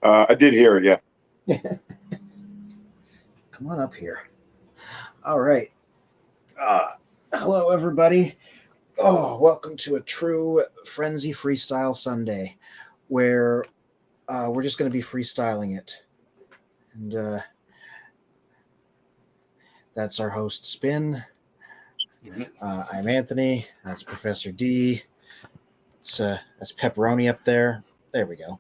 I did hear it, yeah. Come on up here. All right. Hello, everybody. Oh, welcome to a true Frenzy Freestyle Sunday, where we're just going to be freestyling it. And that's our host, Spin. I'm Anthony. That's Professor D. That's Pepperoni up there. There we go.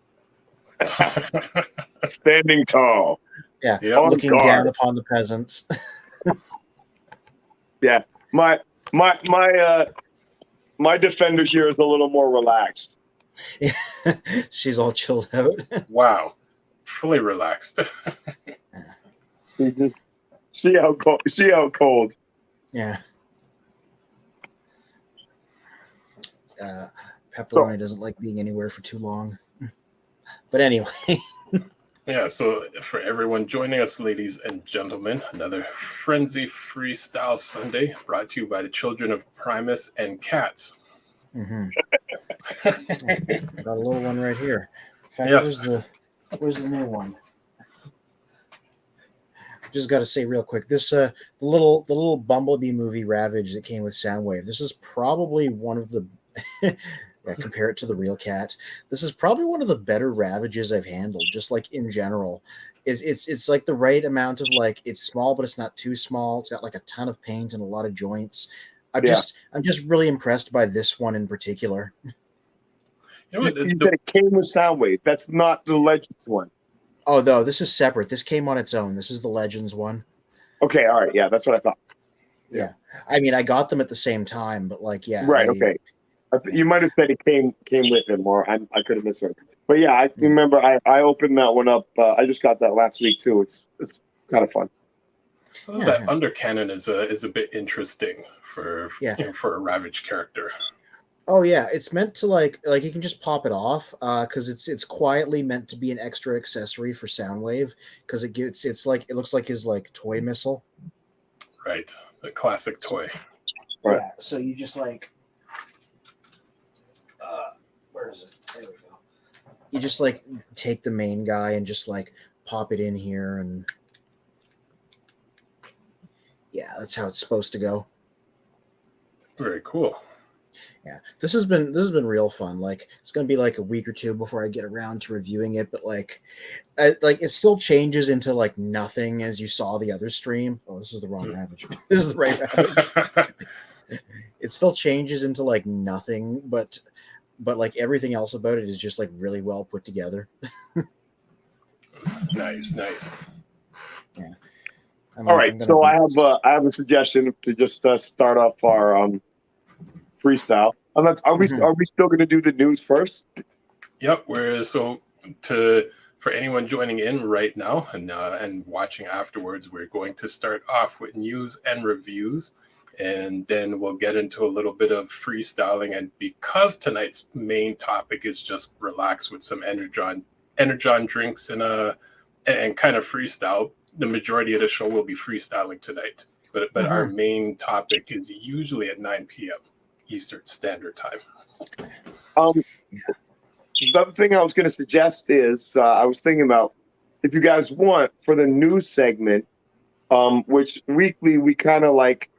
Standing tall. Yeah, Yep. looking down upon the peasants. Yeah, my defender here is a little more relaxed. She's all chilled out. Wow. Fully relaxed. See how cold. Yeah. Pepperoni doesn't like being anywhere for too long. But anyway. Yeah, so for everyone joining us, ladies and gentlemen, another Frenzy Freestyle Sunday brought to you by the children of Primus and Cats. Mm-hmm. Got a little one right here. In fact, Yes. where's the new one? Just got to say real quick, this the little Bumblebee movie Ravage that came with Soundwave. This is probably one of the compare it to the real cat. This is probably one of the better Ravages I've handled, just like in general. It's like the right amount of like, it's small but it's not too small. It's got like a ton of paint and a lot of joints. I'm just really impressed by this one in particular. You said it came with Soundwave. That's not the Legends one. Oh no, this is separate. This came on its own. This is the Legends one. Okay, all right, yeah, that's what I thought. Yeah. I mean, I got them at the same time, but like, yeah. Right. Okay. You might have said it came with him, or I could have misheard. But yeah, I remember I opened that one up. I just got that last week too. It's kind of fun. That undercannon is a bit interesting for a Ravage character. Oh yeah, it's meant to like you can just pop it off because it's quietly meant to be an extra accessory for Soundwave because it looks like his like toy missile. Right, the classic toy. Right. Yeah, so you just like where is it? There we go. You just like take the main guy and just like pop it in here, and yeah, that's how it's supposed to go. Very cool. Yeah, this has been real fun. Like, it's gonna be like a week or two before I get around to reviewing it, but like it still changes into like nothing as you saw the other stream. Oh, this is the wrong Ravage. This is the right Ravage. It still changes into like nothing, but like everything else about it is just like really well put together. Nice. Yeah. All right, so I have a suggestion to just start off our freestyle. Are we still going to do the news first? Yep. For anyone joining in right now and watching afterwards, we're going to start off with news and reviews, and then we'll get into a little bit of freestyling. And because tonight's main topic is just relax with some Energon drinks and kind of freestyle, the majority of the show will be freestyling tonight. But our main topic is usually at 9 p.m. Eastern Standard Time. The other thing I was going to suggest is I was thinking about if you guys want for the news segment, which weekly we kind of like.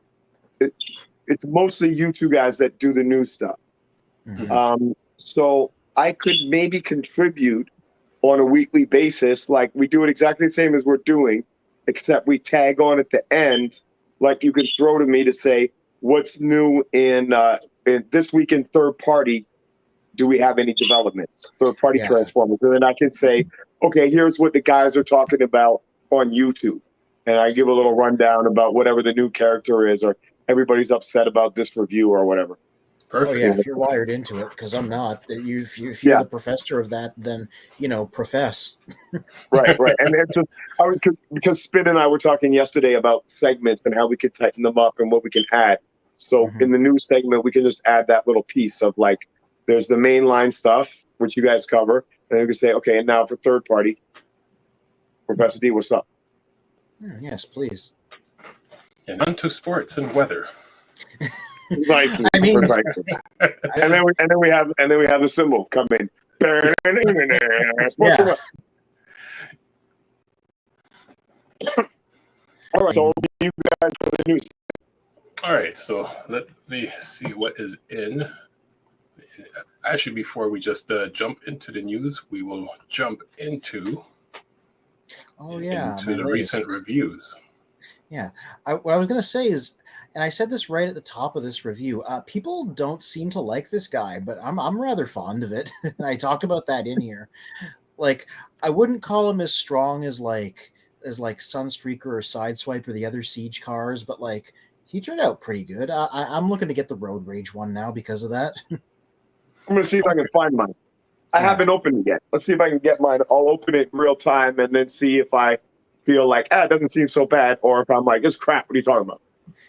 It's mostly you two guys that do the news stuff. So I could maybe contribute on a weekly basis. Like we do it exactly the same as we're doing, except we tag on at the end. Like you can throw to me to say, what's new in this week in third party? Do we have any developments? Third party Transformers. And then I can say, okay, here's what the guys are talking about on YouTube. And I give a little rundown about whatever the new character is, or everybody's upset about this review or whatever. Perfect. Oh yeah, if you're wired into it, because I'm not. If you're the professor of that, then profess. Right. And it's just because Spin and I were talking yesterday about segments and how we could tighten them up and what we can add. So in the new segment, we can just add that little piece of like, there's the mainline stuff which you guys cover, and then we can say, okay, and now for third party, Professor D, what's up? Yes, please. And on to sports and weather. Nice. I mean, and then we have the symbol come in. Yeah. All right, so over to you guys for the news. All right, so let me see what is in. Actually, before we just jump into the news, we will jump into my the list. recent reviews. Yeah, what I was going to say is, and I said this right at the top of this review, people don't seem to like this guy, but I'm rather fond of it. And I talked about that in here. Like, I wouldn't call him as strong as like Sunstreaker or Sideswipe or the other Siege cars, but like he turned out pretty good. I'm looking to get the Road Rage one now because of that. I'm going to see if I can find mine. I Yeah. haven't opened it yet. Let's see if I can get mine. I'll open it in real time and then see if I feel like, it doesn't seem so bad, or if I'm like, it's crap, what are you talking about?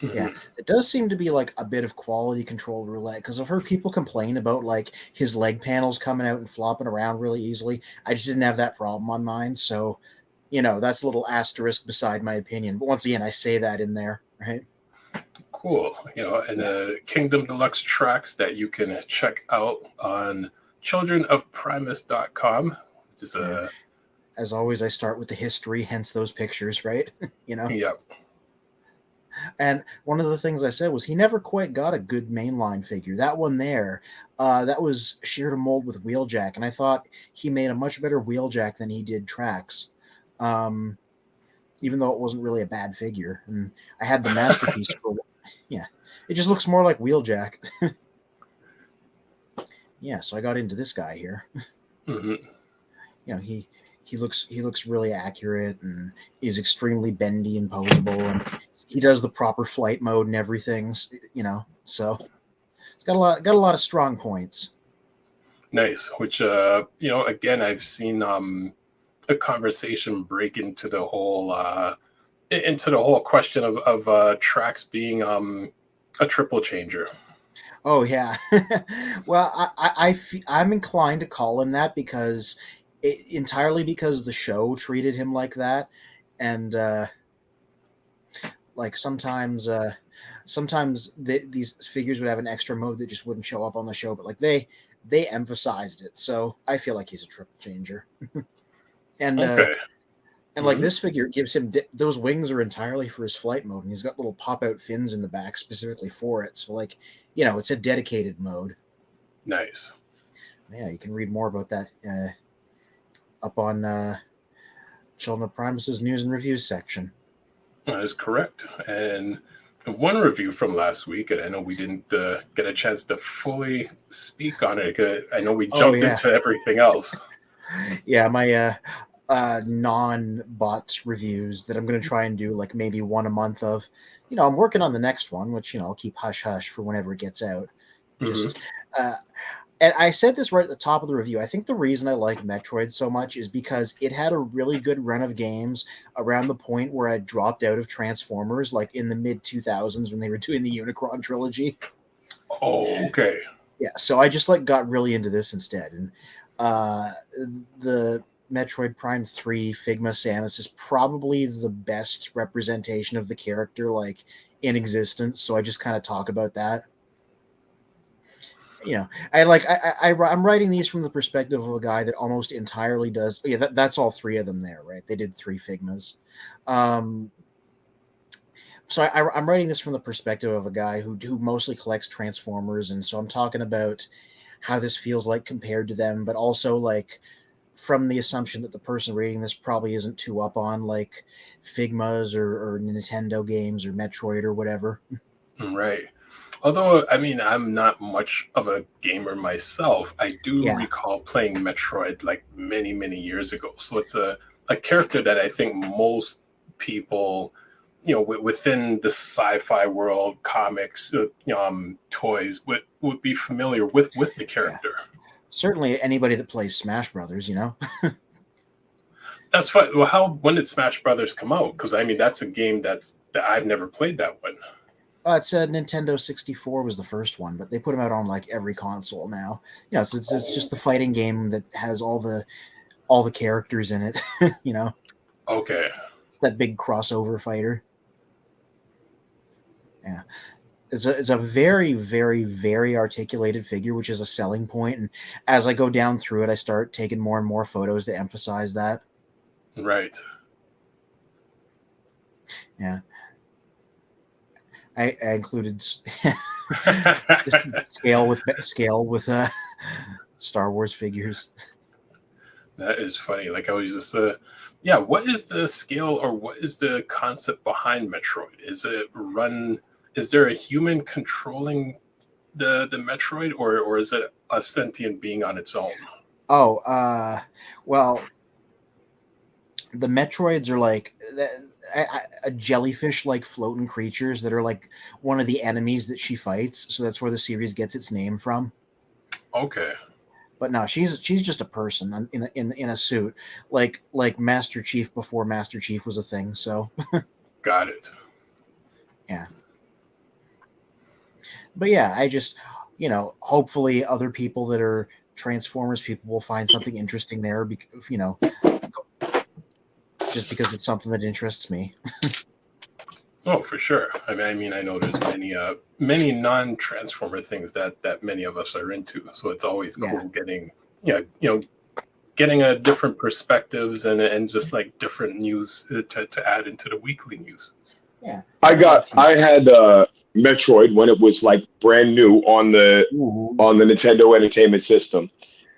Yeah, it does seem to be like a bit of quality control roulette, because I've heard people complain about like his leg panels coming out and flopping around really easily. I just didn't have that problem on mine, so that's a little asterisk beside my opinion. But once again, I say that in there, right? Cool. And the Kingdom Deluxe tracks that you can check out on childrenofprimus.com, which is as always, I start with the history, hence those pictures, right? Yep. And one of the things I said was he never quite got a good mainline figure. That one there, that was sheared a mold with Wheeljack, and I thought he made a much better Wheeljack than he did tracks. Even though it wasn't really a bad figure. And I had the masterpiece for it just looks more like Wheeljack. Yeah, so I got into this guy here. Mm-hmm. He looks really accurate and is extremely bendy and posable, and he does the proper flight mode and everything. So it's got a lot of strong points. Nice. Which again, I've seen a conversation break into the whole question of tracks being a triple changer. Oh yeah. Well, I'm inclined to call him that because entirely because the show treated him like that, and like sometimes these figures would have an extra mode that just wouldn't show up on the show, but like they emphasized it, so I feel like he's a triple changer. And okay. And like this figure gives him those wings are entirely for his flight mode, and he's got little pop out fins in the back specifically for it. So like, it's a dedicated mode. Nice. Yeah, you can read more about that up on Children of Primus's news and reviews section. That is correct. And one review from last week, and I know we didn't get a chance to fully speak on it. I know we jumped into everything else. Yeah, my non-bot reviews that I'm going to try and do like maybe one a month of. I'm working on the next one, which I'll keep hush hush for whenever it gets out. Just and I said this right at the top of the review. I think the reason I like Metroid so much is because it had a really good run of games around the point where I dropped out of Transformers, like in the mid 2000s when they were doing the Unicron trilogy. Oh, okay. Yeah, so I just got really into this instead, and the Metroid Prime 3 Figma Samus is probably the best representation of the character in existence, so I just kind of talk about that. I'm writing these from the perspective of a guy that almost entirely does. Yeah, that's all three of them there, right? They did 3 Figmas. So I'm writing this from the perspective of a guy who mostly collects Transformers, and so I'm talking about how this feels like compared to them, but also from the assumption that the person reading this probably isn't too up on Figmas or Nintendo games or Metroid or whatever. Right. Although, I mean, I'm not much of a gamer myself, I do recall playing Metroid many, many years ago. So it's a character that I think most people, within the sci-fi world, comics, toys would be familiar with the character. Yeah. Certainly anybody that plays Smash Brothers, That's fine. Well, when did Smash Brothers come out? Because I mean, that's a game that I've never played that one. It's a Nintendo 64 was the first one, but they put them out on every console now. It's just the fighting game that has all the characters in it. Okay. It's that big crossover fighter. Yeah. It's a very, very, very articulated figure, which is a selling point. And as I go down through it, I start taking more and more photos to emphasize that. Right. Yeah. I included just scale with Star Wars figures. That is funny. Like I was just, yeah. What is the scale or what is the concept behind Metroid? Is it run? Is there a human controlling the Metroid, or is it a sentient being on its own? Oh, well, the Metroids are like a jellyfish-like floating creatures that are like one of the enemies that she fights. So that's where the series gets its name from. Okay. But no, she's just a person in a suit, like Master Chief before Master Chief was a thing. So Got it. yeah. But yeah, I just hopefully other people that are Transformers people will find something interesting there. Because just because it's something that interests me. Oh, for sure. I mean, I know there's many non-Transformer things that many of us are into. So it's always cool getting, getting a different perspectives and just like different news to add into the weekly news. Yeah, I had Metroid when it was like brand new on the Nintendo Entertainment System,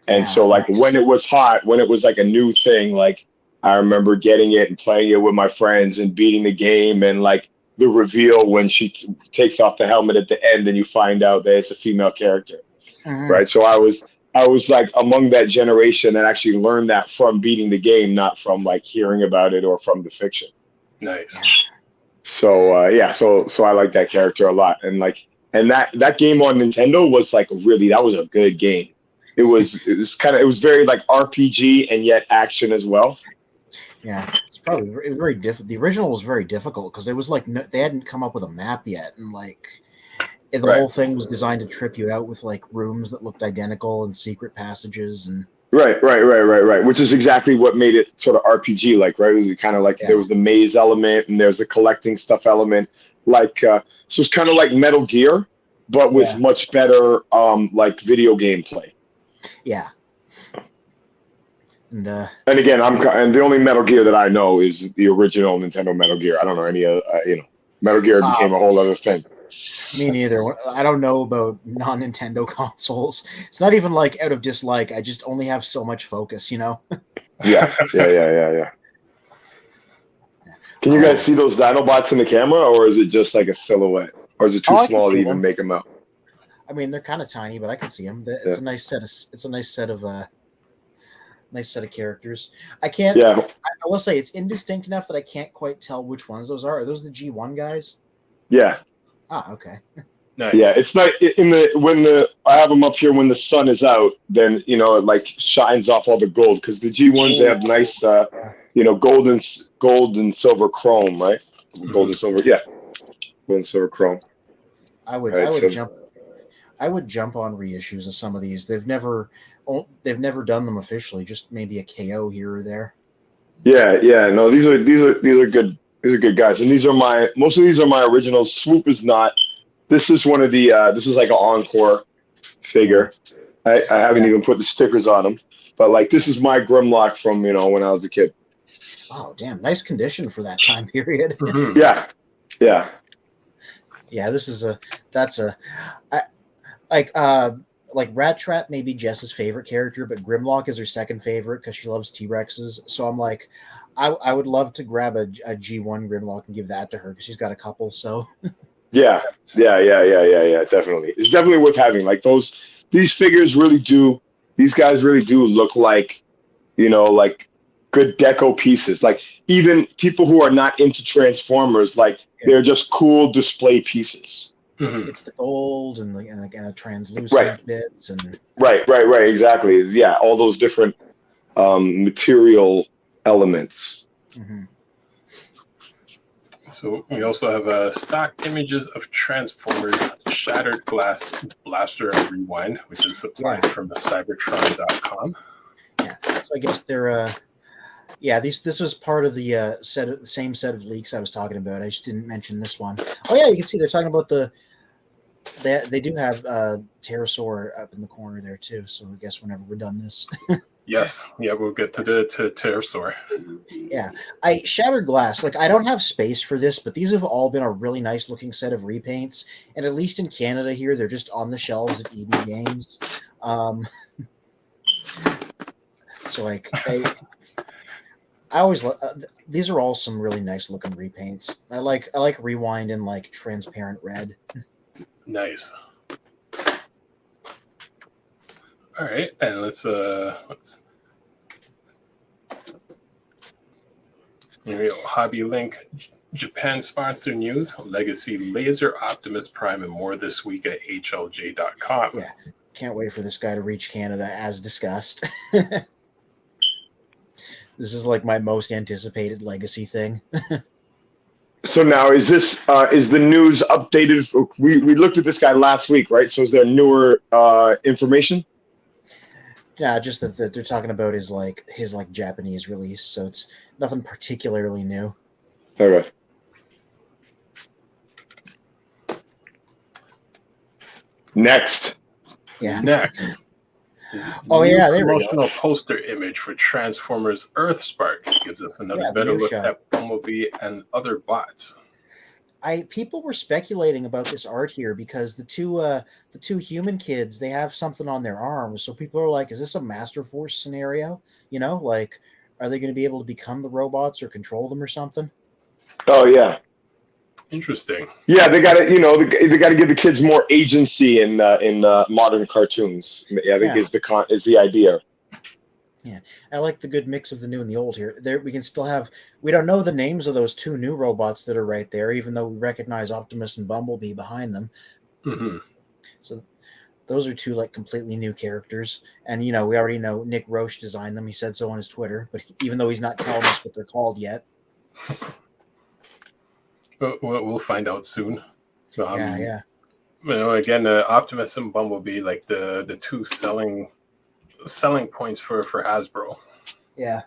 and so like when it was hot, when it was like a new thing, like I remember getting it and playing it with my friends and beating the game, and like the reveal when she takes off the helmet at the end and you find out that it's a female character, right? So I was like among that generation that actually learned that from beating the game, not from like hearing about it or from the fiction. Nice. So so I like that character a lot, and that game on Nintendo was like that was a good game. It was very like RPG and yet action as well. Yeah, it's probably very difficult. The original was very difficult because it was like they hadn't come up with a map yet, and like the whole thing was designed to trip you out with like rooms that looked identical and secret passages and. Right. Which is exactly what made it sort of RPG like, right? It was kind of like there was the maze element and there's the collecting stuff element, like so it's kind of like Metal Gear, but with much better like video gameplay. Yeah. And again, and the only Metal Gear that I know is the original Nintendo Metal Gear. I don't know any Metal Gear became a whole other thing. Me neither. I don't know about non-Nintendo consoles. It's not even like out of dislike. I just only have so much focus, Yeah. Can you guys see those Dinobots in the camera, or is it just like a silhouette, or is it too small to even make them out? I mean, they're kind of tiny, but I can see them. It's a nice set of. It's a nice set of characters. I can't. Yeah. I will say it's indistinct enough that I can't quite tell which ones those are. Are those the G1 guys? Yeah. Ah, okay. Nice. Yeah, it's like I have them up here when the sun is out, then it like shines off all the gold because the G1s they have nice gold and silver chrome, right? Gold and silver, gold and silver chrome. I would jump on reissues of some of these. They've never done them officially, just maybe a KO here or there. Yeah. No, these are good. These are good guys, and most of these are my originals. Swoop is not. This is one of the. This is like an encore figure. I haven't even put the stickers on them, but like this is my Grimlock from when I was a kid. Oh damn! Nice condition for that time period. Mm-hmm. Yeah. This is like Rat Trap may be Jess's favorite character, but Grimlock is her second favorite because she loves T-Rexes. So I'm like, I would love to grab a G1 Grimlock and give that to her because she's got a couple. So yeah, definitely. It's definitely worth having. Like these figures really do. These guys really do look like, like good deco pieces. Like even people who are not into Transformers, like they're just cool display pieces. Mm-hmm. It's the gold and the translucent bits and right, exactly. Yeah, all those different material elements. Mm-hmm. So we also have stock images of Transformers Shattered Glass Blaster and Rewind, which is supplied from the Cybertron.com. Yeah, so I guess they're this was part of the same set of leaks I was talking about. I just didn't mention this one. Oh yeah, you can see they're talking about they do have Pterosaur up in the corner there too. So I guess whenever we're done this. Yes, yeah, we'll get to the pterosaur. Yeah, Shattered Glass. Like, I don't have space for this, but these have all been a really nice looking set of repaints, and at least in Canada here, they're just on the shelves at EB Games. So like I always these are all some really nice looking repaints. I like Rewind in like transparent red. Nice. All right, and let's here we go. Hobby Link Japan sponsor news: Legacy Laser Optimus Prime and more this week at HLJ.com. Yeah, can't wait for this guy to reach Canada as discussed. This is like my most anticipated Legacy thing. So now is this is the news updated? We looked at this guy last week, right? So is there newer information? Yeah, just that they're talking about his Japanese release, so it's nothing particularly new. Okay. Next. Oh yeah, there we go. Promotional poster image for Transformers Earthspark gives us another better look at Bumblebee and other bots. People were speculating about this art here because the two human kids, they have something on their arms, so people are like, is this a Master Force scenario? You know, like, are they going to be able to become the robots or control them or something? Oh yeah. Interesting. Yeah, they got to, they got to give the kids more agency in modern cartoons. Yeah, I think is the idea. Yeah, I like the good mix of the new and the old here. There, we can still have. We don't know the names of those two new robots that are right there, even though we recognize Optimus and Bumblebee behind them. Mm-hmm. So those are two like completely new characters, and we already know Nick Roche designed them. He said so on his Twitter, but even though he's not telling us what they're called yet. We'll find out soon. Yeah. Again, Optimus and Bumblebee, like the two selling points for Hasbro. Yeah.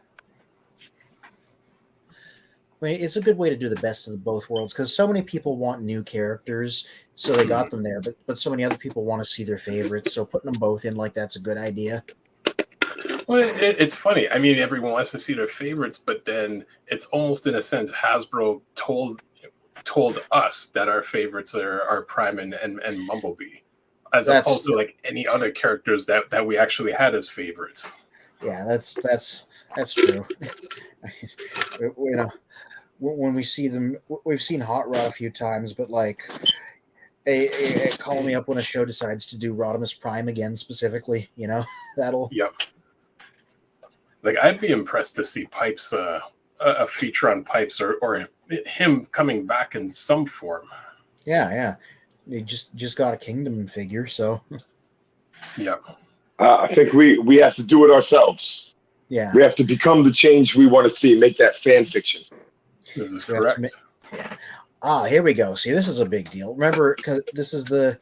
I mean, it's a good way to do the best of both worlds because so many people want new characters, so they got them there. But so many other people want to see their favorites, so putting them both in like that's a good idea. Well, it's funny. I mean, everyone wants to see their favorites, but then it's almost in a sense Hasbro told us that our favorites are Prime and Bumblebee, as opposed to like any other characters that we actually had as favorites. Yeah, that's true. When we see them, we've seen Hot Rod a few times, but like, call me up when a show decides to do Rodimus Prime again specifically. That'll. Yep. Like, I'd be impressed to see Pipes, a feature on Pipes, or him coming back in some form. Yeah. He just got a Kingdom figure, so. Yeah. I think we have to do it ourselves. Yeah. We have to become the change we want to see. Make that fan fiction. This is correct. Here we go. See, this is a big deal. Remember, this is the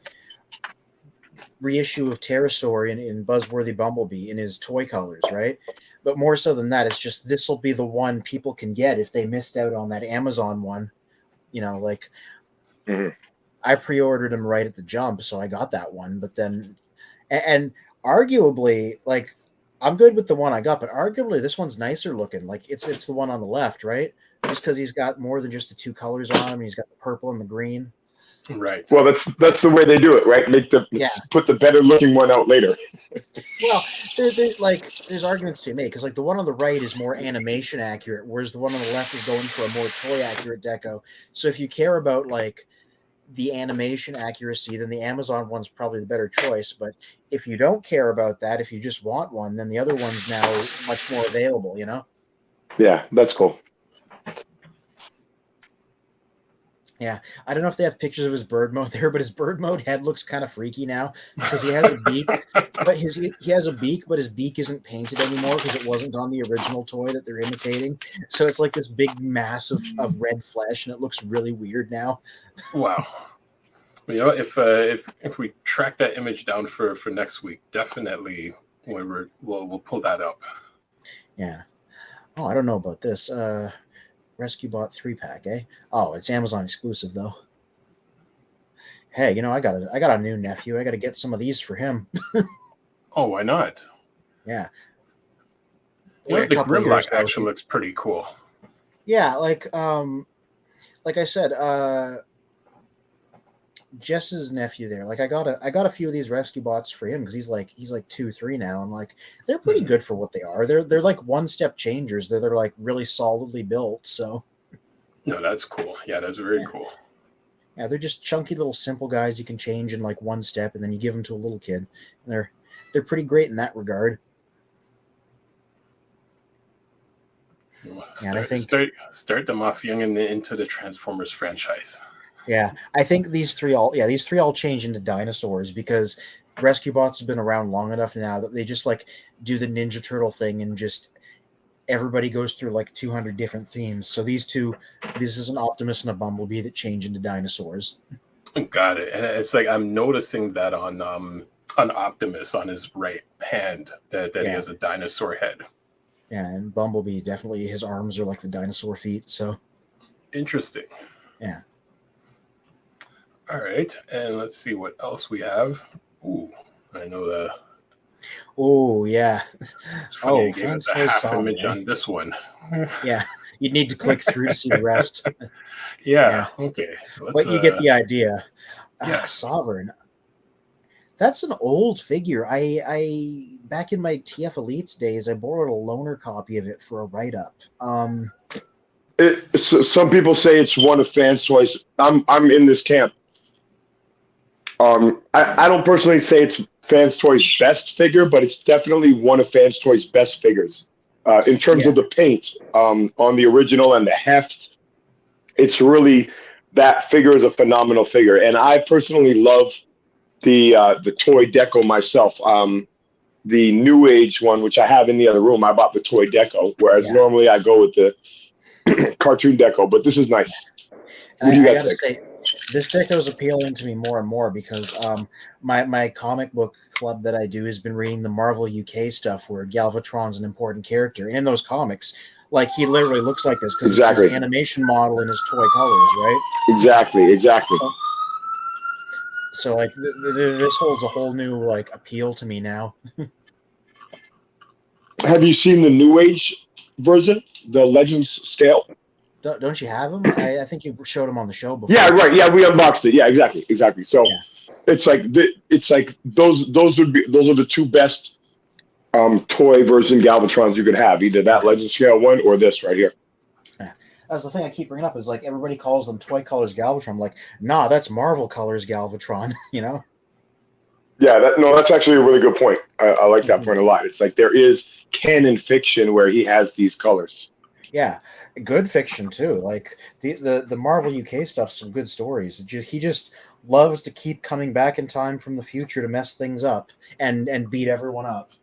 reissue of Pterosaur in Buzzworthy Bumblebee in his toy colors, right? But more so than that, it's just this will be the one people can get if they missed out on that Amazon one. Mm-hmm. I pre-ordered him right at the jump, so I got that one. But then, and arguably, like, I'm good with the one I got, but arguably this one's nicer looking. Like, it's the one on the left, right? Just because he's got more than just the two colors on him. He's got the purple and the green. Right. Well, that's the way they do it, right? Put the better looking one out later. Well, there's arguments to be made because like the one on the right is more animation accurate, whereas the one on the left is going for a more toy accurate deco. So if you care about like the animation accuracy, then the Amazon one's probably the better choice. But if you don't care about that, if you just want one, then the other one's now much more available. Yeah, that's cool. Yeah, I don't know if they have pictures of his bird mode there, but his bird mode head looks kind of freaky now because he has a beak, but he has a beak, but his beak isn't painted anymore because it wasn't on the original toy that they're imitating. So it's like this big mass of red flesh, and it looks really weird now. Wow. If we track that image down for next week, definitely we'll pull that up. Yeah. Oh, I don't know about this. Rescue Bot 3-pack, eh? Oh, it's Amazon exclusive though. Hey, I got a new nephew. I got to get some of these for him. Oh, why not? Yeah. Yeah, a the couple of years Grimlock ago. actually looks pretty cool. Yeah, like I said, Jess's nephew there. Like I got a few of these rescue bots for him because he's like 2, 3 now. I'm like, they're pretty good for what they are. They're like one step changers. They're like really solidly built. So No, that's cool. Yeah, that's very yeah. cool. Yeah, they're just chunky little simple guys you can change in like one step, and then you give them to a little kid. And they're pretty great in that regard. Yeah, and I think Start them off young and into the Transformers franchise. yeah, I think these three all change into dinosaurs because rescue bots have been around long enough now that they just like do the Ninja Turtle thing and just everybody goes through like 200 different themes. So this is an Optimus and a Bumblebee that change into dinosaurs. Got it. And it's like I'm noticing that on Optimus on his right hand that he has a dinosaur head. Yeah, and Bumblebee definitely his arms are like the dinosaur feet. So interesting. Yeah. All right, and let's see what else we have. Ooh, I know that. Oh yeah. It's funny, they gave us a half image on this one. Yeah, you'd need to click through to see the rest. Yeah. Okay. But you get the idea. Yeah. Sovereign. That's an old figure. I back in my TF Elites days, I borrowed a loaner copy of it for a write up. Some people say it's one of fans' toys. I'm in this camp. I don't personally say it's Fans Toys' best figure, but it's definitely one of Fans Toys' best figures. In terms of the paint on the original and the heft, it's really, that figure is a phenomenal figure. And I personally love the toy deco myself. The New Age one, which I have in the other room, I bought the toy deco, whereas normally I go with the cartoon deco, but this is nice. What do you guys think? Say, this deco is appealing to me more and more because my comic book club that I do has been reading the Marvel UK stuff where Galvatron's an important character. And in those comics, like he literally looks like this because it's his animation model in his toy colors, right? Exactly. So like this holds a whole new like appeal to me now. Have you seen the New Age version, the Legends scale? Don't you have them? I think you showed them on the show before. Yeah, right. Yeah, we unboxed it. Yeah, exactly. So it's like those are the two best toy version Galvatrons you could have. Either that Legend scale one or this right here. Yeah. That's the thing I keep bringing up is like everybody calls them toy colors Galvatron. I'm like, nah, that's Marvel colors Galvatron. You know? Yeah, that's actually a really good point. I like that point a lot. It's like there is canon fiction where he has these colors. Yeah, good fiction too. Like the Marvel UK stuff, some good stories. He just loves to keep coming back in time from the future to mess things up and beat everyone up.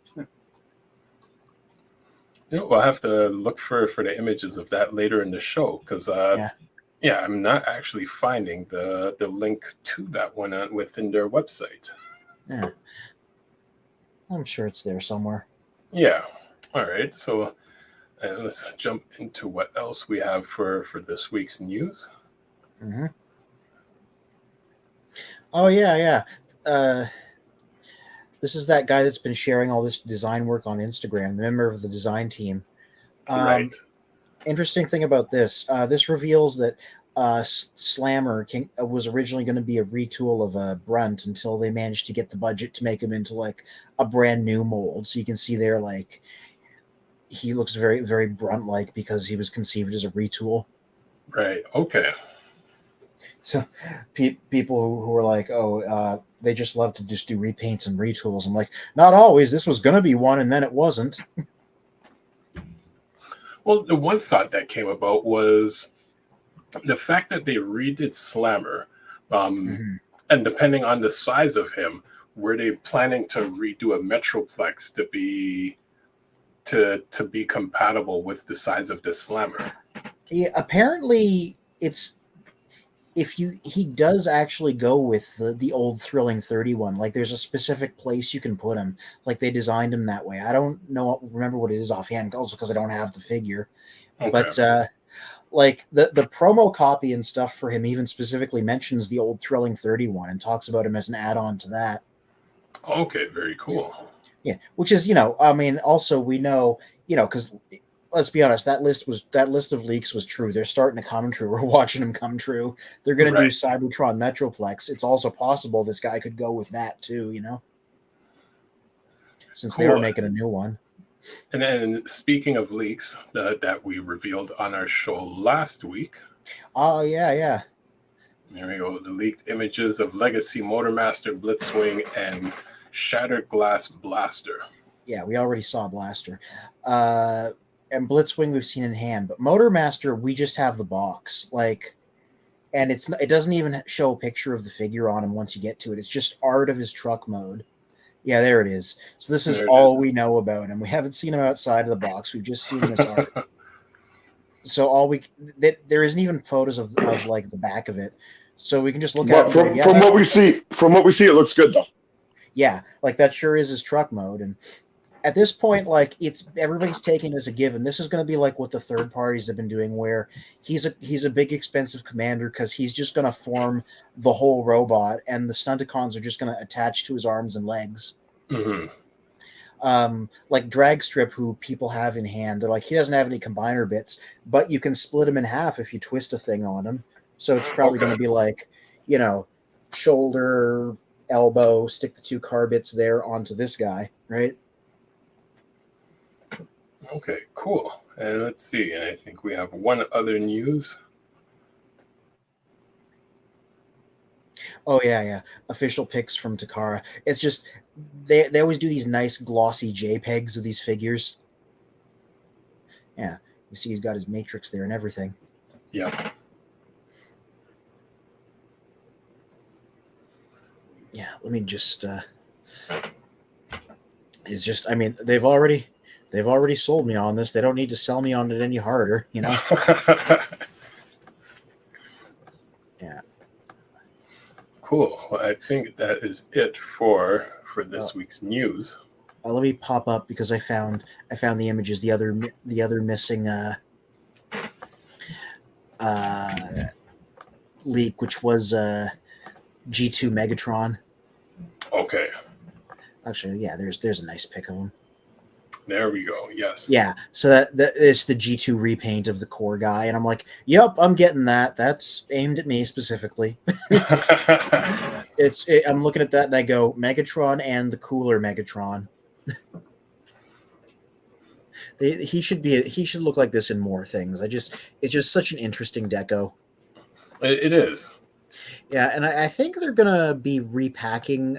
We'll have to look for the images of that later in the show because I'm not actually finding the link to that one within their website. Yeah, I'm sure it's there somewhere. Yeah. All right. So. Let's jump into what else we have for this week's news. Mm-hmm. Oh, yeah. This is that guy that's been sharing all this design work on Instagram, the member of the design team. Right. Interesting thing about this. This reveals that Slammer was originally going to be a retool of Brunt until they managed to get the budget to make him into like a brand new mold. So you can see there like he looks very, very Brunt-like because he was conceived as a retool. Right. Okay. So people who are like, they just love to just do repaints and retools. I'm like, not always. This was going to be one, and then it wasn't. Well, the one thought that came about was the fact that they redid Slammer, and depending on the size of him, were they planning to redo a Metroplex to be compatible with the size of the Slammer? Yeah, apparently he does actually go with the old Thrilling 31. Like there's a specific place you can put him. Like they designed him that way. I don't remember what it is offhand, also because I don't have the figure. Okay. But like the promo copy and stuff for him even specifically mentions the old Thrilling 31 and talks about him as an add-on to that. Okay, very cool. Yeah, which is, also we know, because let's be honest, that list of leaks was true. They're starting to come true. We're watching them come true. They're going to do Right. Cybertron Metroplex. It's also possible this guy could go with that too, since they are Cool. making a new one. And then speaking of leaks that we revealed on our show last week, Oh, yeah. there we go. The leaked images of Legacy Motormaster, Blitzwing, and Shattered Glass Blaster. Yeah, we already saw Blaster. And Blitzwing we've seen in hand, but Motormaster, we just have the box. And it doesn't even show a picture of the figure on him once you get to it. It's just art of his truck mode. Yeah, there it is. So this is all we know about him. We haven't seen him outside of the box. We've just seen this art. So there isn't even photos of like the back of it. So we can just look at it. But from what we see, it looks good though. Yeah, like that sure is his truck mode. And at this point, like everybody's taking it as a given. This is going to be like what the third parties have been doing, where he's a big expensive commander because he's just going to form the whole robot, and the Stunticons are just going to attach to his arms and legs. Mm-hmm. Like Dragstrip, who people have in hand, they're like, he doesn't have any combiner bits, but you can split him in half if you twist a thing on him. So it's probably going to be like, shoulder, elbow, stick the 2 car bits there onto this guy, right? Okay, cool. And let's see. And I think we have one other news. Oh, yeah. Official pics from Takara. It's just, they always do these nice glossy JPEGs of these figures. Yeah, you see he's got his matrix there and everything. Yeah. Yeah, let me just, it's just, I mean, they've already sold me on this. They don't need to sell me on it any harder, Yeah. Cool. Well, I think that is it for this week's news. Let me pop up because I found the images. The other missing leak, which was G2 Megatron. Okay. Actually, yeah, there's a nice pic of him. There we go. Yes. Yeah. So that it's the G2 repaint of the core guy, and I'm like, yep, I'm getting that. That's aimed at me specifically. I'm looking at that and I go, Megatron and the cooler Megatron. He should look like this in more things. It's just such an interesting deco. It is. Yeah, and I think they're gonna be repacking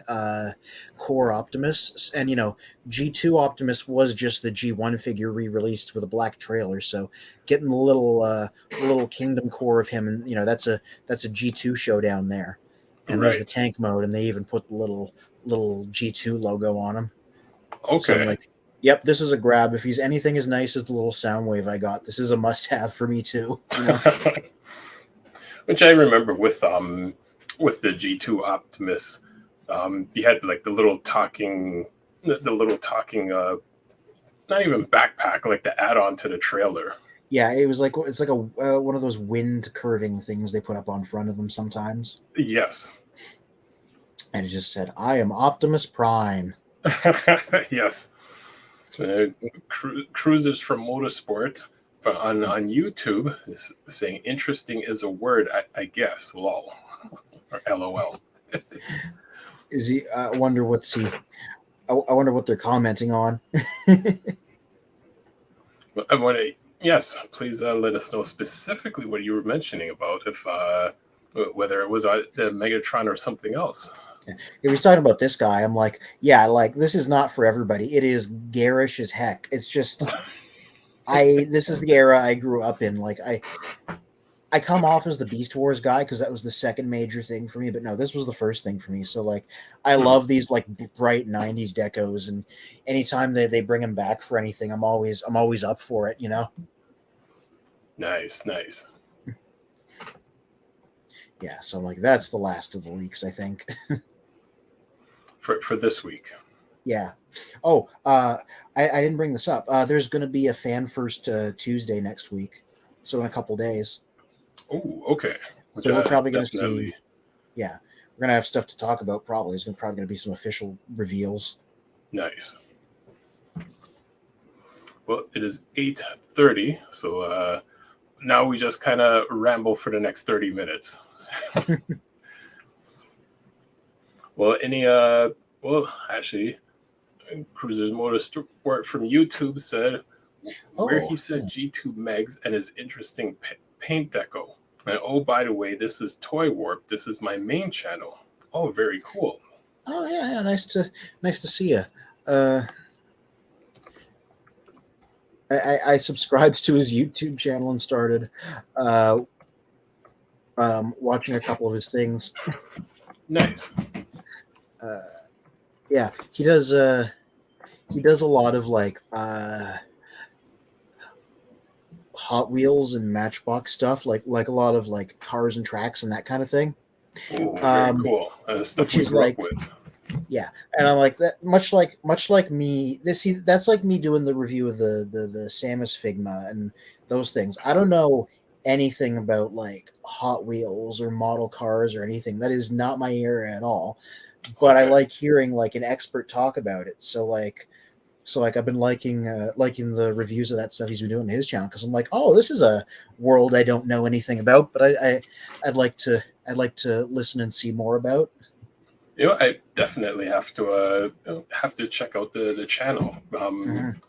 Core Optimus, and G2 Optimus was just the G1 figure re-released with a black trailer. So getting the little Kingdom Core of him, and that's a G2 showdown there. And there's the tank mode, and they even put the little G2 logo on him. Okay. So I'm like, yep, this is a grab. If he's anything as nice as the little Soundwave I got, this is a must-have for me too. Which I remember with the G2 Optimus, you had like the little talking, not even backpack, like the add-on to the trailer. Yeah, it's like a one of those wind curving things they put up on front of them sometimes. Yes. And it just said, "I am Optimus Prime." Yes. Cruisers from Motorsport on YouTube is saying interesting is a word, I guess. Lol. Or LOL. Is he? I wonder what's he. I wonder what they're commenting on. Yes, please let us know specifically what you were mentioning about, if whether it was the Megatron or something else. If he's talking about this guy, I'm like, yeah, like this is not for everybody. It is garish as heck. It's just, this is the era I grew up in. Like I come off as the Beast Wars guy because that was the second major thing for me. But no, this was the first thing for me. So like, I love these like bright '90s decos, and anytime they bring them back for anything, I'm always up for it. Nice. Yeah, so I'm like, that's the last of the leaks, I think. for this week. Yeah. Oh, I didn't bring this up. There's going to be a Fan First Tuesday next week, so in a couple days. Oh, okay. So we're probably going to see. Yeah, we're going to have stuff to talk about. Probably there's probably going to be some official reveals. Nice. Well, it is 8:30, so now we just kind of ramble for the next 30 minutes. Well, actually, Cruiser's Motorsport from YouTube said where he said G2 Megs and his interesting paint deco. And oh, by the way, this is Toy Warp. This is my main channel. Oh, very cool. Oh yeah, nice to see you. I subscribed to his YouTube channel and started watching a couple of his things. Nice. Yeah, he does a lot of like Hot Wheels and Matchbox stuff, like a lot of like cars and tracks and that kind of thing. Ooh, very cool. Stuff which we is grew like, up with. Yeah, and I'm like that. Much like me. That's like me doing the review of the Samus Figma and those things. I don't know anything about like Hot Wheels or model cars or anything. That is not my area at all. But I like hearing like an expert talk about it. So I've been liking the reviews of that stuff he's been doing on his channel, because I'm like, oh, this is a world I don't know anything about, but I'd like to listen and see more about. You know, I definitely have to check out the channel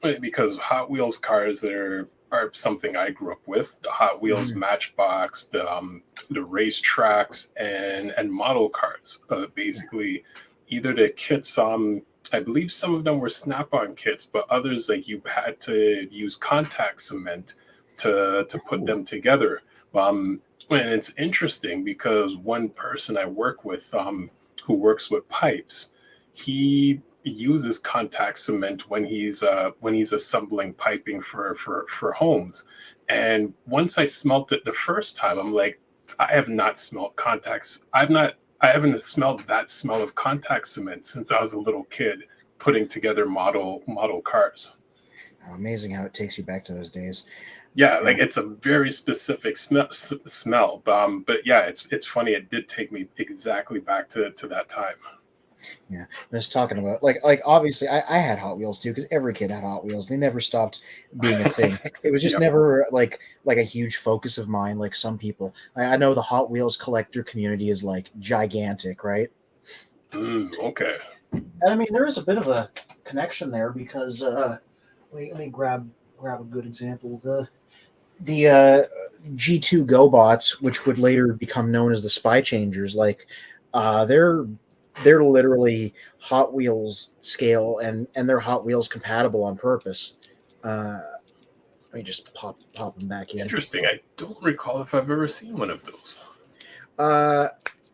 because Hot Wheels cars are something I grew up with. The Hot Wheels Matchbox, the race tracks, and model cars. Basically, either the kits. I believe some of them were Snap-on kits, but others like you had to use contact cement to put them together. And it's interesting because one person I work with, who works with pipes, he uses contact cement when he's assembling piping for homes. And once I smelt it the first time, I'm like, I have not smelled contacts. I haven't smelled that smell of contact cement since I was a little kid putting together model cars. Amazing how it takes you back to those days. Yeah, like it's a very specific smell. But yeah, it's funny. It did take me exactly back to that time. Yeah, I was talking about like obviously I had Hot Wheels too, because every kid had Hot Wheels. They never stopped being a thing. It was just never like a huge focus of mine. Like some people, I know the Hot Wheels collector community is like gigantic, right? Okay. And I mean, there is a bit of a connection there because let me grab a good example. The G2 GoBots, which would later become known as the Spy Changers, like they're literally Hot Wheels scale, and they're Hot Wheels compatible on purpose. Let me just pop them back in. Interesting. I don't recall if I've ever seen one of those.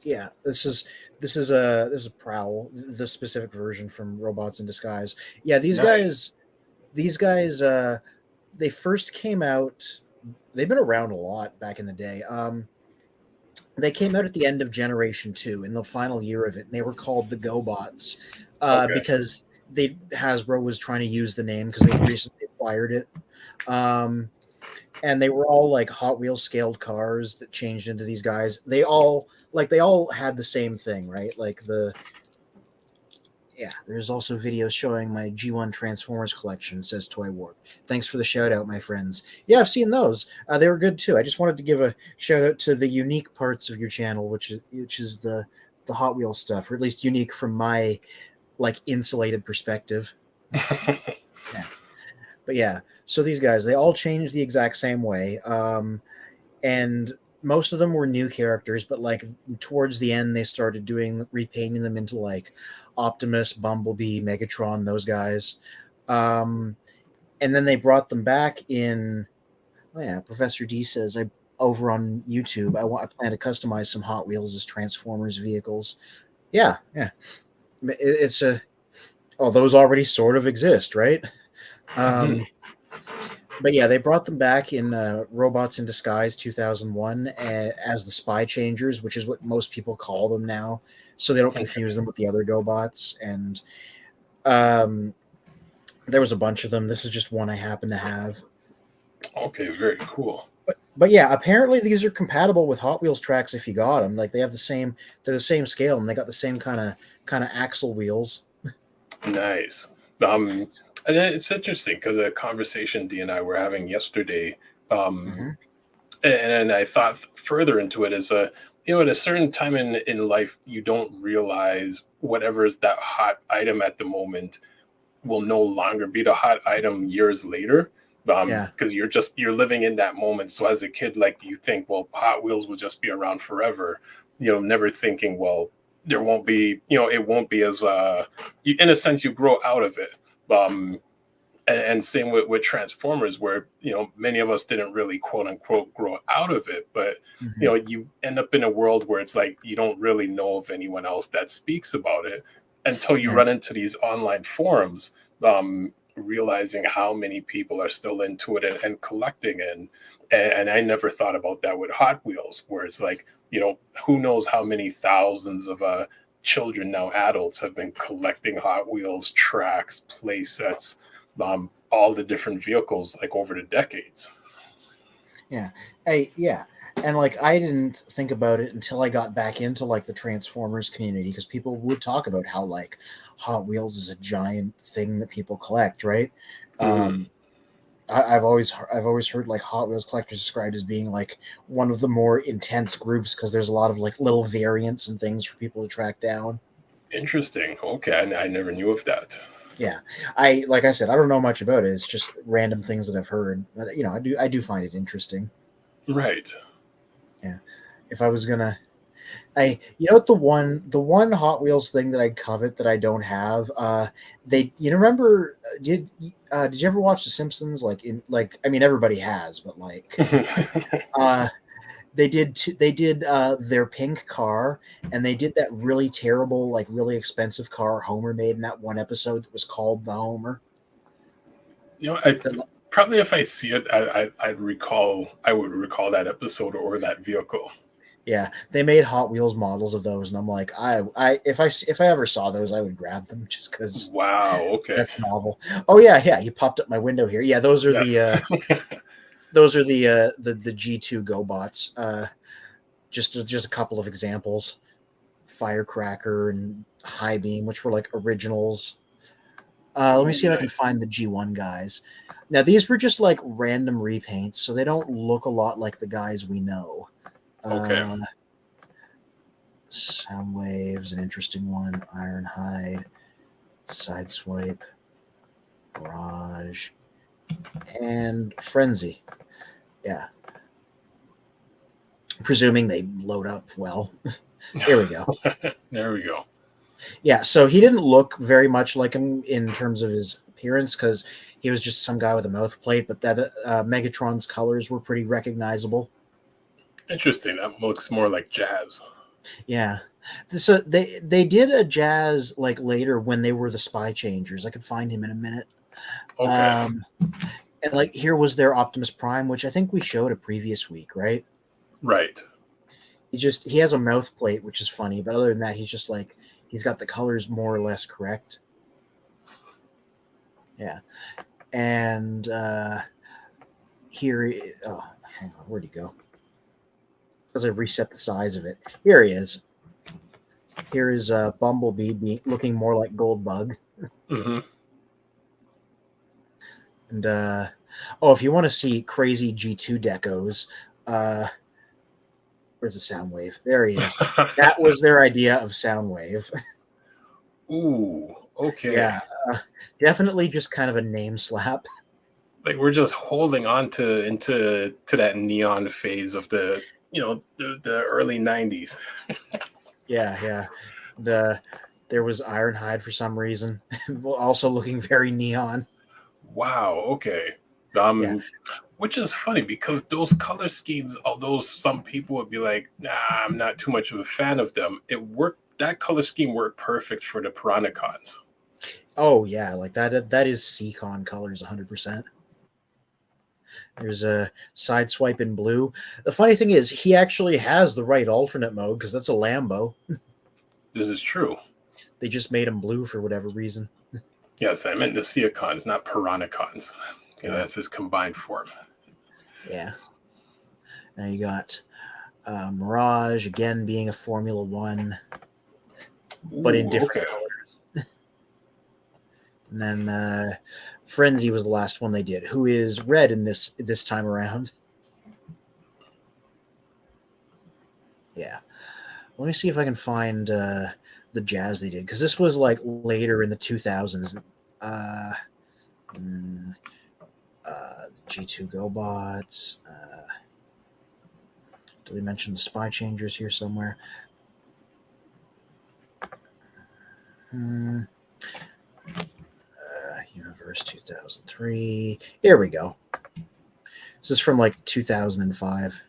Yeah, this is a Prowl, the specific version from Robots in Disguise. Yeah, these guys, they first came out. They've been around a lot back in the day. They came out at the end of Generation 2, in the final year of it, and they were called the GoBots because Hasbro was trying to use the name because they recently acquired it. And they were all like Hot Wheels scaled cars that changed into these guys. They all had the same thing, right? There's also videos showing my G1 Transformers collection, says Toy Warp. Thanks for the shout out, my friends. Yeah, I've seen those. They were good too. I just wanted to give a shout out to the unique parts of your channel, which is the Hot Wheels stuff, or at least unique from my like insulated perspective. Yeah. But yeah, so these guys, they all changed the exact same way. And most of them were new characters, but like towards the end, they started repainting them into like Optimus, Bumblebee, Megatron, those guys. And then they brought them back in. Oh yeah, Professor D says over on YouTube. I plan to customize some Hot Wheels as Transformers vehicles. Yeah. It's those already sort of exist, right? But yeah, they brought them back in Robots in Disguise 2001 as the Spy Changers, which is what most people call them now, so they don't confuse them with the other GoBots. And there was a bunch of them. This is just one I happen to have. Okay, very cool. But yeah, apparently these are compatible with Hot Wheels tracks if you got them. Like they're the same scale, and they got the same kind of axle wheels. Nice. Um, and it's interesting because a conversation D and I were having yesterday, um, Hmm. and I thought further into it as at a certain time in life, you don't realize whatever is that hot item at the moment will no longer be the hot item years later. Yeah, Because you're living in that moment. So as a kid, like you think, well, Hot Wheels will just be around forever. Never thinking, well, there won't be, it won't be as in a sense, you grow out of it. Um, and same with Transformers, where many of us didn't really quote unquote grow out of it, but hmm, you end up in a world where it's like you don't really know of anyone else that speaks about it until you yeah, run into these online forums, realizing how many people are still into it and collecting. And I never thought about that with Hot Wheels, where it's like who knows how many thousands of children, now adults, have been collecting Hot Wheels tracks, play sets, all the different vehicles like over the decades. yeah. Yeah. And like I didn't think about it until I got back into like the Transformers community because people would talk about how like Hot Wheels is a giant thing that people collect, right? Hmm. Um, I've always heard like Hot Wheels collectors described as being like one of the more intense groups because there's a lot of like little variants and things for people to track down. Interesting. Okay, I never knew of that. Yeah, I like I said, I don't know much about it. It's just random things that I've heard. But I do find it interesting. Right. Yeah, if I was gonna, what the one Hot Wheels thing that I covet that I don't have. They remember did you ever watch The Simpsons? I mean everybody has, but like uh they did their pink car, and they did that really terrible, like really expensive car Homer made in that one episode that was called the Homer. I That, probably, if I see it, I would recall that episode or that vehicle. yeah, they made Hot Wheels models of those, and I'm like, if I ever saw those, I would grab them just because Wow. Okay. that's novel. Oh yeah, yeah, you popped up my window here. Yeah, those are Yes. the G2 GoBots. Just a couple of examples: Firecracker and High Beam, which were like originals. Let me Oh, see if I can nice. find the G1 guys. Now these were just like random repaints, so they don't look a lot like the guys we know. Okay. Uh, Soundwave's an interesting one. Ironhide, Sideswipe, Barrage, and Frenzy. Yeah, presuming they load up well. Here we go. There we go. Yeah, so he didn't look very much like him in terms of his appearance because he was just some guy with a mouth plate, but that Megatron's colors were pretty recognizable. Interesting. That looks more like jazz. Yeah. So they did a jazz like later when they were the Spy Changers. I could find him in a minute. Okay. Um, and like here was their Optimus Prime, which I think we showed a previous week, right? Right. He has a mouth plate, which is funny, but other than that, he's got the colors more or less correct. Yeah. And here, oh, hang on, where'd he go? Because I've reset the size of it. Here he is. Here is Bumblebee looking more like Goldbug. Hmm. And if you want to see crazy G2 decos, uh, where's the Soundwave? There he is. That was their idea of Soundwave. Ooh. Okay. Yeah, definitely just kind of a name slap. Like we're just holding on to that neon phase of the early '90s. Yeah, yeah. And, there was Ironhide for some reason, also looking very neon. Wow. Okay. Yeah, Which is funny because those color schemes, although some people would be like, "Nah, I'm not too much of a fan of them," it worked. That color scheme worked perfect for the Piranacons. oh yeah, like that is Seacon colors 100%. There's a side swipe in blue. The funny thing is he actually has the right alternate mode because that's a Lambo. This is true. They just made him blue for whatever reason. Yes, I meant the Seacons, not Piranacons. Okay, Yeah, that's his combined form. yeah. Now you got Mirage again being a Formula One, but in Ooh, different okay. colors. And then Frenzy was the last one they did, who is red in this time around. Yeah. Let me see if I can find the jazz they did, because this was like later in the 2000s. G2 GoBots. Do they mention the Spy Changers here somewhere? Universe 2003. Here we go. This is from like 2005.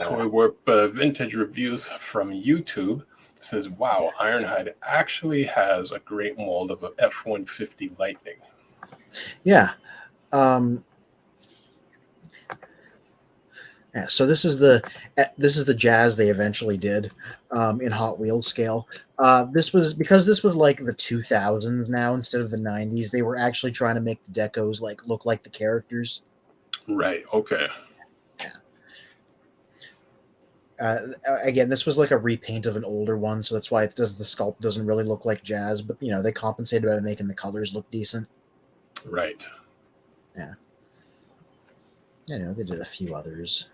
Toy Warp Vintage Reviews from YouTube says, wow, Ironhide actually has a great mold of a F-150 Lightning. Yeah. Yeah, so this is the jazz they eventually did in Hot Wheels scale. This was like the 2000s now instead of the 90s. They were actually trying to make the decos like look like the characters. Right. Okay. Again, this was like a repaint of an older one, so that's why the sculpt doesn't really look like jazz. But they compensated by making the colors look decent. Right. Yeah. They did a few others.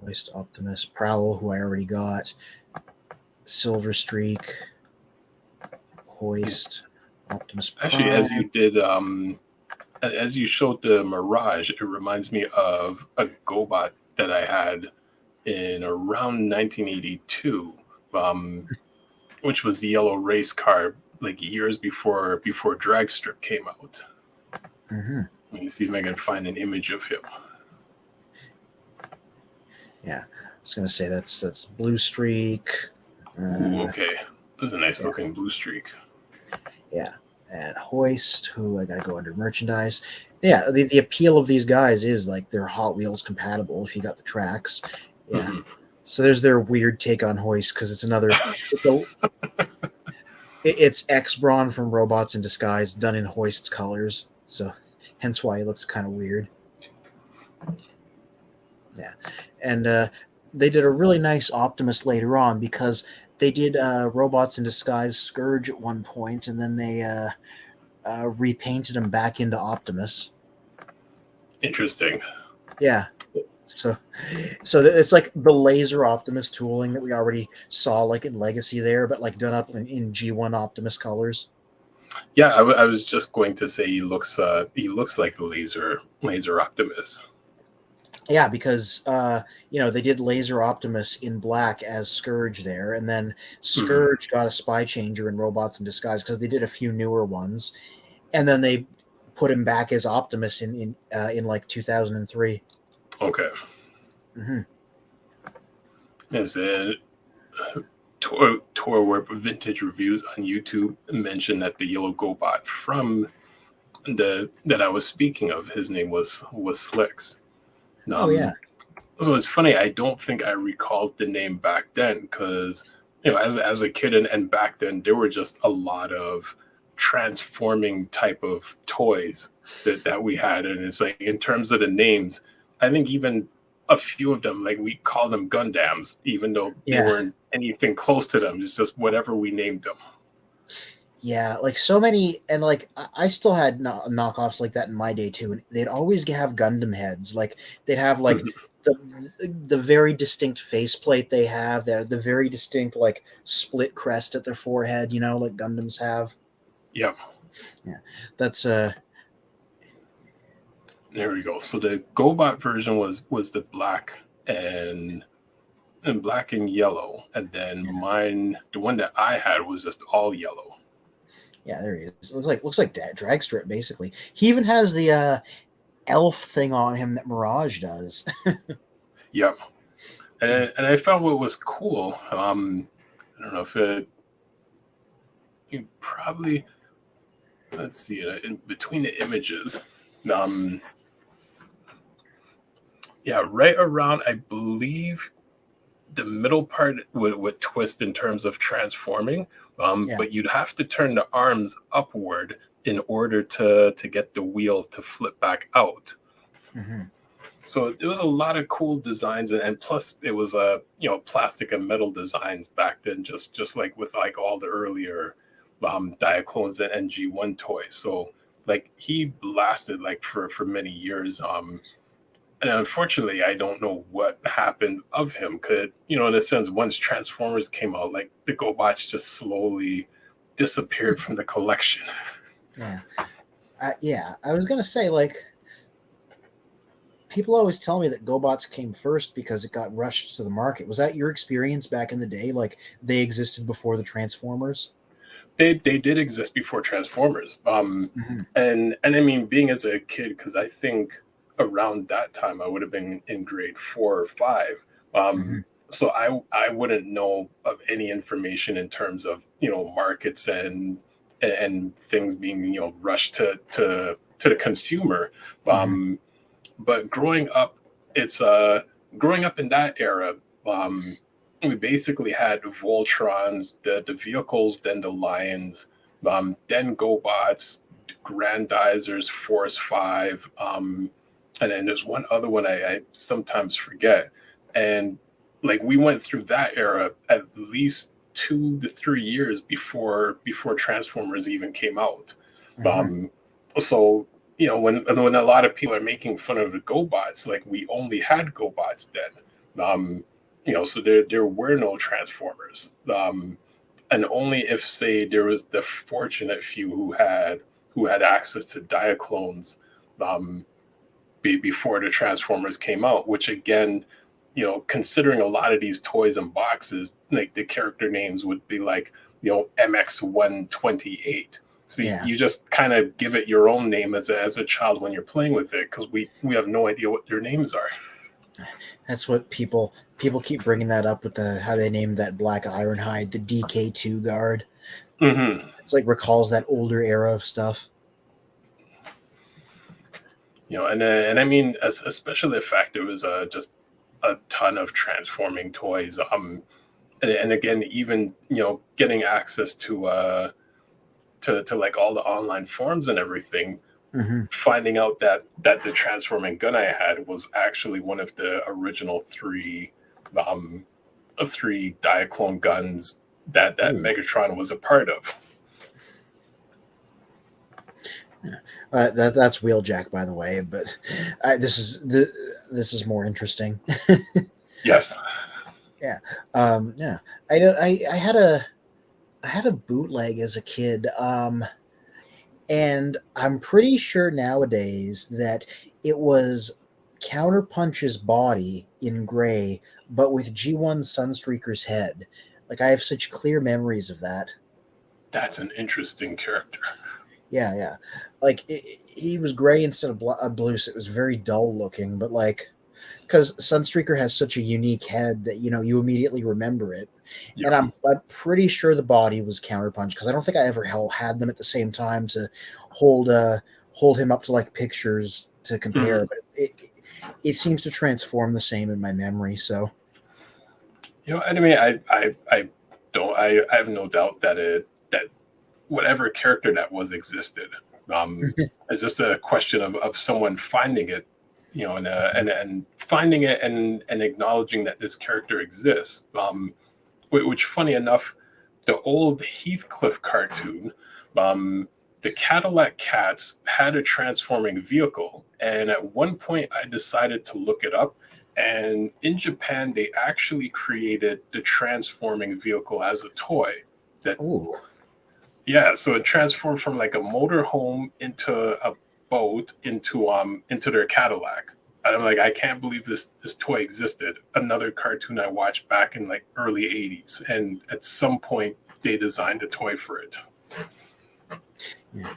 Waste Optimus, Prowl, who I already got, Silver Streak, Hoist, Optimus Prime. Actually, as you did, as you showed the Mirage, it reminds me of a GoBot that I had in around 1982. Which was the yellow race car, like years before Drag Strip came out. Mm-hmm. Let me see if I can find an image of him. Yeah, I was gonna say that's Blue Streak. Ooh, okay, that's a nice looking Blue Streak. Yeah, and Hoist, who I gotta go under merchandise. Yeah, the appeal of these guys is like they're Hot Wheels compatible if you got the tracks. Yeah. Mm-hmm. So there's their weird take on Hoist, because it's X-Brawn from Robots in Disguise done in Hoist's colors, so hence why he looks kind of weird. Yeah, and they did a really nice Optimus later on, because they did Robots in Disguise Scourge at one point, and then they repainted him back into Optimus. Interesting. Yeah. So it's like the laser Optimus tooling that we already saw like in Legacy there, but like done up in G1 Optimus colors. Yeah, I was just going to say he looks like the laser Optimus. Yeah, because they did laser Optimus in black as Scourge there, and then Scourge got a Spy Changer in Robots in Disguise, because they did a few newer ones, and then they put him back as Optimus in like 2003. Okay. Mm-hmm. As a Tour Warp Vintage Reviews on YouTube mentioned that the yellow GoBot from that I was speaking of, his name was Slicks. Oh yeah. So it's funny. I don't think I recalled the name back then, because as a kid and back then there were just a lot of transforming type of toys that we had, and it's like in terms of the names, I think even a few of them, like we call them Gundams, even though they weren't anything close to them. It's just whatever we named them. Yeah, like so many, and like I still had knockoffs like that in my day too, and they'd always have Gundam heads. Like they'd have like the very distinct faceplate they have, the very distinct like split crest at their forehead, like Gundams have. Yep. Yeah, that's There we go. So the GoBot version was the black and black and yellow, and then mine, the one that I had, was just all yellow. Yeah, there he is. Looks like that drag strip basically. He even has the elf thing on him that Mirage does. Yep. And I found what was cool. I don't know if you probably, let's see, in between the images. Yeah, right around, I believe, the middle part would twist in terms of transforming, but you'd have to turn the arms upward in order to get the wheel to flip back out. Mm-hmm. So it was a lot of cool designs, and plus it was plastic and metal designs back then, just like with like all the earlier Diaclones and G1 toys. So like he lasted like for many years. And unfortunately, I don't know what happened of him. Could in a sense, once Transformers came out, like the GoBots just slowly disappeared from the collection. Yeah, I was gonna say, like, people always tell me that GoBots came first because it got rushed to the market. Was that your experience back in the day? Like, they existed before the Transformers? They did exist before Transformers. Mm-hmm. And I mean, being as a kid, because I think around that time I would have been in grade 4 or 5. Mm-hmm. So I wouldn't know of any information in terms of markets and things being rushed to the consumer. Mm-hmm. But growing up in that era. We basically had Voltrons, the vehicles, then the Lions, then GoBots, Grandizers, Force 5, and then there's one other one I sometimes forget. And like we went through that era at least 2 to 3 years before Transformers even came out. Mm-hmm. So when a lot of people are making fun of the GoBots, like we only had GoBots then. So there were no Transformers, and only if, say, there was the fortunate few who had access to Diaclones before the Transformers came out. Which again, considering a lot of these toys and boxes, like the character names would be like MX128. So Yeah. you just kind of give it your own name as a child when you're playing with it, because we have no idea what their names are. That's what people keep bringing that up with how they named that Black Ironhide the DK2 guard. Mm-hmm. It's like recalls that older era of stuff. And I mean, especially the fact there was just a ton of transforming toys. And again, even getting access to like all the online forums and everything. Mm-hmm. Finding out that the transforming gun I had was actually one of the original three Diaclone guns that Megatron was a part of. That's Wheeljack, by the way, but this is more interesting. Yes. Yeah. Yeah. I had a bootleg as a kid. And I'm pretty sure nowadays that it was Counterpunch's body in gray, but with G1 Sunstreaker's head. Like, I have such clear memories of that. That's an interesting character. Yeah. Like, he was gray instead of blue, so it was very dull looking, but like, because Sunstreaker has such a unique head that, you immediately remember it. Yeah. And I'm pretty sure the body was Counterpunch, because I don't think I ever had them at the same time to hold him up to like pictures to compare. Mm-hmm. But it seems to transform the same in my memory. So, and I mean, I have no doubt that whatever character that was existed. It's just a question of someone finding it. And finding it and acknowledging that this character exists. Which, funny enough, the old Heathcliff cartoon, the Cadillac Cats had a transforming vehicle. And at one point, I decided to look it up. And in Japan, they actually created the transforming vehicle as a toy. Ooh. Yeah, so it transformed from like a motorhome into a boat into their Cadillac. And I'm like, I can't believe this toy existed. Another cartoon I watched back in like early 80s, and at some point they designed a toy for it. Yeah.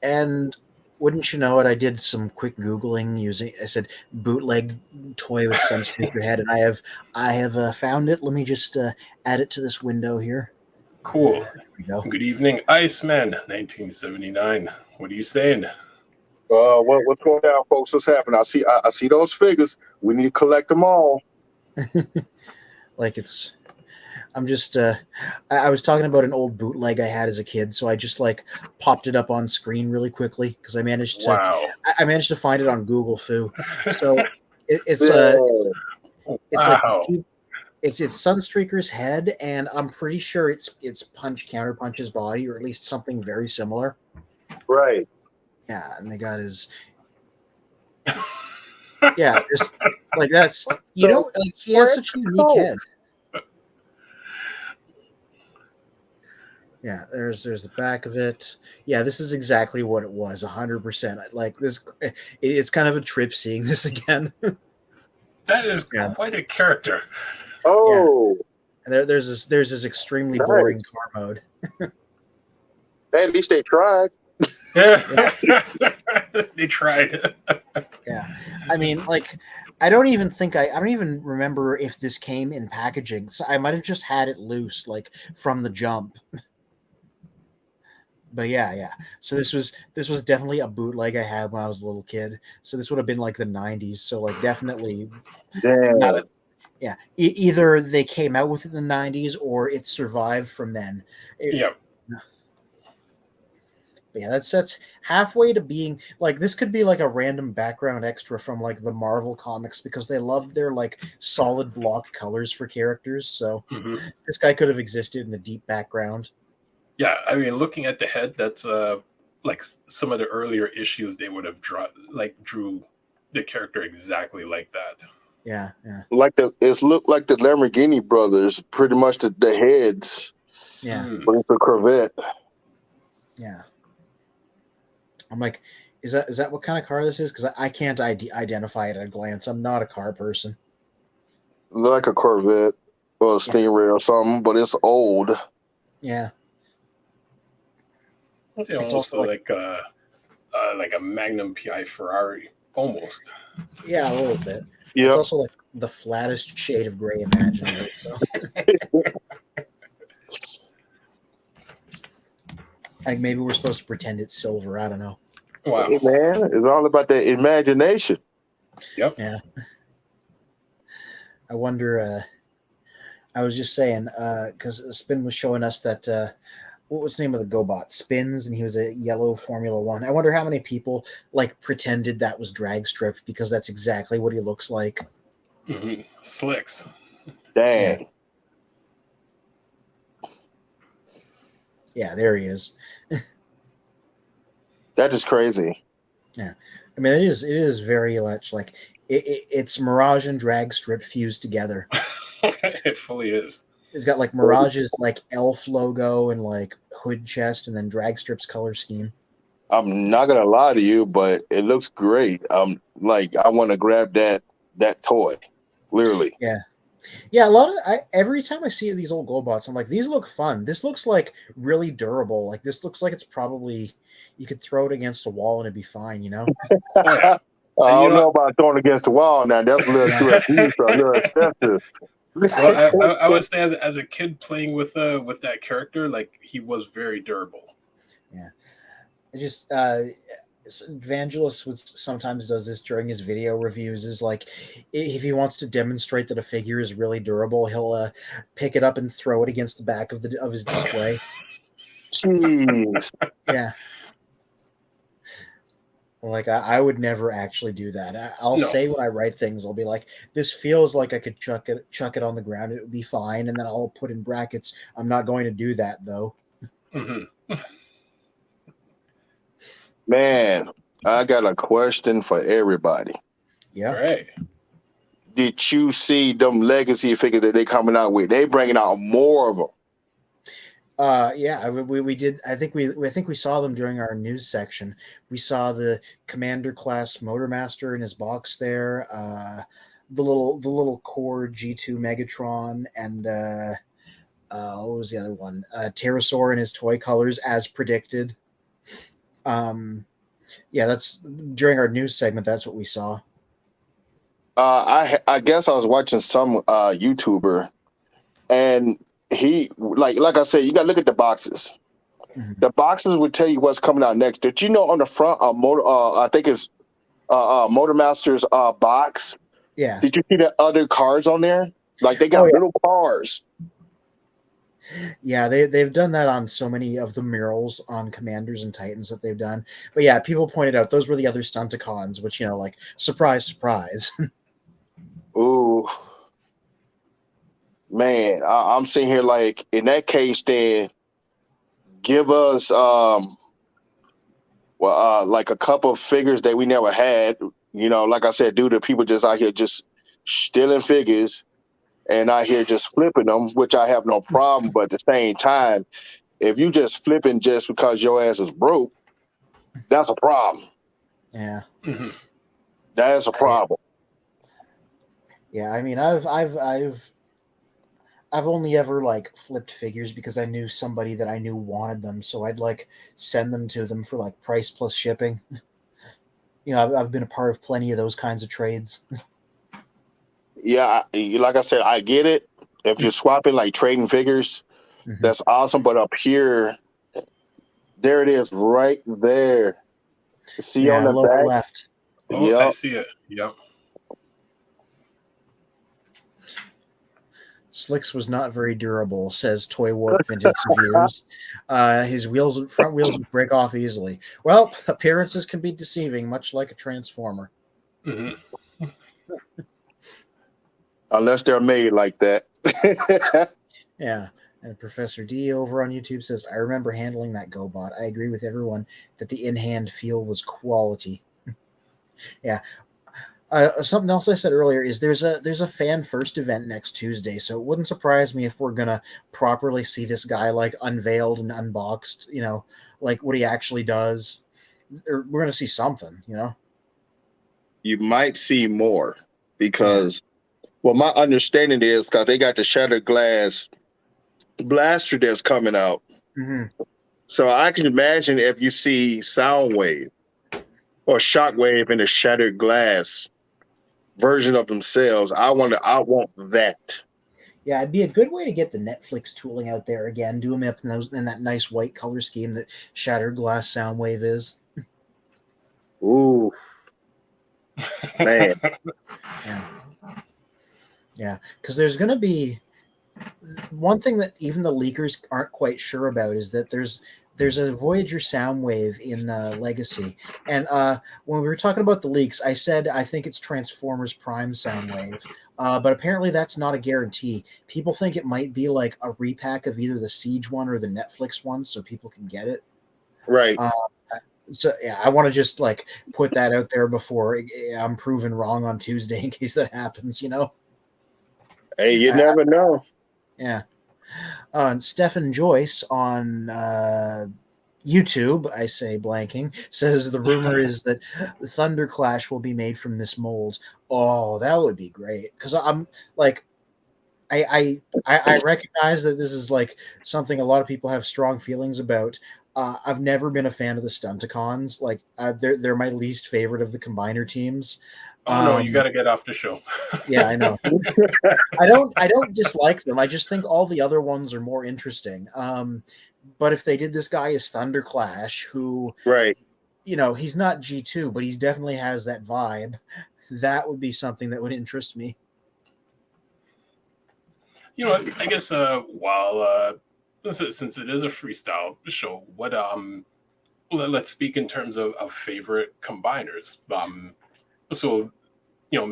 And wouldn't you know it, I did some quick Googling I said bootleg toy with Sunstreaker head, and I have found it. Let me just add it to this window here. Cool. There we go. Good evening, Iceman, 1979. What are you saying? What's going down, folks? What's happening? I see those figures. We need to collect them all. I'm just I was talking about an old bootleg I had as a kid, so I just like popped it up on screen really quickly because I managed to find it on Google Foo. So It's like Wow. it's Sunstreaker's head, and I'm pretty sure it's Counterpunch's body, or at least something very similar. Right. Yeah, and they got his. Yeah, just like that's like he has such a unique head. Yeah, there's the back of it. Yeah, this is exactly what it was, 100%. Like this, it's kind of a trip seeing this again. That is quite a character. Oh, and there's this extremely boring car mode. at least they tried. Yeah. They tried. Yeah, I mean, like, I don't even remember if this came in packaging. So I might have just had it loose, like from the jump. But yeah. So this was definitely a bootleg I had when I was a little kid. So this would have been like the 90s. So like definitely not a, yeah. Either they came out with it in the 90s or it survived from then. Yeah. Yeah, that's halfway to being like this could be like a random background extra from like the Marvel comics because they loved their like solid block colors for characters. So this guy could have existed in the deep background. Yeah, I mean, looking at the head, that's like some of the earlier issues they would have drew the character exactly like that. Yeah. Like it's looked like the Lamborghini brothers, pretty much the heads. Yeah. But it's a Corvette. Yeah. I'm like, is that what kind of car this is? Because I can't identify it at a glance. I'm not a car person. Like a Corvette or a Stingray or something, but it's old. Yeah. It's also like a Magnum PI Ferrari, almost. Yeah, a little bit. Yeah. It's also like the flattest shade of gray imaginable. So. Like maybe we're supposed to pretend it's silver. I don't know. Wow. Hey, man, it's all about the imagination. Yep. Yeah. I wonder. I was just saying because Spin was showing us that. What was the name of the GoBot? Spins, and he was a yellow Formula One. I wonder how many people like pretended that was drag strip because that's exactly what he looks like. Mm-hmm. Slicks. Dang. Yeah, there he is. That is crazy. Yeah, I mean it is very much like it's Mirage and drag strip fused together. It fully is. It's got like Mirage's like elf logo and like hood chest, and then drag strip's color scheme. I'm not gonna lie to you, but it looks great. Like I want to grab that toy, literally. Yeah. Every time I see these old GoBots, I'm like, these look fun. This looks like really durable. Like this looks like it's probably you could throw it against a wall and it'd be fine, you know. I don't know about throwing against the wall now. That's a little too abused, a little excessive. Well, I would say as a kid playing with that character, like he was very durable. Yeah, it just Vangelis sometimes does this during his video reviews. Is like if he wants to demonstrate that a figure is really durable, he'll pick it up and throw it against the back of his display. Jeez. Yeah. Like I would never actually do that. I'll say when I write things, I'll be like, "This feels like I could chuck it on the ground. It would be fine." And then I'll put in brackets, "I'm not going to do that though." Mm-hmm. Man, I got a question for everybody. Yeah. Right. Did you see them legacy figures that they coming out with? They bringing out more of them. Yeah, we did. I think we saw them during our news section. We saw the Commander class Motormaster in his box there. The little core G2 Megatron, and what was the other one? Pterosaur in his toy colors, as predicted. Yeah, that's during our news segment. That's what we saw. I guess I was watching some YouTuber, and he like I said, you got to look at the boxes. Mm-hmm. The boxes would tell you what's coming out next. Did you know on the front I think it's Motormaster's box? Yeah. Did you see the other cars on there? Like they got little cars. Yeah, they've done that on so many of the murals on Commanders and Titans that they've done. But yeah, people pointed out those were the other Stunticons, which like surprise, surprise. Ooh, man, I'm sitting here like in that case, then give us like a couple of figures that we never had. You know, like I said, due to people just out here just stealing figures and out here just flipping them, which I have no problem. But at the same time, if you just flipping just because your ass is broke, that's a problem. Yeah. Mm-hmm. That is a problem. Yeah, I mean, I've only ever like flipped figures because I knew somebody that I knew wanted them, so I'd like send them to them for like price plus shipping. You know, I've been a part of plenty of those kinds of trades. Yeah, like I said, I get it. If you're swapping like trading figures, Mhm. that's awesome. But up here, there it is, right there. See on Yeah, the lower back. left. Oh, I Yep. see it. Yep. Slicks was not very durable, says Toy Warp Vintage Reviews. His front wheels would break off easily. Well, appearances can be deceiving, much like a transformer. Mm-hmm. Unless they're made like that. Yeah. And Professor D over on YouTube says, I remember handling that GoBot. I agree with everyone that the in-hand feel was quality. Yeah. Something else I said earlier is there's a fan first event next Tuesday, so it wouldn't surprise me if we're gonna properly see this guy like unveiled and unboxed, you know, like what he actually does. Or we're gonna see something, you know. You might see more because, well, my understanding is because they got the shattered glass blaster that's coming out. Mm-hmm. So I can imagine if you see Soundwave or Shockwave in the shattered glass version of themselves, I want that. Yeah, it'd be a good way to get the Netflix tooling out there again. Do them up in that nice white color scheme that Shattered Glass Soundwave is. Ooh, man. Yeah, yeah, because there's going to be one thing that even the leakers aren't quite sure about is that there's a Voyager Soundwave in Legacy, and when we were talking about the leaks, I said I think it's Transformers Prime Soundwave, but apparently that's not a guarantee. People think it might be like a repack of either the Siege one or the Netflix one, so people can get it. Right. So yeah, I want to just like put that out there before I'm proven wrong on Tuesday in case that happens. You know. Hey, you never know. Yeah. And Stephen Joyce on YouTube, I say blanking, says the rumor is that the Thunder Clash will be made from this mold. Oh, that would be great because I'm like, I recognize that this is like something a lot of people have strong feelings about. I've never been a fan of the Stunticons. Like, they're my least favorite of the combiner teams. Oh no, you got to get off the show. Yeah, I know. I don't dislike them. I just think all the other ones are more interesting. But if they did this guy as Thunder Clash, who, Right. you know, he's not G2, but he definitely has that vibe, that would be something that would interest me. You know what? I guess since it is a freestyle show, what let's speak in terms of favorite combiners. So you know,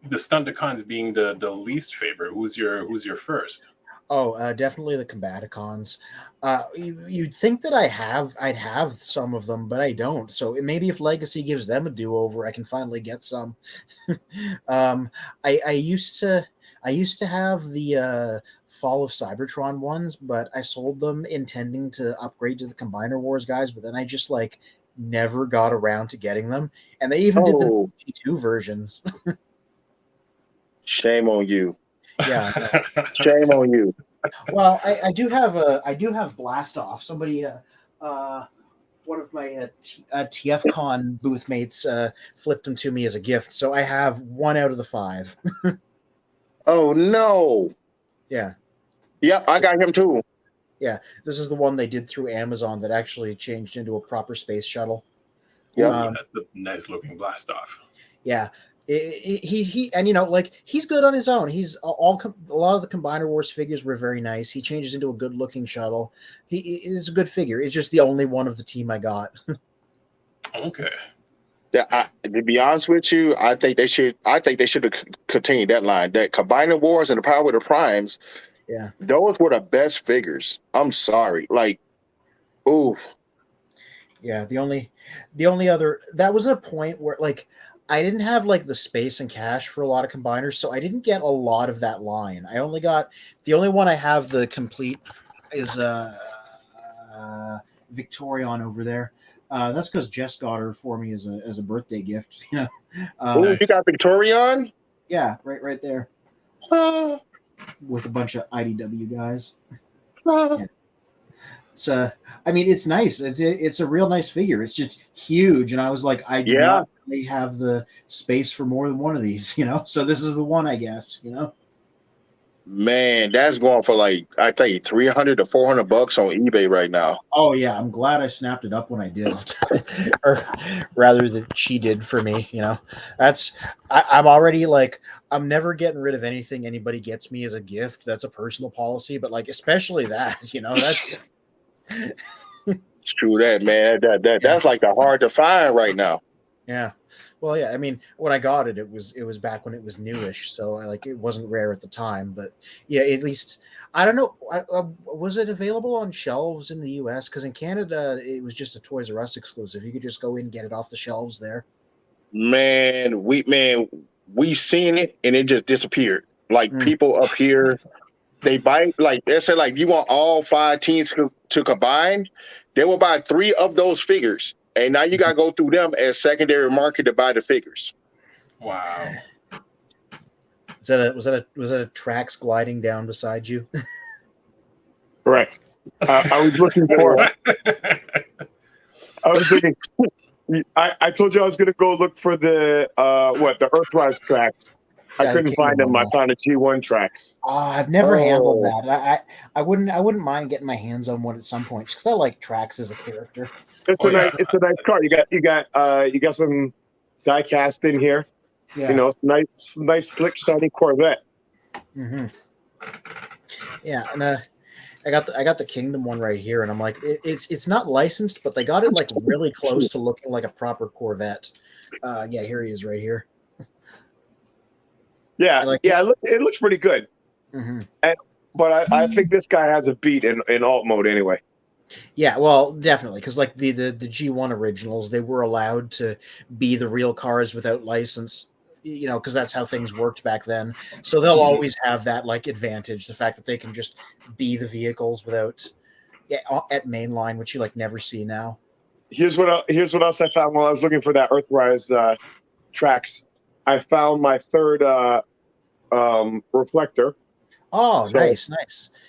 the Stunticons being the least favorite. Who's your first? Oh, definitely the Combaticons. You'd think that I'd have some of them, but I don't. So maybe if Legacy gives them a do-over, I can finally get some. um, I used to have the Fall of Cybertron ones, but I sold them intending to upgrade to the Combiner Wars guys, but then I just like never got around to getting them, and they even did the G2 versions. Shame on you. Yeah. Shame on you. Well, I do have Blast Off. Somebody, one of my TFCon booth mates flipped them to me as a gift, so I have 1 out of the 5. Oh no. Yeah, Yep, I got him too. yeah. This is the one they did through Amazon that actually changed into a proper space shuttle. Yep. That's a nice looking blast off. Yeah. He and you know, like, he's good on his own. He's a lot of the Combiner Wars figures were very nice. He changes into a good looking shuttle. He is a good figure. It's just the only one of the team I got. Okay. To be honest with you, I think they should. I think they should have continued that line. That Combining Wars and the Power of the Primes. Yeah. Those were the best figures. I'm sorry. Like, ooh. Yeah, the only other that was a point where like I didn't have like the space and cash for a lot of combiners, so I didn't get a lot of that line. I only got the only one I have the complete is Victorion over there. That's because Jess got her for me as a birthday gift. You know, Ooh, uh, you got Victorion? yeah, right there Uh, with a bunch of IDW guys. uh, Yeah. It's I mean, it's nice. It's a real nice figure. It's just huge, and I was like, I do yeah. not really have the space for more than one of these, you know. So this is the one, I guess, you know. Man, that's going for like I think $300 to $400 on eBay right now. Oh yeah, I'm glad I snapped it up when I did, or rather that she did for me. You know, I'm already like I'm never getting rid of anything anybody gets me as a gift. That's a personal policy, but like especially that, you know, that's It's true that man. yeah. That's like the hard to find right now. Yeah. Well, yeah. I mean, when I got it, it was back when it was newish, so I like it wasn't rare at the time. But yeah, at least I don't know. Was it available on shelves in the U.S.? Because in Canada, it was just a Toys R Us exclusive. You could just go in and get it off the shelves there. We seen it and it just disappeared. Like Mm. people up here, they buy like they said like you want all 5 teams to combine, they will buy 3 of those figures, and now you gotta go through them as secondary market to buy the figures. Wow. Was that a Trax gliding down beside you? Correct. I was looking for. I was thinking. I told you I was going to go look for the Earthrise tracks. I Yeah, the couldn't find Kingdom them. I one. found the G1 tracks. I've never handled Oh, that. I wouldn't mind getting my hands on one at some point because I like Trax as a character. Oh yeah. It's a nice car. You got some die cast in here. You Yeah. know, nice slick shiny Corvette. Hmm. Yeah, and I got the Kingdom one right here, and I'm like, it's not licensed, but they got it like really close to looking like a proper Corvette. Yeah, here he is right here. Yeah, I like it. yeah. It looks pretty good. Hmm. But I think this guy has a beat in alt mode anyway. Yeah, well, definitely, because like the G1 originals, they were allowed to be the real cars without license, you know, because that's how things worked back then. So they'll always have that like advantage, the fact that they can just be the vehicles without yeah, at mainline, which you like never see now. Here's what else I found while I was looking for that Earthrise tracks. I found my third reflector. Oh, So nice.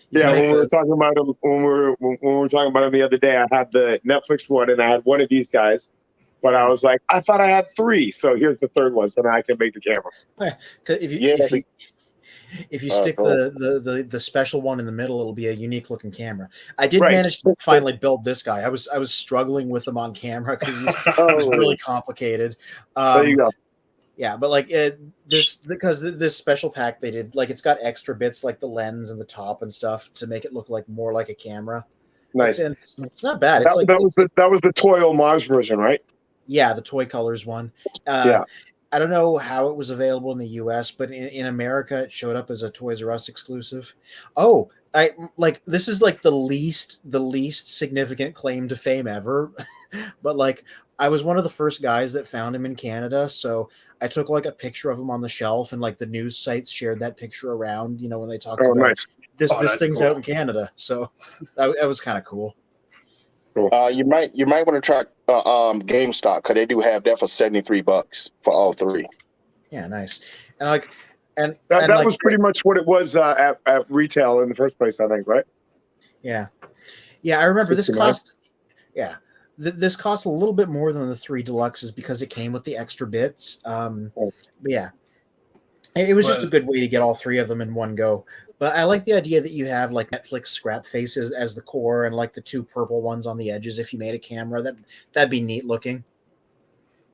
You can yeah, make when we were the talking about him, when we were talking about him the other day, I had the Netflix one and I had one of these guys, but I was like, I thought I had 3, so here's the third one, so now I can make the camera. if you yeah. if you stick Oh, the special one in the middle, it'll be a unique looking camera. I did Right. manage to finally build this guy. I was struggling with him on camera because he's oh, really complicated. There you Um, go. yeah, but like this special pack they did, like it's got extra bits like the lens and the top and stuff to make it look like more like a camera. Nice. It's not bad. It's like That was the toy homage version, right? yeah, the toy colors one. Yeah. I don't know how it was available in the US, but in America it showed up as a Toys R Us exclusive. Oh, I like this is like the least significant claim to fame ever. But like I was one of the first guys that found him in Canada, so I took like a picture of him on the shelf and like the news sites shared that picture around, you know, when they talked Oh, about nice. Oh, this that's thing's cool. out in Canada. So that was kind of cool. you might want to try GameStop because they do have that for $73 for all 3. Yeah, nice. And like and That like was pretty much what it was at retail in the first place, I think, right? yeah. Yeah, I remember this 69. cost yeah. This costs a little bit more than the 3 deluxes because it came with the extra bits. Oh. But yeah, it was just a good way to get all 3 of them in one go. But I like the idea that you have like Netflix scrap faces as the core and like the 2 purple ones on the edges. If you made a camera, that'd be neat looking.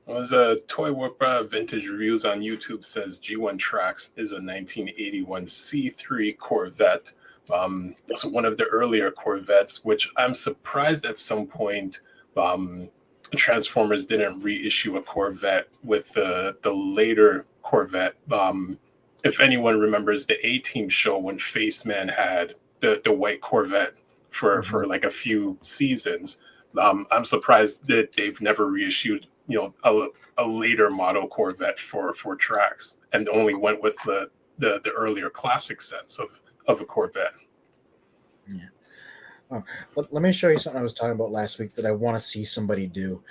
Was Toy Whip Vintage Reviews on YouTube says G1 Trax is a 1981 C3 Corvette. So one of the earlier Corvettes, which I'm surprised at some point Transformers didn't reissue a Corvette with the later Corvette. If anyone remembers the A-Team show when Faceman had the white Corvette for like a few seasons, I'm surprised that they've never reissued a later model Corvette for tracks, and only went with the earlier classic sense of a Corvette. Yeah. Oh, let me show you something I was talking about last week that I want to see somebody do.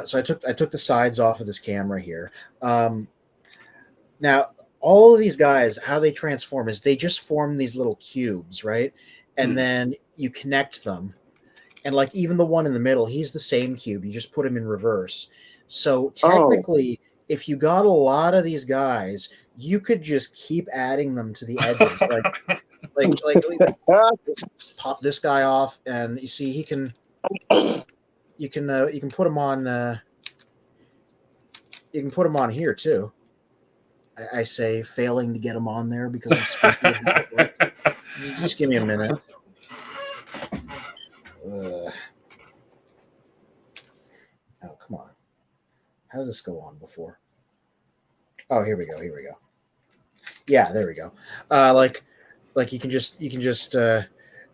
So I took the sides off of this camera here. Now, all of these guys, how they transform is they just form these little cubes, right? And then you connect them. And like even the one in the middle, he's the same cube. You just put him in reverse. So technically, if you got a lot of these guys, you could just keep adding them to the edges. like pop this guy off, and you see he can. You can put him on. You can put him on here too. I say failing to get him on there because I'm spooky. Just give me a minute. Oh, come on. How did this go on before? Oh, here we go. Yeah, there we go. Like you can just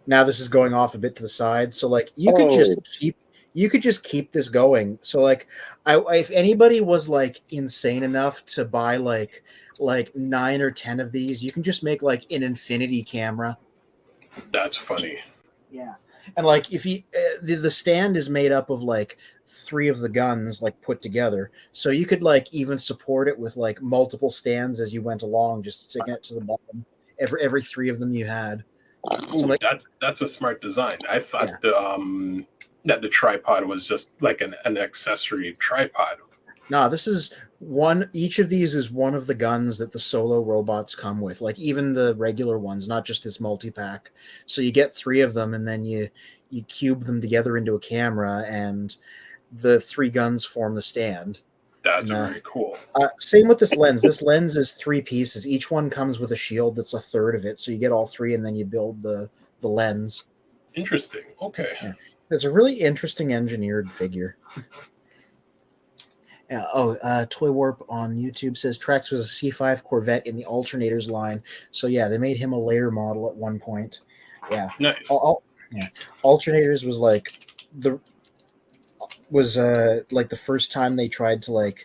now this is going off a bit to the side. So like you could just keep this going. So like if anybody was like insane enough to buy like 9 or 10 of these, you can just make like an infinity camera. That's funny. Yeah. And like if you the stand is made up of like 3 of the guns like put together, so you could like even support it with like multiple stands as you went along, just sticking it to the bottom. Every 3 of them you had. So like, that's a smart design. I thought that the tripod was just like an accessory tripod. No, this is one. Each of these is one of the guns that the solo robots come with, like even the regular ones, not just this multi-pack. So you get 3 of them, and then you cube them together into a camera, and the 3 guns form the stand. That's very cool. Same with this lens. This lens is 3 pieces. Each one comes with a shield that's a third of it. So you get all 3, and then you build the lens. Interesting. Okay. Yeah. It's a really interesting engineered figure. Toy Warp on YouTube says Trax was a C5 Corvette in the Alternators line. So yeah, they made him a later model at one point. Yeah. Nice. Alternators was like the first time they tried to like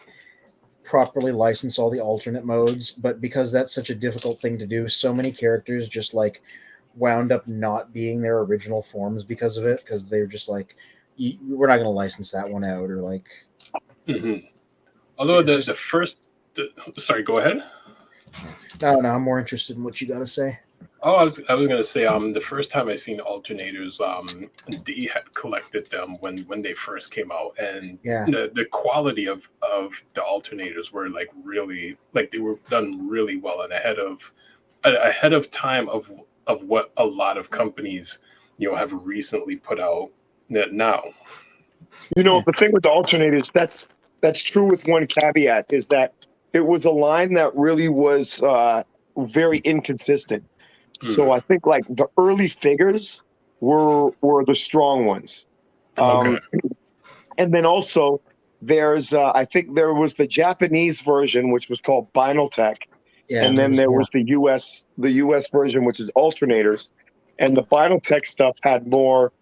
properly license all the alternate modes, but because that's such a difficult thing to do, so many characters just like wound up not being their original forms because of it, because they're just like, we're not going to license that one out, or like. Mm-hmm. Although sorry, go ahead. No, I'm more interested in what you got to say. Oh, I was going to say, the first time I seen alternators, D had collected them when they first came out, and the quality of the alternators were like really, like they were done really well and ahead of time of what a lot of companies have recently put out now. The thing with the alternators, that's true with one caveat, is that it was a line that really was very inconsistent. So I think like the early figures were the strong ones. Okay. And then also there's I think there was the Japanese version, which was called Binaltech. Yeah, and then there was the US version, which is alternators. And the Binaltech stuff had more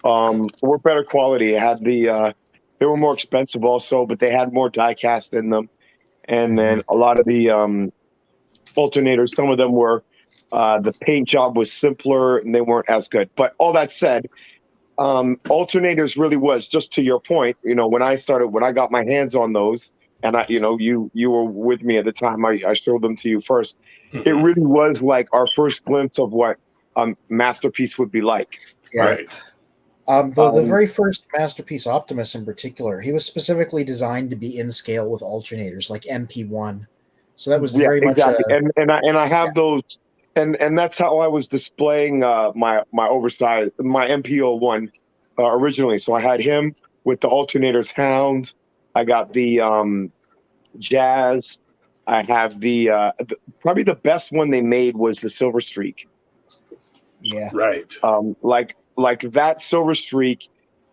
were better quality. It had they were more expensive also, but they had more die cast in them. And then a lot of the alternators, some of them were the paint job was simpler and they weren't as good. But all that said, alternators really was, just to your point, when I got my hands on those, and you were with me at the time, I showed them to you first. Mm-hmm. It really was like our first glimpse of what Masterpiece would be like. Yeah. Right. The very first Masterpiece Optimus in particular, he was specifically designed to be in scale with alternators, like MP1. So that was very much and I have those, and that's how I was displaying my oversized my MP01 originally. So I had him with the alternators Hound. I got the Jazz. I have the probably the best one they made was the Silver Streak. Yeah. Right. Like that Silver Streak,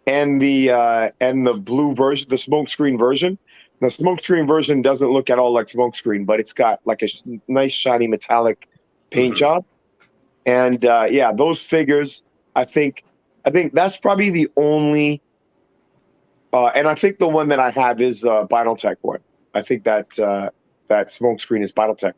and the blue version, the smokescreen version. The smokescreen version doesn't look at all like smokescreen, but it's got like a nice shiny metallic paint job. And yeah, those figures, I think that's probably the only. And I think the one that I have is Binaltech one. I think that that smokescreen is Binaltech.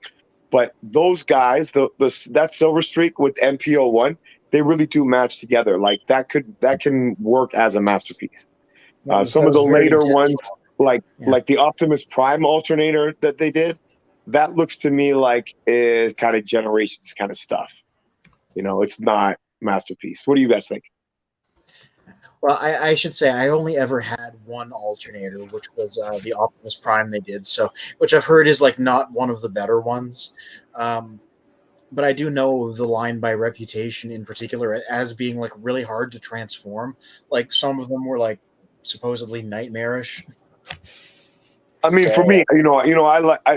But those guys, that Silver Streak with NPO1, they really do match together. Like that can work as a masterpiece. Some of the later ones, like the Optimus Prime alternator that they did, that looks to me like is kind of Generations kind of stuff. You know, it's not masterpiece. What do you guys think? Well, I should say I only ever had one alternator, which was the Optimus Prime they did. So, which I've heard is like not one of the better ones. But I do know the line by reputation in particular as being like really hard to transform. Like some of them were like supposedly nightmarish. I mean, for me,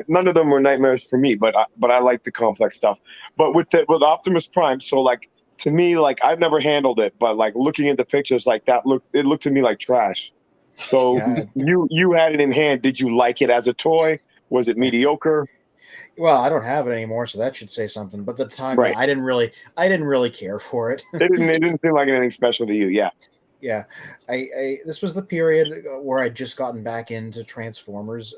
none of them were nightmares for me, but I like the complex stuff. But with Optimus Prime, so like to me, like I've never handled it, but like looking at the pictures, like it looked to me like trash. So you had it in hand. Did you like it as a toy? Was it mediocre? Well, I don't have it anymore, so that should say something. But at the time, right. I didn't really care for it. It didn't seem like anything special to you, yeah. Yeah, this was the period where I'd just gotten back into Transformers,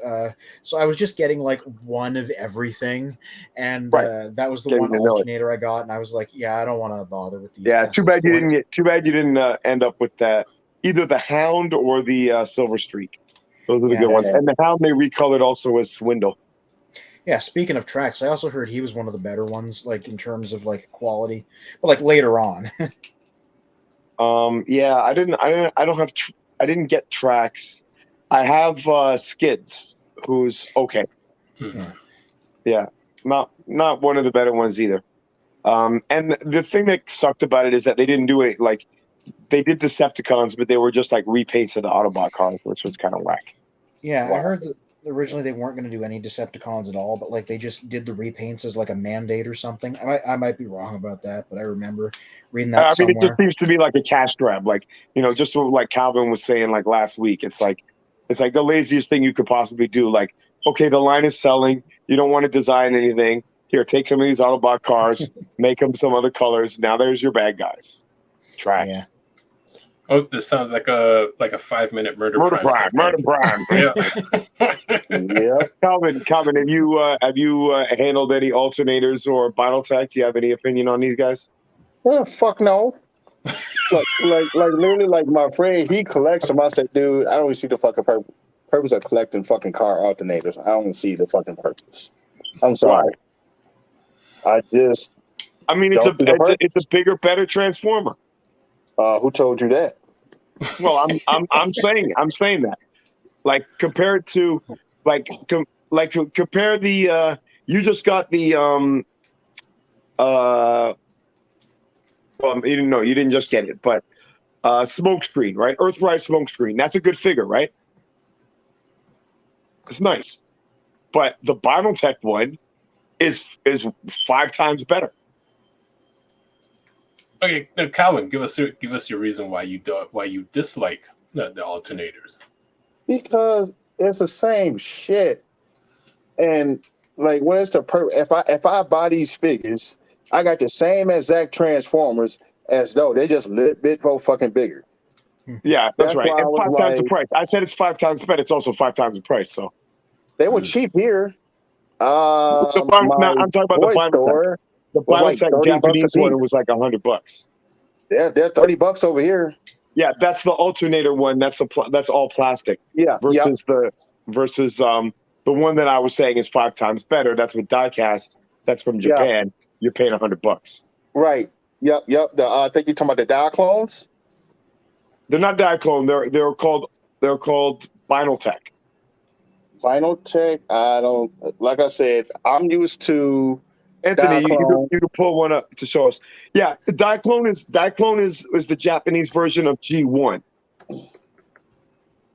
so I was just getting like one of everything, and that was the one alternator I got, and I was like, yeah, I don't want to bother with these. Yeah, too bad you didn't end up with that, either the Hound or the Silver Streak. Those are the good ones, and the Hound they recolored also as Swindle. Yeah, speaking of tracks, I also heard he was one of the better ones, like in terms of like quality, but like later on. Yeah, I didn't get tracks. I have Skids, who's okay. Yeah, not one of the better ones either. And the thing that sucked about it is that they didn't do it like they did Decepticons, but they were just like repaints of the Autobot cars, which was kind of whack. Yeah, wow. I heard that originally they weren't going to do any Decepticons at all, but like they just did the repaints as like a mandate or something. I might be wrong about that, but I remember reading that somewhere. It just seems to be like a cash grab, like just what like Calvin was saying like last week. It's like the laziest thing you could possibly do. Like, okay, the line is selling. You don't want to design anything. Here, take some of these Autobot cars, make them some other colors. Now there's your bad guys. Trash. Yeah. Oh, this sounds like a 5-minute Murder Prime. Yeah. Yeah. Calvin, have you handled any alternators or Binaltech? Do you have any opinion on these guys? Well, fuck no. like literally, like my friend, he collects them. I said, dude, I don't even see the fucking purpose of collecting fucking car alternators. I don't see the fucking purpose. I'm sorry. I mean, it's a bigger, better Transformer. Who told you that? Well, I'm saying that. Like compare it to compare the you just got the well, you didn't just get it, but Smokescreen, right? Earthrise Smokescreen. That's a good figure, right? It's nice. But the Binaltech one is 5 times better. Okay, now Calvin, give us your reason why you dislike the alternators. Because it's the same shit, and like when it's if I buy these figures, I got the same exact Transformers as though they're just a little bit more fucking bigger. Yeah, that's right. It's 5 times the price. I said it's 5 times better. It's also 5 times the price. So they were cheap here. I'm talking about the Binaltech. The Binaltech Japanese one was like $100. Yeah, they're $30 over here. Yeah, that's the alternator one. That's all plastic. Yeah. Versus the one that I was saying is 5 times better. That's with diecast. That's from Japan. Yeah. You're paying $100. Right. Yep. I think you're talking about the Diaclones. They're not Diaclone. They're called Binaltech. Binaltech. I don't. Like I said, I'm used to. Anthony, you can pull one up to show us. Yeah, the Diaclone is the Japanese version of G1,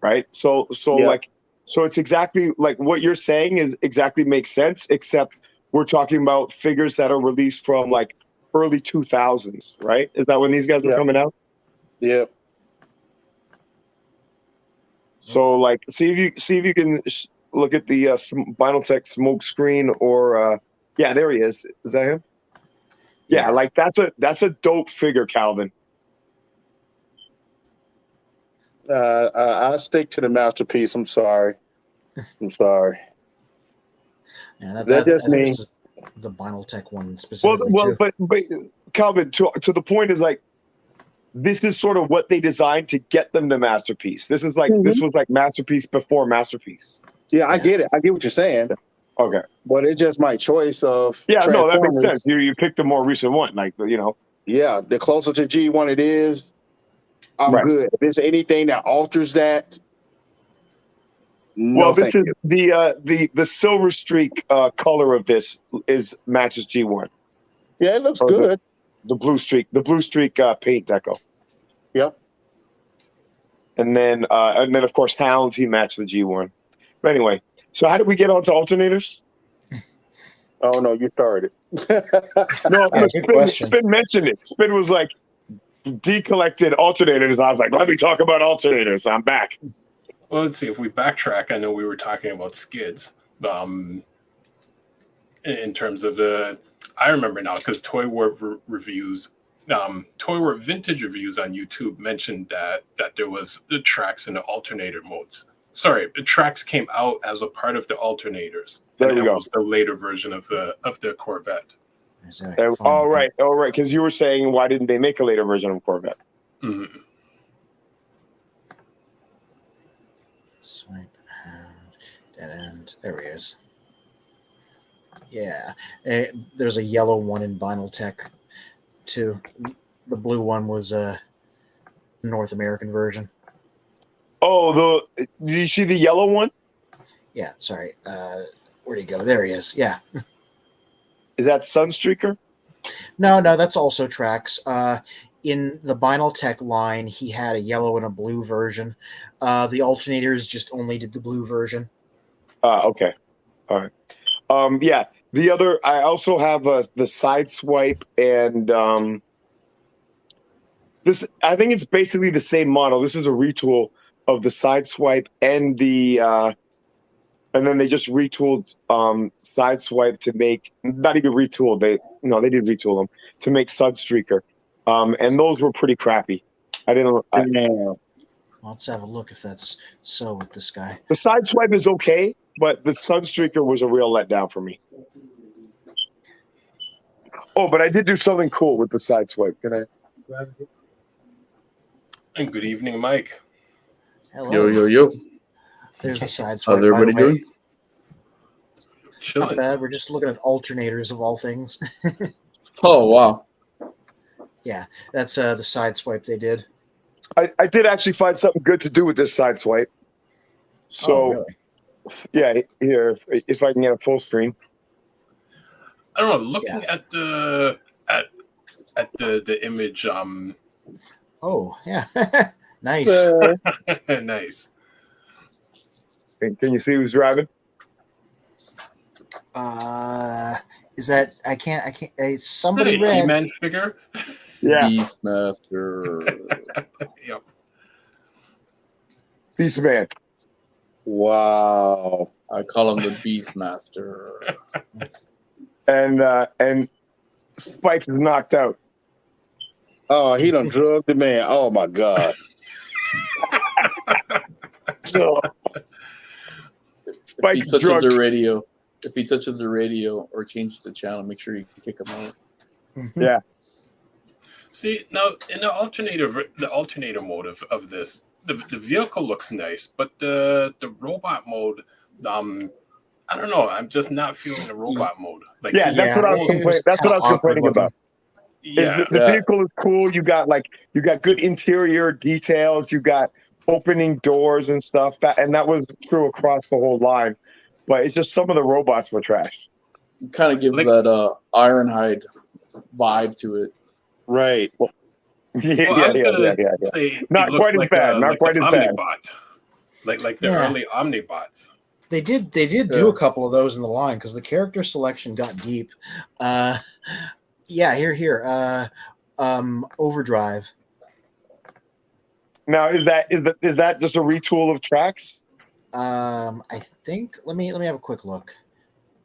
right? So it's exactly like what you're saying is exactly makes sense, except we're talking about figures that are released from like early 2000s, right? Is that when these guys were coming out? Yeah. So like, see if you can look at the Vinyltech smoke screen or yeah, there he is. Is that him? Yeah, like that's a dope figure, Calvin. I stick to the masterpiece. I'm sorry. Yeah, That's just me. this is the Vinyltech one specifically Well, too. but Calvin, to the point is like, this is sort of what they designed to get them to masterpiece. This is like this was like masterpiece before masterpiece. Yeah, I get it. I get what you're saying. Okay. But it's just my choice of Yeah, no, that makes Transformers. sense. You picked a more recent one, like Yeah, the closer to G1 it is, I'm Right. good. If there's anything that alters that, no, Well, this thank is you. the silver streak color of this is matches G1. Yeah, it looks Or good. The blue streak paint deco. Yep. And then of course Hounds, he matched the G1. But anyway, so how did we get onto alternators? Oh no, you started. No, Good question. Spin mentioned it. Spin was like decollected alternators. I was like, let me talk about alternators. I'm back. Well, let's see. If we backtrack, I know we were talking about skids. In terms of I remember now because Toy War reviews, Toy War vintage reviews on YouTube mentioned that there was the tracks in the alternator modes. Sorry, the tracks came out as a part of the alternators. There and we that go. was the later version of the Corvette. All right, because you were saying why didn't they make a later version of Corvette? Mm-hmm. Swipe and dead end. There he is. Yeah, there's a yellow one in Vinyltech too. The blue one was a North American version. Oh, did you see the yellow one? Yeah, sorry. Where'd he go? There he is. Yeah. Is that Sunstreaker? No, that's also tracks. In the Vinyltech line, he had a yellow and a blue version. The alternators just only did the blue version. Okay. All right. Yeah. The other, I also have the side swipe and this. I think it's basically the same model. This is a retool of the side swipe and the and then they just retooled side swipe to make, not even retooled. They did retool them to make Sunstreaker, and those were pretty crappy. I didn't. Let's have a look if that's so with this guy. The side swipe is okay, but the Sunstreaker was a real letdown for me. Oh, but I did do something cool with the side swipe. Can I? And good evening, Mike. Hello. Yo. There's the side swipe. How's everybody doing? Chilling. Not bad. We're just looking at alternators of all things. Oh, wow. Yeah, that's the side swipe they did. I did actually find something good to do with this side swipe. So, really? Yeah, here, if I can get a full screen. I don't know. Looking at the image, Oh yeah, nice. nice. Can you see who's driving? Is that I can't? Somebody Hey, read. He-Man figure. Yeah, Beastmaster. Yep. Beastman. Wow. I call him the Beastmaster. And Spike is knocked out. Oh, he done drugged the man. Oh my God. So, If Spike he is touches drugged. the radio or changes the channel, make sure you kick him out. Yeah. See, now in the alternator mode of this, the vehicle looks nice, but the robot mode, I don't know. I'm just not feeling the robot mode. Like, Yeah, that's what I was complaining. That's what I was complaining about. Yeah, The vehicle is cool. You got good interior details. You got opening doors and stuff. That was true across the whole line. But it's just some of the robots were trash. It kind of gives that Ironhide vibe to it. Right. Yeah. Say Not it looks quite as bad. Not like quite the as bad. Omnibot. Like the early Omnibots. They did do a couple of those in the line because the character selection got deep. Here. Overdrive. Now, is that just a retool of tracks? I think. Let me have a quick look.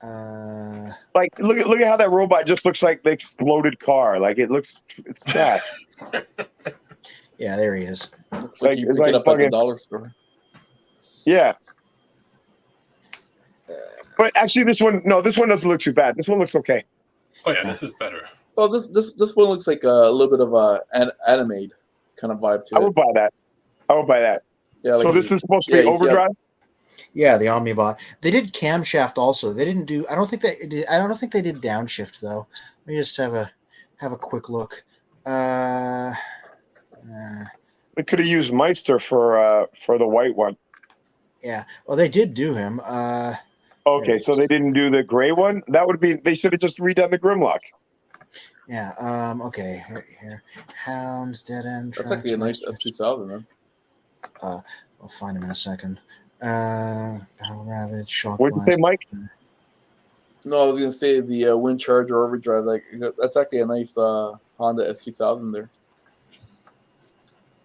Like, look at how that robot just looks like the exploded car. Like it's trash. Yeah, there he is. It's like you it's pick it up at the fucking- dollar store. Yeah. But actually, this one doesn't look too bad. This one looks okay. Oh yeah, this is better. Oh, this one looks like a little bit of an anime kind of vibe to I it. would buy that. Yeah, So this is supposed to be you see Overdrive. Yeah, the Omnibot. They did camshaft also. They didn't do. I don't think they did downshift though. Let me just have a quick look. We could have used Meister for the white one. Yeah. Well, they did do him. Okay, so they didn't do the gray one. That would be. They should have just redone the Grimlock. Yeah. Okay. Here. Hounds, Dead End. That's actually a nice S2000, man. I'll find him in a second. Battle Ravage, Shock What'd you say, Blast. Mike? No, I was gonna say the Wind Charger Overdrive. Like that's actually a nice Honda S2000 there.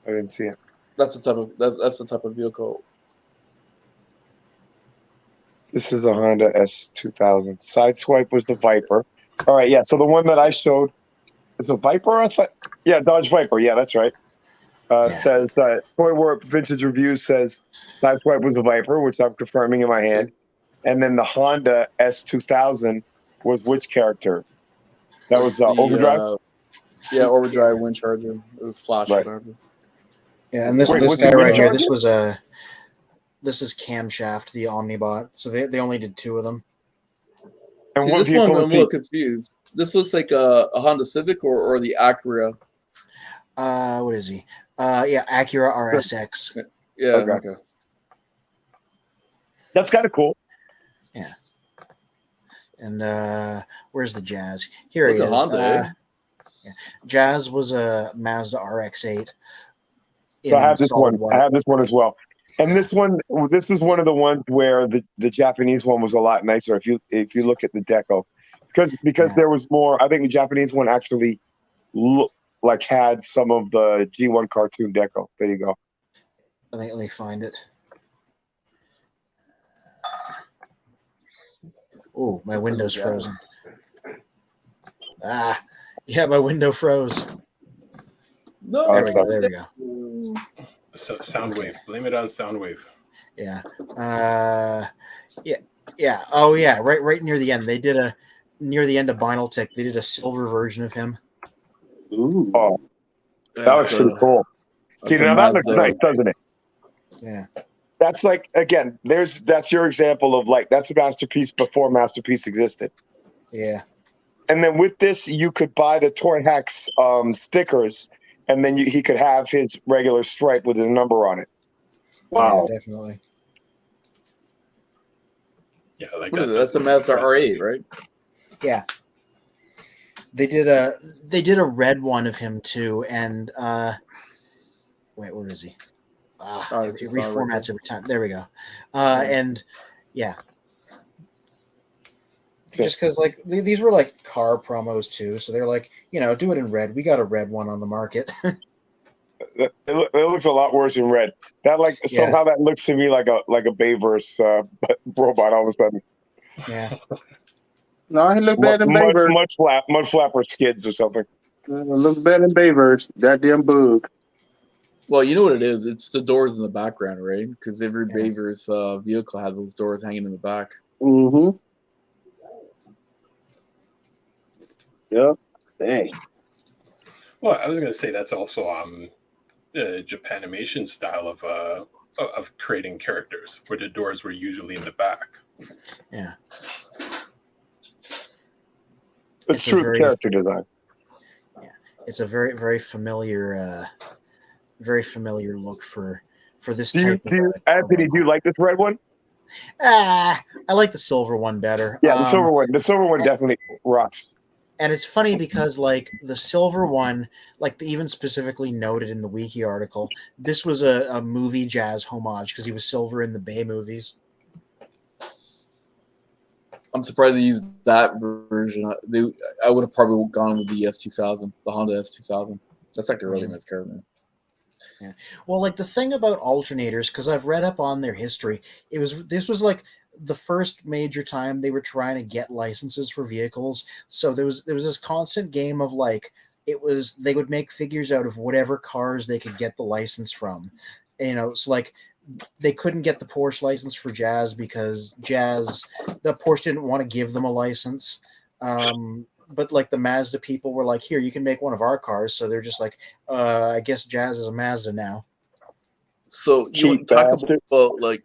I didn't see it. That's the type of vehicle. This is a Honda S2000. Sideswipe was the Viper. All right, yeah. So the one that I showed is a Viper. I thought, yeah, Dodge Viper. Yeah, that's right. Says Toy Warp Vintage Reviews says Sideswipe was a Viper, which I'm confirming in my hand. And then the Honda S2000 was which character? That was Overdrive. Yeah, Overdrive Wind Charger. It was Flash. Right. Whatever. Yeah, and this Wait, guy right here. Charger? This is Camshaft, the Omnibot. So they only did 2 of them. And See, what this vehicle one I'm a is he? little confused. This looks like a Honda Civic or the Acura. What is he? Yeah, Acura RSX. Yeah. Okay. Okay. That's kind of cool. Yeah. And where's the Jazz? Here Look he at is. Honda, eh? Yeah. Jazz was a Mazda RX-8. So I have this solid one. white. I have this one as well. And this is one of the ones where the Japanese one was a lot nicer if you look at the deco, because there was more. I think the Japanese one actually had some of the G1 cartoon deco. There you go. Let me find it. Oh, my window's frozen. Yeah, my window froze. No. There we go. So Soundwave. Blame it on Soundwave. Yeah. Yeah. Oh yeah, right near the end. They did near the end of Vinyl Tech, they did a silver version of him. Ooh. Oh, that looks pretty cool. See, now that looks nice, doesn't it? Yeah. That's like, again, that's your example of that's a masterpiece before masterpiece existed. Yeah. And then with this, you could buy the Toy Hacks stickers, and then he could have his regular stripe with his number on it. Wow. Yeah, definitely. Yeah, like What is it? That's a Mazda R8, right? Yeah. They did a red one of him too, and wait, where is he? It reformats every time. There we go. And yeah. Just because these were car promos too, so they're do it in red. We got a red one on the market. It looks a lot worse in red. That somehow that looks to me like a Bayverse robot all of a sudden. Yeah. No, he look better than Bayverse. Mud flapper skids or something. Look better than Bayverse. Goddamn bug. Well, you know what it is? It's the doors in the background, right? Because every Bayverse vehicle had those doors hanging in the back. Mm-hmm. Yep. Dang. Well, I was going to say that's also Japanimation style of creating characters, where the doors were usually in the back. Yeah. It's true character design. Yeah, it's a very, very familiar look for this type of. Anthony, do you like this red one? I like the silver one better. Yeah, the silver one. The silver one definitely rocks. And it's funny because the silver one, they even specifically noted in the wiki article, this was a movie Jazz homage because he was silver in the Bay movies. I'm surprised they used that version. I would have probably gone with the S2000, the Honda S2000. That's like a really nice car, man. Yeah. Well, like the thing about alternators, because I've read up on their history, this was like the first major time they were trying to get licenses for vehicles. So there was this constant game of like they would make figures out of whatever cars they could get the license from. So like they couldn't get the Porsche license for Jazz because the Porsche didn't want to give them a license. But like the Mazda people were like, here, you can make one of our cars. So they're just like, I guess Jazz is a Mazda now. So you want Cheap to talk bastards. about like,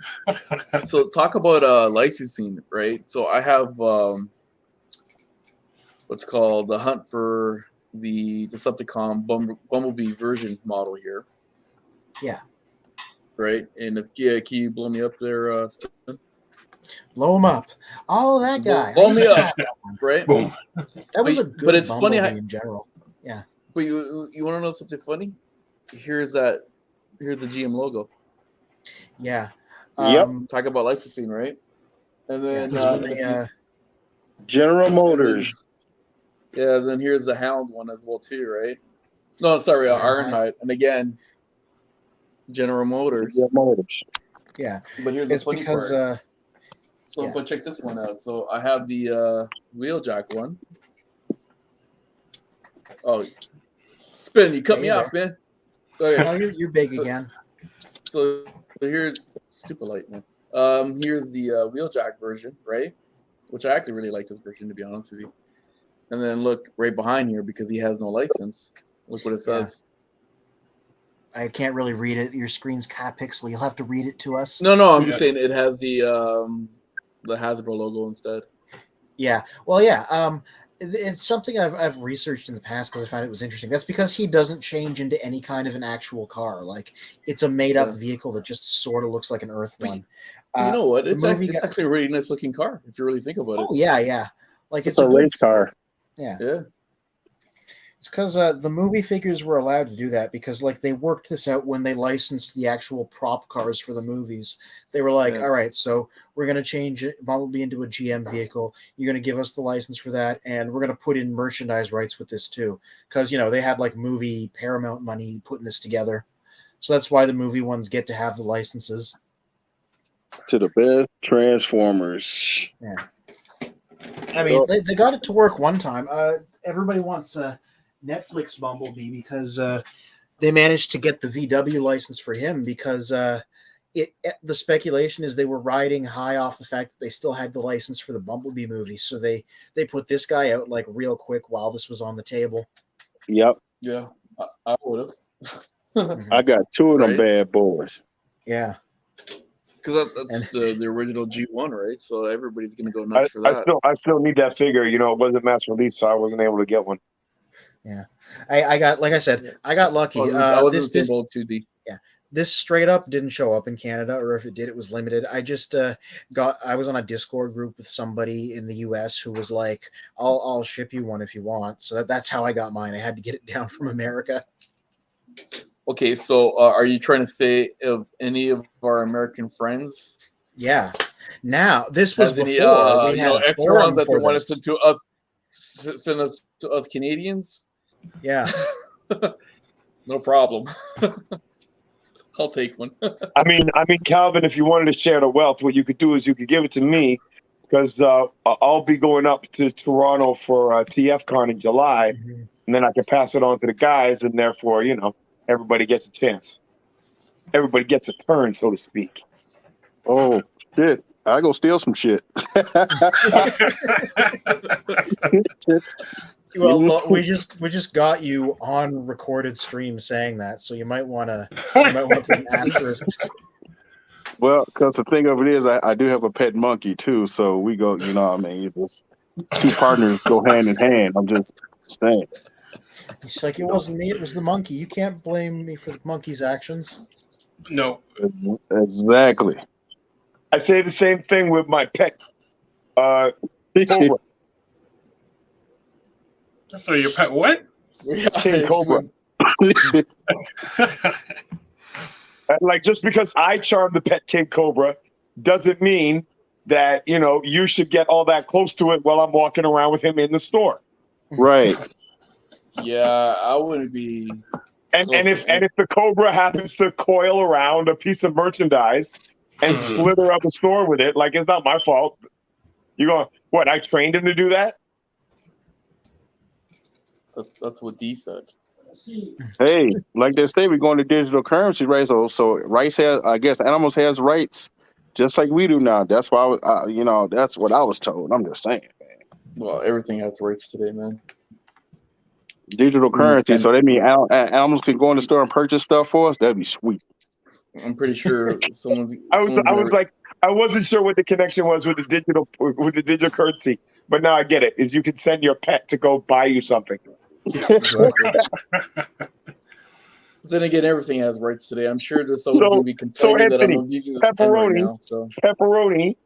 so talk about licensing, right? So I have what's called the Hunt for the Decepticon Bumblebee version model here. Yeah. Right, and can you blow me up there? Blow him up. Oh, that guy. Blow I me used to up. have that one. Right. Boom. That was a But good it's funny Bumblebee in general. Yeah. But you want to know something funny? Here's the GM logo. Yeah. Yep. Talk about licensing, right? And then General Motors. Then here's the Hound one as well too, right? No, sorry, Ironhide. And again, General Motors. General Motors. Yeah. But here's the funny because part. But check this one out. So I have the Wheeljack one. Oh, Spin, you cut me off, man. Okay. Oh, you're big again. So here's stupid light, man. Here's the Wheeljack version, right? Which I actually really like this version, to be honest with you. And then look right behind here because he has no license. Look what it says. I can't really read it. Your screen's kind of pixely. You'll have to read it to us. No, I'm just saying it has the Hasbro logo instead. Yeah. Well, yeah. It's something I've researched in the past because I found it was interesting. That's because he doesn't change into any kind of an actual car. Like it's a made-up vehicle that just sort of looks like an Earth one. You know what? It's actually a really nice looking car if you really think about it. Oh yeah. Like It's a race car. Yeah. It's because the movie figures were allowed to do that because like they worked this out when they licensed the actual prop cars for the movies. They were like, all right, so we're going to change Bumblebee into a GM vehicle. You're going to give us the license for that, and we're going to put in merchandise rights with this too. Because, they had like movie Paramount money putting this together. So that's why the movie ones get to have the licenses. To the best Transformers. Yeah. I mean, they got it to work one time. Everybody wants Netflix Bumblebee because they managed to get the VW license for him because the speculation is they were riding high off the fact that they still had the license for the Bumblebee movie. So they put this guy out like real quick while this was on the table. Yep. Yeah, I would have. I got two of them bad boys. Yeah. Because that's the original G1, right? So everybody's going to go nuts for that. I still need that figure. It wasn't mass release, so I wasn't able to get one. Yeah. I got, like I said, I got lucky. I was in the same boat 2D. Yeah. This straight up didn't show up in Canada, or if it did, it was limited. I just I was on a Discord group with somebody in the US who was like, I'll ship you one if you want. So that's how I got mine. I had to get it down from America. Okay, so are you trying to say of any of our American friends? Yeah. Now this was before we had extra ones that they want to send us to us Canadians. Yeah. No problem. I'll take one. I mean, Calvin, if you wanted to share the wealth, what you could do is you could give it to me because I'll be going up to Toronto for TFCon in July, and then I can pass it on to the guys, and therefore, everybody gets a chance. Everybody gets a turn, so to speak. Oh, shit. I go steal some shit. Well, look, we just got you on recorded stream saying that, so you might want to put an asterisk. Well, because the thing of it is, I do have a pet monkey too, so we go. You know what I mean? Just two partners go hand in hand. I'm just saying. It's like, it wasn't me, it was the monkey. You can't blame me for the monkey's actions. No. Exactly. I say the same thing with my pet Cobra. So your pet what? King Cobra. Like, just because I charm the pet King Cobra doesn't mean that, you should get all that close to it while I'm walking around with him in the store. Right. Yeah, I wouldn't be. And if the Cobra happens to coil around a piece of merchandise and slither up a store with it, like it's not my fault. You go, what? I trained him to do that. That's what D said. Hey, like they say, we're going to digital currency, right? So rights has, I guess, animals has rights, just like we do now. That's why, that's what I was told. I'm just saying, man. Well, everything has rights today, man. Digital currency, so that means animals can go in the store and purchase stuff for us. That'd be sweet. I'm pretty sure someone's. I wasn't sure what the connection was with the digital currency, but now I get it. Is you can send your pet to go buy you something. Then again, everything has rights today. I'm sure there's someone going to be complaining that I'm using this pen right now. So Pepperoni.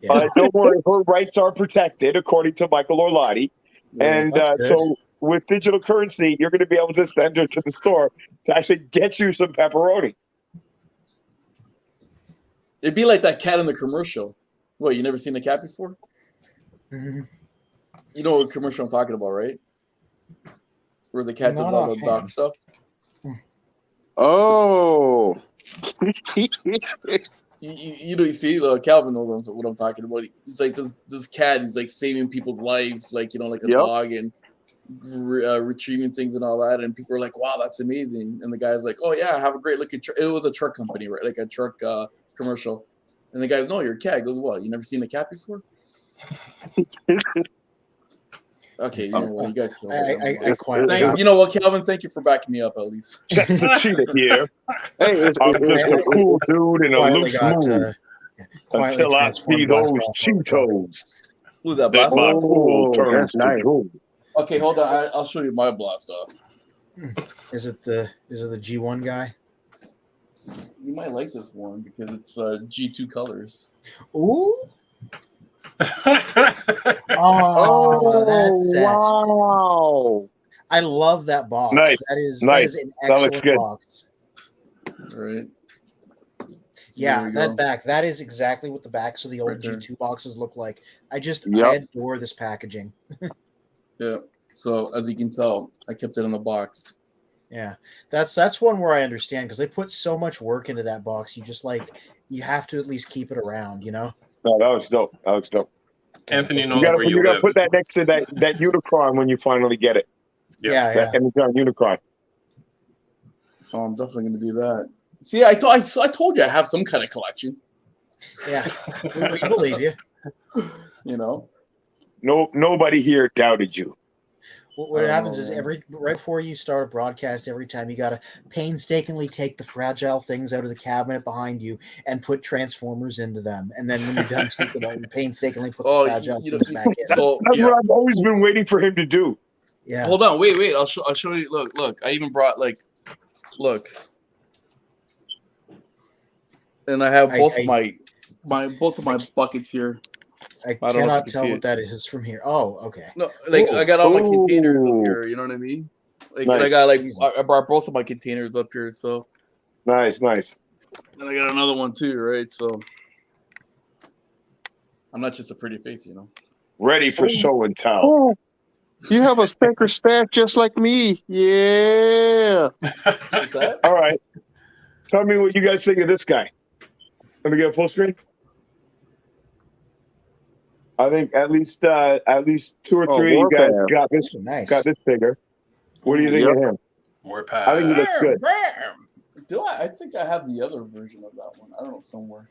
Don't worry, her rights are protected according to Michael Orlotti. Yeah, and so with digital currency, you're going to be able to send her to the store to actually get you some pepperoni. It'd be like that cat in the commercial. What, you never seen the cat before? Mhm. You know what commercial I'm talking about, right? Where the cat does all the dog stuff. Oh. You see, Calvin knows what I'm talking about. He's like this cat. He's like saving people's life, like like a dog, and retrieving things and all that. And people are like, "Wow, that's amazing!" And the guy's like, "Oh yeah, have a great looking." It was a truck company, right? Like a truck commercial. And the guy's, "No, you're a cat." He goes, "What? You never seen a cat before?" Okay, you know what? You guys kill I quietly. You know what, Calvin? Thank you for backing me up, at least. Cheetah here. Hey, I'm just a cool dude in a loose mood until I see those Cheetos. Who's that, That Blast my Off? soul turns that's to nice. gold. Okay, hold on. I'll show you my Blast Off. Is it the G1 guy? You might like this one because it's G2 colors. Ooh. Oh, that's wow! I love that box. Nice. That is an That looks excellent good. box. Right. Yeah, that back. That is exactly what the backs of the old G2 boxes look like. I adore this packaging. Yeah. So as you can tell, I kept it in the box. Yeah, that's one where I understand because they put so much work into that box. You just you have to at least keep it around, No, that was dope. Anthony knows You where you gotta live. put that next to that Unicron when you finally get it. Yeah. That Energon Unicron. Oh, I'm definitely going to do that. See, I told you I have some kind of collection. Yeah, we believe you. Nobody here doubted you. What happens is right before you start a broadcast, every time you gotta painstakingly take the fragile things out of the cabinet behind you and put transformers into them, and then when you're done, take them out and painstakely put the fragile things back in. That's what I've always been waiting for him to do. Yeah. Hold on, wait. I'll show you. Look. I even brought look, and I have both of my buckets here. I cannot tell what that is from here. Oh, okay. No, I got all my containers up here. You know what I mean? Nice. I brought both of my containers up here. So nice. And I got another one too, right? So I'm not just a pretty face, Ready for show and tell. Oh, you have a stinker stack just like me. Yeah. What's that? All right. Tell me what you guys think of this guy. Let me get a full screen. I think at least 2 or 3 you guys got this figure. What do you think of him? Warpath. I think he looks good. Do I? I think I have the other version of that one. I don't know, somewhere.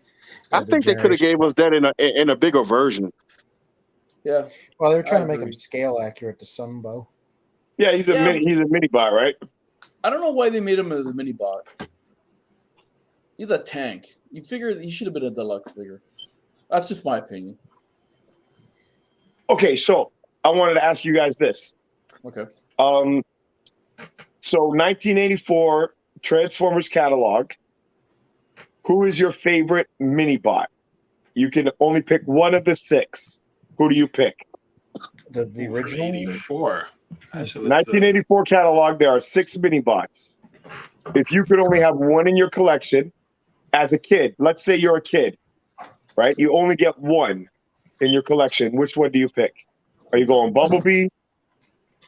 I think they could have gave us that in a bigger version. Yeah. Well, they were trying to make him scale accurate to Sunbow. Yeah, he's a mini bot, right? I don't know why they made him as a mini bot. He's a tank. You figure he should have been a deluxe figure. That's just my opinion. Okay, so I wanted to ask you guys this. Okay. So 1984 Transformers catalog. Who is your favorite mini bot? You can only pick one of the 6. Who do you pick? The original 84. 1984 catalog. There are 6 mini bots. If you could only have one in your collection, as a kid, let's say you're a kid, right? You only get one in your collection. Which one do you pick? Are you going Bumblebee,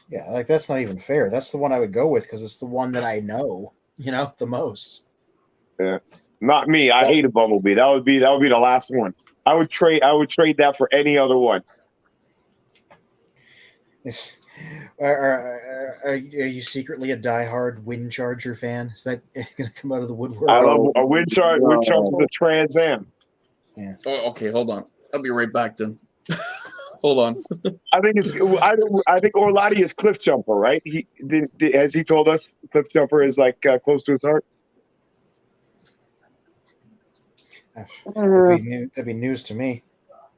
Yeah, like that's not even fair. That's the one I would go with because it's the one that I know, the most. Yeah. Not me. I Well- hate a Bumblebee. That would be the last one. I would trade that for any other one. Is, are you secretly a diehard Wind Charger fan? Is that going to come out of the woodwork? I love a Wind Charger. Wind Charger is a Trans Am. Yeah. Oh, okay, hold on. I'll be right back then. Hold on. I think I think Orlati is Cliff Jumper, right? Has he told us Cliff Jumper is like close to his heart? That'd be news to me.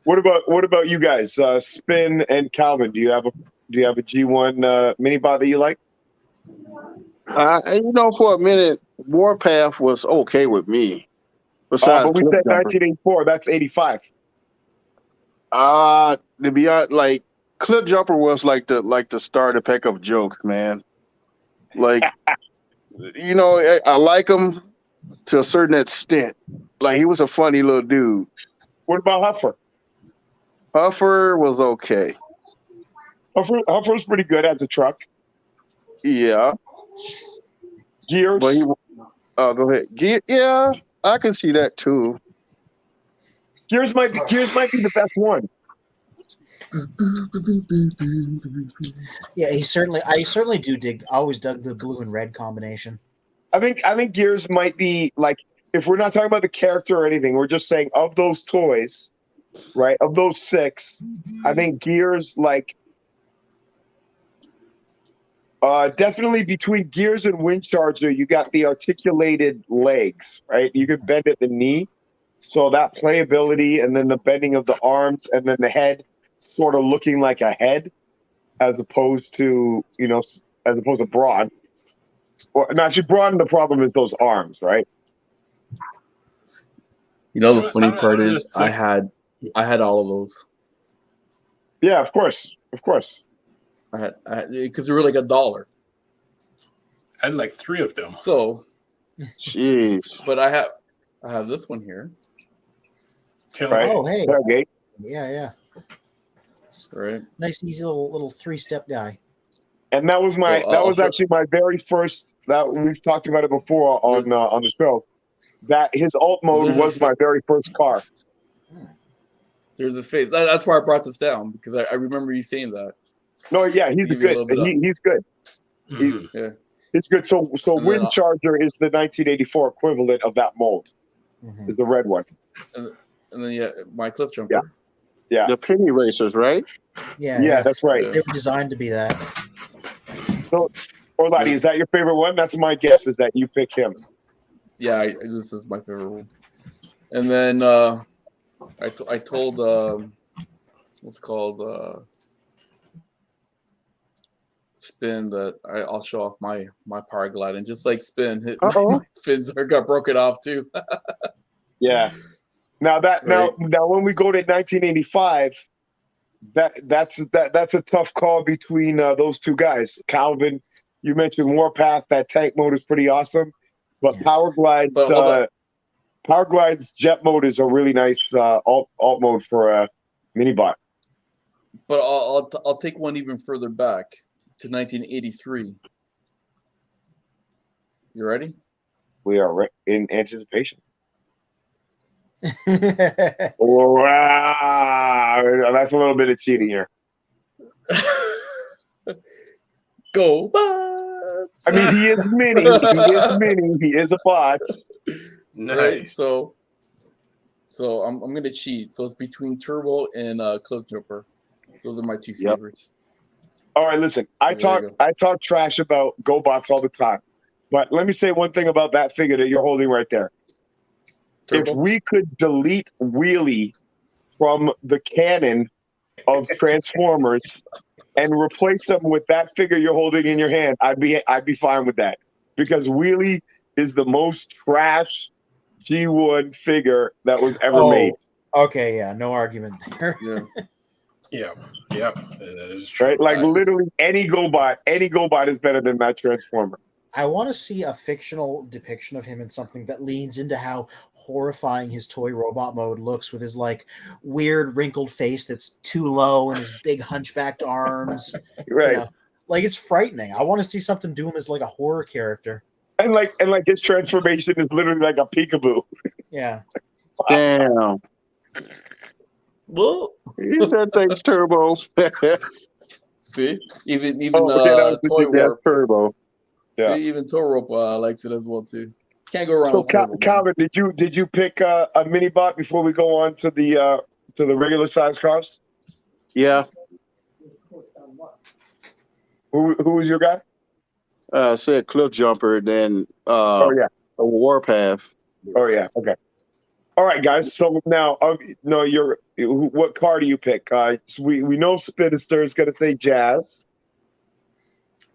What about you guys? Spin and Calvin. Do you have a G1 mini bot that you like? For a minute, Warpath was okay with me. But we Cliff said Jumper. 1984. That's 85. To be honest, like Cliff Jumper was like the starter pack of jokes, man. Like, I like him to a certain extent. Like he was a funny little dude. What about Huffer? Huffer was okay. Huffer's pretty good as a truck. Yeah. Gears. But go ahead. Yeah, I can see that too. Gears might be the best one. Yeah, I certainly do always dug the blue and red combination. I think Gears might be like, if we're not talking about the character or anything, we're just saying of those toys, right? Of those 6, I think Gears like definitely between Gears and Wind Charger, you got the articulated legs, right? You could bend at the knee. So that playability and then the bending of the arms and then the head sort of looking like a head as opposed to Brawn. Or actually Brawn, the problem is those arms, right? The funny part is I had all of those. Yeah, of course. I had because they were like $1. I had like 3 of them. So, jeez. but I have this one here. Right. Oh, hey. Okay. Yeah. Right. Nice, easy little 3-step guy. And that was actually my very first. That we've talked about it before on the show. That his alt mode was my very first car. There's this face. That's why I brought this down because I remember you saying that. No, yeah, he's good. He's good. Mm-hmm. He's good. So Wind Charger is the 1984 equivalent of that mold. Mm-hmm. Is the red one. And then my Cliff Jumper. Yeah. The penny racers, right? Yeah, that's right. They were designed to be that. So, Orlati, is that your favorite one? That's my guess. Is that you pick him? Yeah, this is my favorite one. And then I told what's called Spin that I'll show off my power glide, and just like Spin, my fins got broken off too. Yeah. Now when we go to 1985, that's a tough call between those two guys. Calvin, you mentioned Warpath. That tank mode is pretty awesome, but Power Glide's jet mode is a really nice alt mode for a minibot. But I'll take one even further back to 1983. You ready? We are in anticipation. Wow, that's a little bit of cheating here. Go bots! I mean, he is mini. He is a bot. Nice. Right? So I'm gonna cheat. So it's between Turbo and Cliff Jumper. Those are my 2 favorites. All right, listen. I talk trash about GoBots all the time, but let me say one thing about that figure that you're holding right there. Turbo? If we could delete Wheelie from the canon of Transformers and replace them with that figure you're holding in your hand, I'd be fine with that, because Wheelie is the most trash G1 figure that was ever made. Okay, yeah, no argument there. Yeah, that is true. Right, like literally any GoBot is better than that Transformer. I want to see a fictional depiction of him in something that leans into how horrifying his toy robot mode looks, with his like weird wrinkled face that's too low and his big hunchbacked arms. Right. Like it's frightening. I want to see something do him as like a horror character. And his transformation is literally like a peekaboo. Yeah. Damn. Well, He said things turbo. see, even Yeah, that was Toy the Warp. turbo. Yeah. See, even Toy Warp likes it as well too. Can't go wrong So with turbo. Calvin, did you pick a mini bot before we go on to the regular size cars? Yeah. Who was your guy? Said Cliff Jumper, then Oh yeah. a Warpath. Oh yeah. Okay. All right, guys. So now, no, what car do you pick? So we know Spinster is going to say Jazz.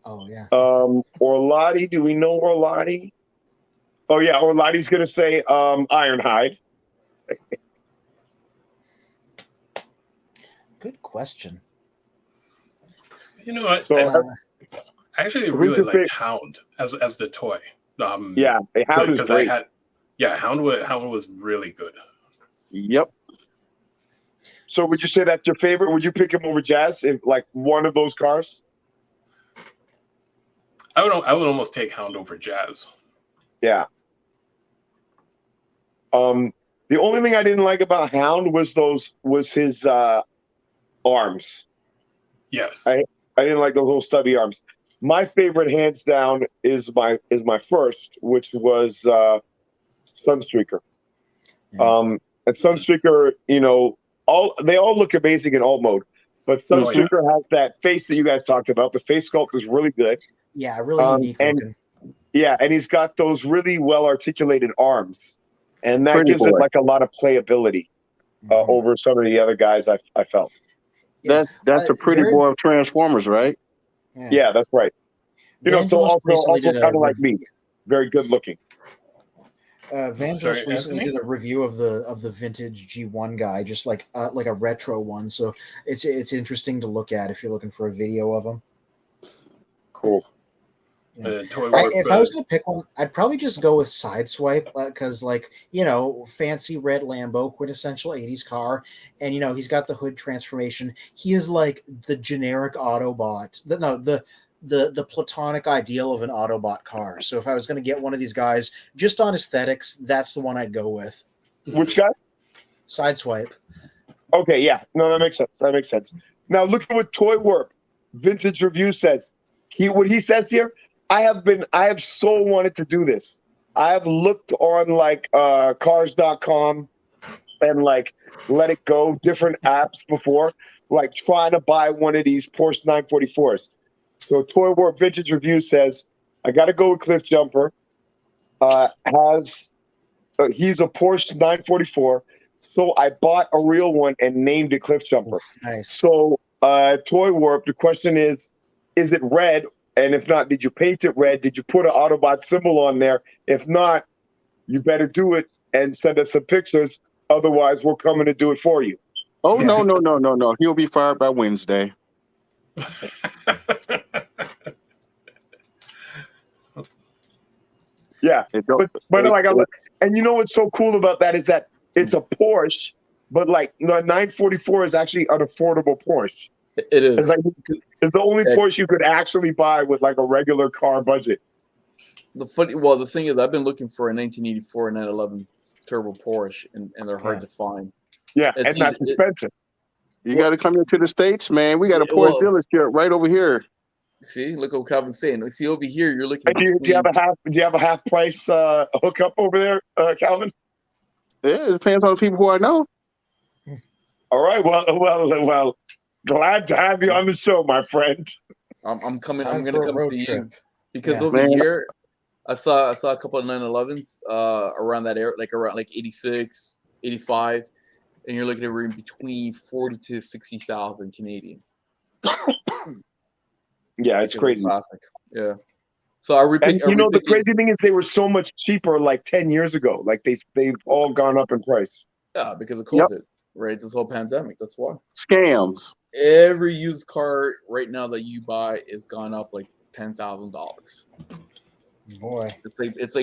Oh yeah. Orlati, do we know Orlati? Oh yeah, Orlati's going to say Ironhide. Good question. You know what? So I actually who's really your like favorite? Hound as the toy. Yeah, Hound is because great. Hound was really good. Yep. So would you say that's your favorite? Would you pick him over Jazz in like one of those cars? I would almost take Hound over Jazz. Yeah. The only thing I didn't like about Hound was his arms. Yes. I didn't like those little stubby arms. My favorite, hands down, is my first, which was Sunstreaker. Yeah. And Sunstreaker, they all look amazing in alt mode, but Sunstreaker has that face that you guys talked about. The face sculpt is really good. Yeah, really unique looking. Yeah, and he's got those really well articulated arms, and that Pretty gives boy. it like a lot of playability over some of the other guys I felt. Yeah. That's a pretty boy of Transformers, right? Yeah, that's right. So Vangelis recently also did kind of like me, very good looking. Vangelis recently did a review of the vintage G1 guy, just like a retro one. So it's interesting to look at if you're looking for a video of him. Cool. Yeah. If I was going to pick one, I'd probably just go with Sideswipe because, fancy red Lambo, quintessential 80s car. And, he's got the hood transformation. He is like the generic Autobot. The platonic ideal of an Autobot car. So if I was going to get one of these guys just on aesthetics, that's the one I'd go with. Which guy? Sideswipe. Okay, yeah. No, that makes sense. Now look at what Toy Warp Vintage Review says. What he says here, I have so wanted to do this. I have looked on cars.com and Let It Go, different apps before, trying to buy one of these Porsche 944s. So Toy Warp Vintage Review says, I got to go with Cliff Jumper. He's a Porsche 944, so I bought a real one and named it Cliff Jumper. Oof, nice. So Toy Warp, the question is it red? And if not, did you paint it red? Did you put an Autobot symbol on there? If not, you better do it and send us some pictures. Otherwise, we're coming to do it for you. Oh, no. He'll be fired by Wednesday. Yeah. And you know what's so cool about that is that it's a Porsche, but the 944 is actually an affordable Porsche. It is. It's the only Porsche you could actually buy with a regular car budget. The thing is, I've been looking for a 1984 911 turbo Porsche, and they're hard to find. Yeah, and that's expensive. You got to come into the States, man. We got a Porsche dealership right over here. See, look what Calvin's saying. See, over here, you're looking. Do you have a half price hookup over there, Calvin? Yeah, it depends on the people who I know. All right. Well. Glad to have you on the show, my friend. I'm coming. I'm going to come see you because over here, I saw a couple of 911s around that area, around 86, 85, and you're looking at between 40 to 60,000 Canadian. Yeah, it's crazy. Classic. Yeah. So the crazy thing is they were so much cheaper 10 years ago. They've all gone up in price. Yeah, because of COVID, right? This whole pandemic. That's why. Scams. Every used car right now that you buy is gone up $10,000. Boy, it's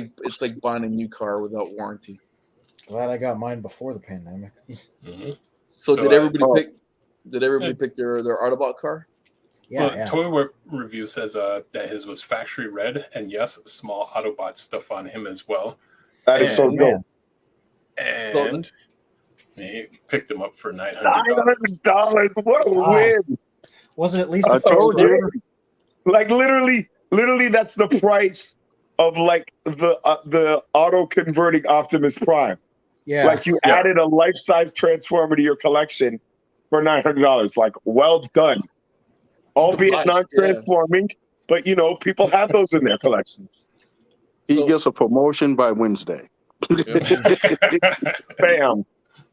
like buying a new car without warranty. Glad I got mine before the pandemic. So did everybody pick? Did everybody pick their Autobot car? Yeah, Well, Toy Review says that his was factory red, and yes, small Autobot stuff on him as well. That is so And- dope. And he picked him up for $900. $900. What a Oh, win! Was it at least I a fixed told you. order? Like literally, that's the price of like the auto converting Optimus Prime. Yeah. Like you Yeah. added a life size Transformer to your collection for $900. Like well done, albeit non-transforming, but you know people have those in their collections. He gets a promotion by Wednesday. Bam!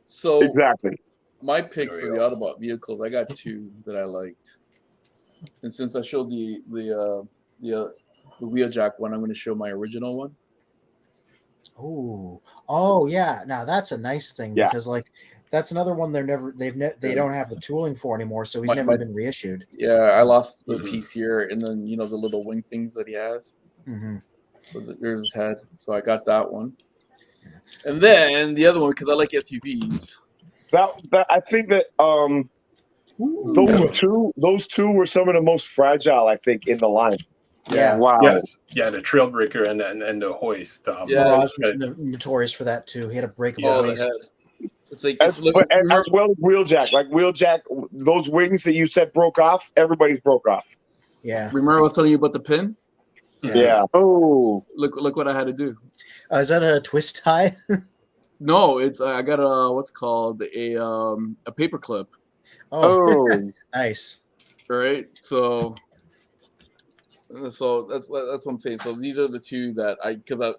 So Exactly. my pick There for we the go. Autobot vehicles, I got two that I liked, and since I showed the Wheeljack one, I'm going to show my original one. Oh yeah. Now that's a nice thing Yeah. because like that's another one they don't have the tooling for anymore, so he's My- never my- been reissued. Yeah, I lost the Mhm. piece here, and then the little wing things that he has. Mm-hmm. So there's his head. So I got that one, and then the other one because I like SUVs. That I think that those two were some of the most fragile I think in the line. Yeah. Wow. Yes, yeah, the Trailbreaker and the Hoist. Yeah. Mirage was notorious for that too. He had a breakable Oh, the waist. head. It's like As well as Wheeljack. Like Wheeljack, those wings that you said broke off, everybody's broke off. Yeah. remember I was telling you about the pin? Yeah. Oh, Look what I had to do. Is that a twist tie? No, it's I got a what's called a paper clip. oh, Nice. Right, so that's what I'm saying. So these are the two that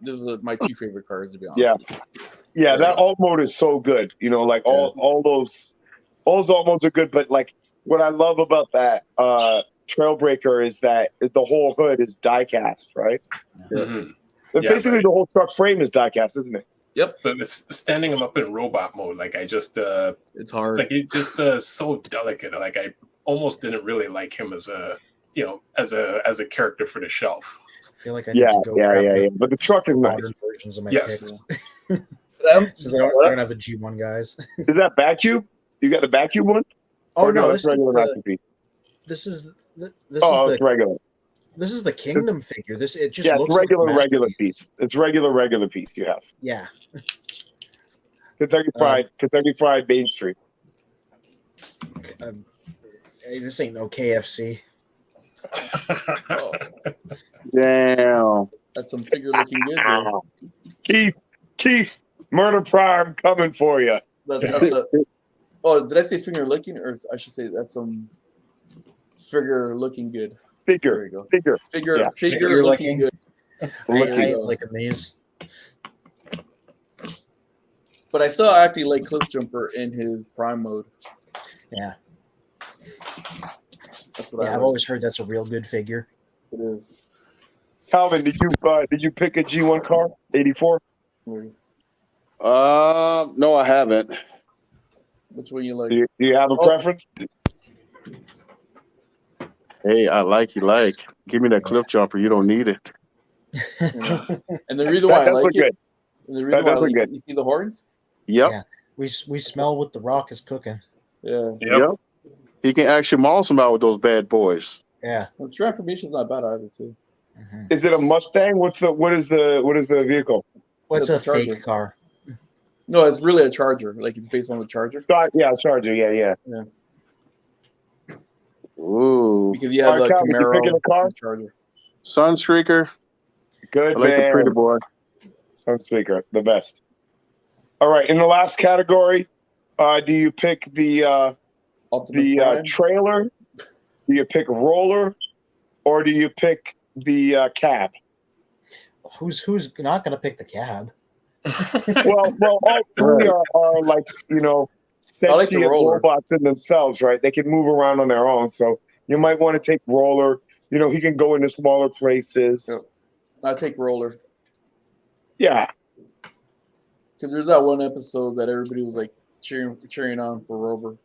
these are my two favorite cars to be honest. Yeah. with you. Yeah, that alt mode is so good. You know, like all those alt modes are good, but like what I love about that Trailbreaker is that the whole hood is die cast, right? Mhm. But Yeah, basically right. the whole truck frame is die cast, isn't it? Yep, But it's standing him up in robot mode. Like I just it's hard. like it just so delicate. Like I almost didn't really like him as a as a character for the shelf. I feel like I need to go grab the But the truck is nice. modern versions of my Yes. picks. Um, Since I don't have the G1 guys. Is that vacuum? You got the vacuum one? Oh Or no, that's regular recipe. this is the It's regular. this is the Kingdom figure. It just Yeah, looks it's regular like a regular masterpiece. piece. It's regular piece you have. Yeah. Kentucky Fried Main Street. Hey, this ain't no KFC. oh, damn. that's some figure looking good there. Keith, Murder Prime coming for you. Oh, did I say finger licking, or I should say that's some figure looking good. There Figure. we go. Figure. Figure Yeah. Figure looking licking. good. I ain't go. liking these. But I still actually like Cliff Jumper in his prime mode. Yeah. That's what I I've like. always heard that's a real good figure. It is. Calvin, did you pick a G1 car? 84? No, I haven't. Which one you like? Do you have a preference? Hey, I like you like. Give me that cliff jumper. You don't need it. Yeah. And the reason why I That does like look it, good. and the reason That why I does like look you see the horns? Yep. Yeah. We smell what the Rock is cooking. Yeah. Yep. He can actually maul some out with those bad boys. Yeah. The transformation's not bad either too. Mm-hmm. Is it a Mustang? What is the vehicle? What's That's a a Charger. fake car? No, it's really a Charger. Like it's based on the Charger. Yeah, Charger. Yeah. Ooh. Because you have All right, the Calvin, you Camaro picking a car? and the Charger. Sunstreaker. Good I like the man. pretty boy. Sunspeaker, the best. All right, in the last category, do you pick the Optimus Prime. trailer? Do you pick roller, or do you pick the cab? Who's not going to pick the cab? Well, all three are like I like the sentient roller. robots in themselves, right? They can move around on their own, so you might want to take roller. He can go into smaller places. Yep. I take Roller. Yeah. Because there's that one episode that everybody was like cheering on for Rover.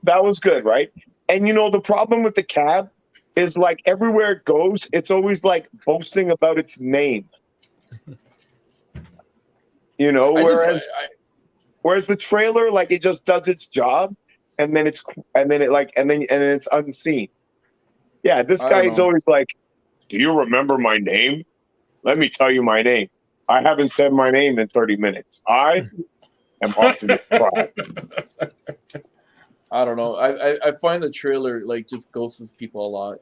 That was good, right? And the problem with the cab is like everywhere it goes, it's always like boasting about its name. Whereas the trailer, like it just does its job, and then it's unseen. Yeah, this I guy don't is know. always like, "Do you remember my name? Let me tell you my name. I haven't said my name in 30 minutes. I am Optimus Prime." I don't know. I find the trailer like just ghosts people a lot.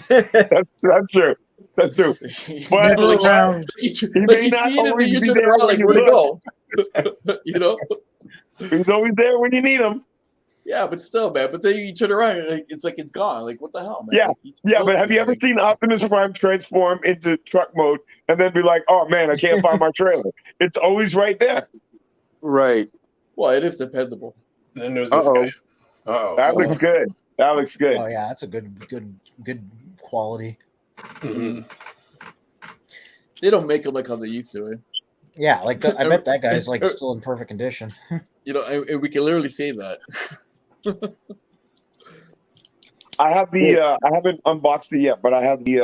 That's true. That's true. But Never like, around. he like may you not see it and then always you be turn there around when like, you where'd it look. go? You know? He's always there when you need him. Yeah, but still, man. But then you turn around, like it's gone. Like, what the hell, man? Yeah, Like, he yeah. ghosts But have you people, ever like, seen Optimus Prime transform into truck mode and then be like, "Oh man, I can't find my trailer"? It's always right there. Right. well, it is dependable. Then there's this Uh-oh. guy. Oh, That looks good. That looks good. Oh yeah, that's a good quality. Mhm. They don't make them like how they used to. Yeah, like I bet that guy's like still in perfect condition. You know, and we can literally say that. I have the. I haven't unboxed it yet, but I have the.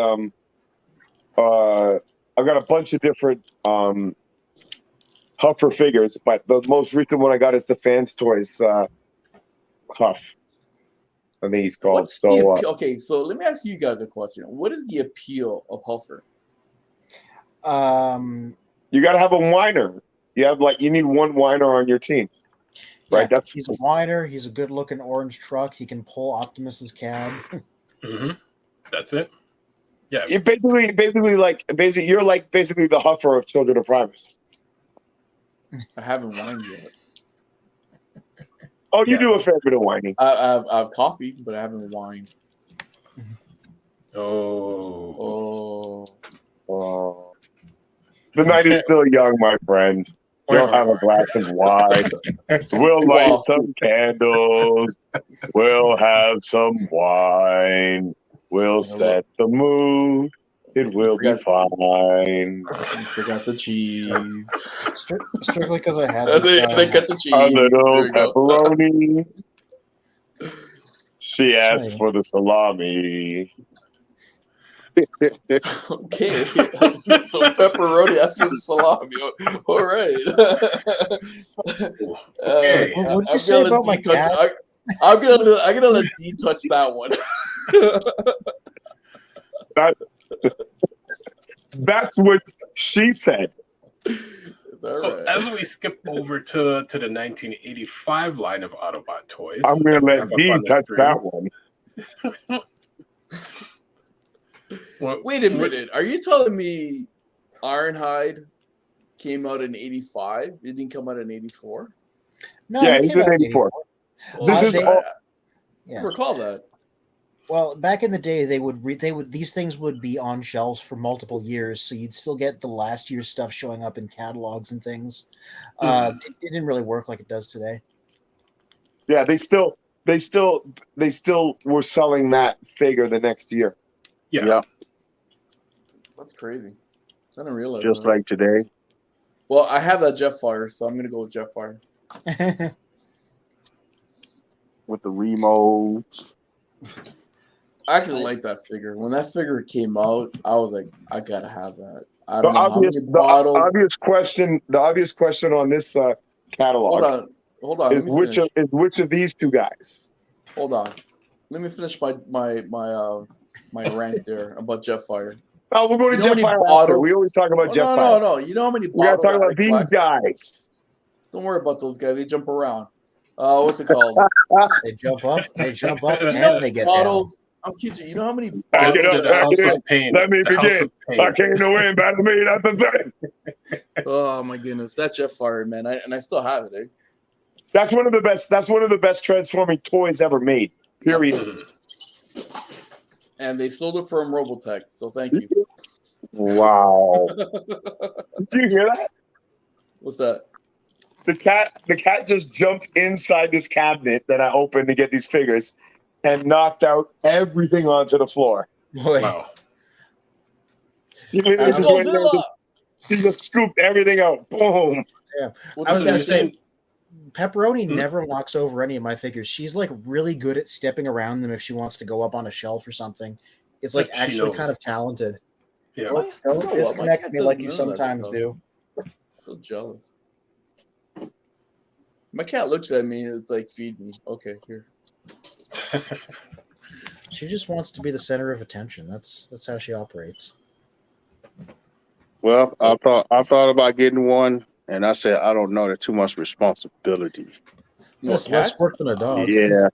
I've got a bunch of different Huffer figures, but the most recent one I got is the Fans Toys Huff. I think he's called. What's the So appeal? Okay, so let me ask you guys a question. What is the appeal of Huffer? you got to have a whiner. You need one whiner on your team, right? Yeah, he's a whiner. He's a good-looking orange truck. He can pull Optimus's cab. That's it. Yeah. You're basically you're like basically the Huffer of Children of Primus. I haven't whined yet. Oh, you Yeah. do a fair bit of whining. I have coffee, but I haven't whined. Oh. Oh, The night is still young, my friend. You'll have a glass of wine. We'll light Well- some candles. We'll have some wine. We'll set the mood. It will be fine. I forgot the cheese. Strictly because I had They this. got the cheese. A There little we go. pepperoni. She asked Sorry. for the salami. Okay, so pepperoni after the salami. All right. Okay. What did you I'm say gonna about my let D touch. cat? I'm gonna let D touch that one. That's what she said. It's all So right. as we skip over to the 1985 line of Autobot toys, I'm going that to we let have up Dee on the touch screen. that one. Well, Wait a minute. Are you telling me Ironhide came out in '85? It didn't come out in '84? No, Yeah, he he's came out in in 84. 84. This is they- all. I Yeah. recall that. Well, back in the day, these things would be on shelves for multiple years, so you'd still get the last year's stuff showing up in catalogs and things. It didn't really work like it does today. Yeah, they still were selling that figure the next year. yeah. That's crazy. I didn't realize Just that. like today. Well, I have that Jetfire, so I'm gonna go with Jetfire. With the remotes. I actually like that figure. When that figure came out, I was like, I gotta have that. I The don't know how obvious, many bottles. the obvious question on this catalog Hold on. is Let me finish. which of these two guys? Hold on. Let me finish my rant there about Jetfire. Oh, we'll go to You know how many Jetfire after. bottles- We always talk about Jetfire. No. You know how many We gotta bottles talk I about these collect? guys. Don't worry about those guys. They jump around. What's it called? They jump up, You and know they get bottles. I'm kidding you. You know how many Get bottles? up, The House get of Pain. Let me The House begin. of Pain. I came to win, battle me, that's the thing. Oh my goodness, that Jetfire, man. I still have it. Eh? That's one of the best. That's one of the best transforming toys ever made. Period. Mhm. And they sold it from Robotech, so thank you. Wow. Did you hear that? What's that? The cat just jumped inside this cabinet that I opened to get these figures and knocked out everything onto the floor. Boy, Wow. She literally It's just went there and Godzilla. she just scooped everything out. Boom. What's I was the gonna next say, thing? Pepperoni never knocks over any of my figures. She's like really good at stepping around them if she wants to go up on a shelf or something. It's like She actually knows. kind of talented. Yeah. Why- Don't you know what? My disconnect cat me does like you none of that sometimes stuff. do. So jealous. My cat looks at me and it's like, feed me. Okay, here. She just wants to be the center of attention. That's how she operates. Well, I thought about getting one, and I said I don't know. There's too much responsibility. That's less work than a dog. Yeah,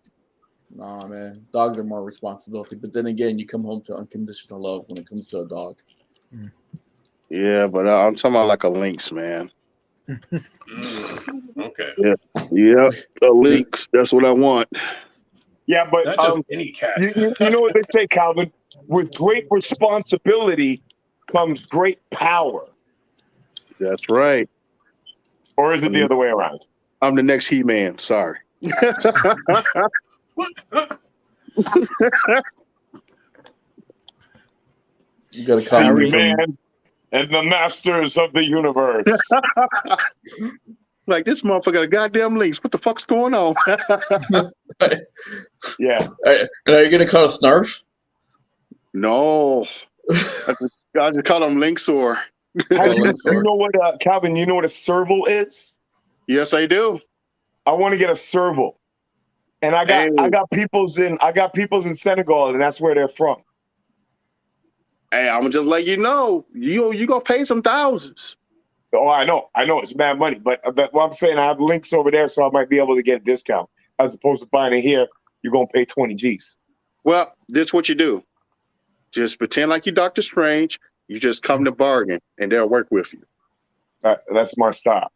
Nah, man. Dogs are more responsibility. But then again, you come home to unconditional love when it comes to a dog. yeah, but I'm talking about like a lynx, man. Okay. Yeah, a lynx. That's what I want. Yeah, but Not just any cat. you know what they say, Calvin? With great responsibility comes great power. That's right. Or is it the other way around? I'm the next He-Man. Sorry. You got to call me from. Man and the masters of the universe. Like, this motherfucker got a goddamn lynx. What the fuck's going on? Yeah. And are you going to call a Snarf? No. I just call him Lynxor. You know what, Calvin? You know what a serval is? Yes, I do. I want to get a serval, and I got peoples in Senegal, and that's where they're from. Hey, I'm just let you know, you gonna pay some thousands. Oh, I know, it's mad money, but what I'm saying, I have links over there, so I might be able to get a discount as opposed to buying it here. You're gonna pay 20 G's. Well, this is what you do. Just pretend like you're Doctor Strange. You just come to bargain, and they'll work with you. That's my style.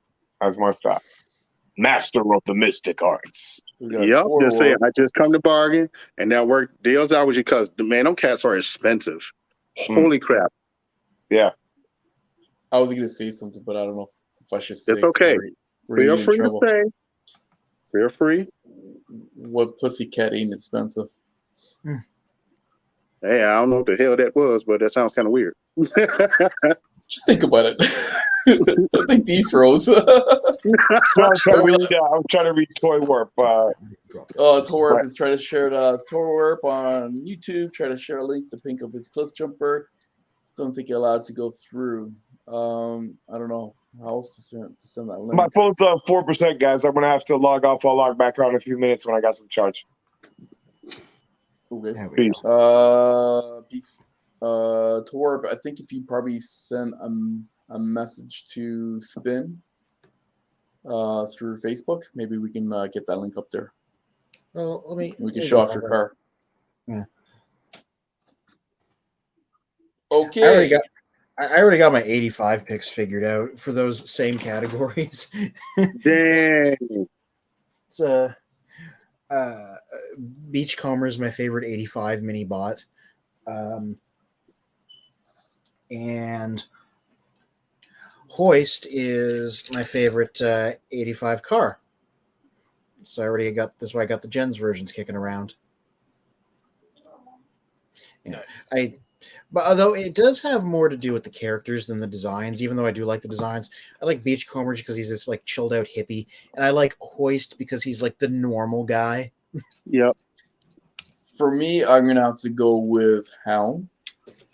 Master of the mystic arts. Yep, just say I just come to bargain, and they'll work deals out with you because them cats are expensive. Holy crap! Yeah, I was gonna say something, but I don't know if I should say. It's okay. Feel free to say. Feel free. What pussycat ain't expensive? Hey, I don't know what the hell that was, but that sounds kind of weird. Just think about it. I think D froze. I was trying to read Toy Warp. Toy Warp is trying to share his Toy Warp on YouTube. Try to share a link to Pink of his Cliff Jumper. Don't think you're allowed to go through. I don't know how else to send that link. My phone's on 4%, guys. I'm gonna have to log off. I'll log back on in a few minutes when I got some charge. Okay. Peace. Peace. Torb, I think if you probably send a message to Spin through Facebook, maybe we can get that link up there. Well, we can show off your car. Yeah. Okay. I already got my 85 picks figured out for those same categories. Dang. It's Beachcomber is my favorite 85 mini bot. And Hoist is my favorite 85 car. So I already got this. Why I got the Gens versions kicking around. Yeah, but although it does have more to do with the characters than the designs, even though I do like the designs, I like Beachcomber because he's this like chilled out hippie, and I like Hoist because he's like the normal guy. Yep. For me, I'm gonna have to go with Hound.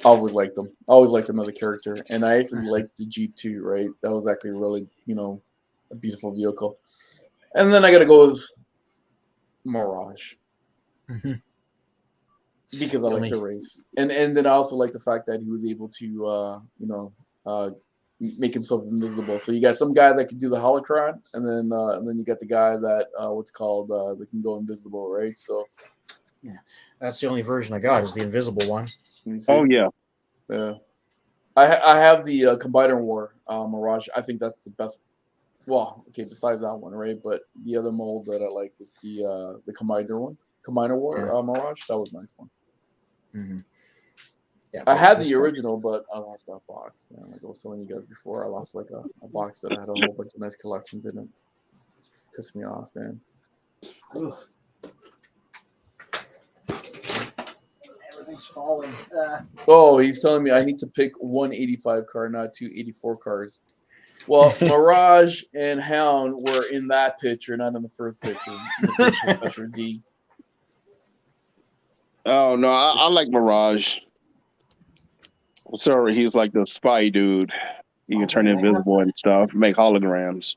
I always liked him. I always liked him as a character, and I actually liked the Jeep too. Right, that was actually really, a beautiful vehicle. And then I gotta go with Mirage. Because I like the race, and then I also like the fact that he was able to, make himself invisible. So you got some guy that can do the holocron, and then you got the guy that that can go invisible, right? So yeah, that's the only version I got is the invisible one. Oh yeah, yeah. I have the Combiner War Mirage. I think that's the best. Well, okay, besides that one, right? But the other mold that I like is the Combiner one, Combiner War Mirage. That was a nice one. Mm-hmm. Yeah, I had the original, but I lost that box. Man. Like I was telling you guys before, I lost like a box that had a whole bunch of nice collections in it. Pissed me off, man. Ugh. Everything's falling. Oh, he's telling me I need to pick 185 car, not 284 cars. Well, Mirage and Hound were in that picture, not in the first picture. Professor D. Oh no, I like Mirage. Sorry, he's like the spy dude. He can turn invisible and stuff, make holograms.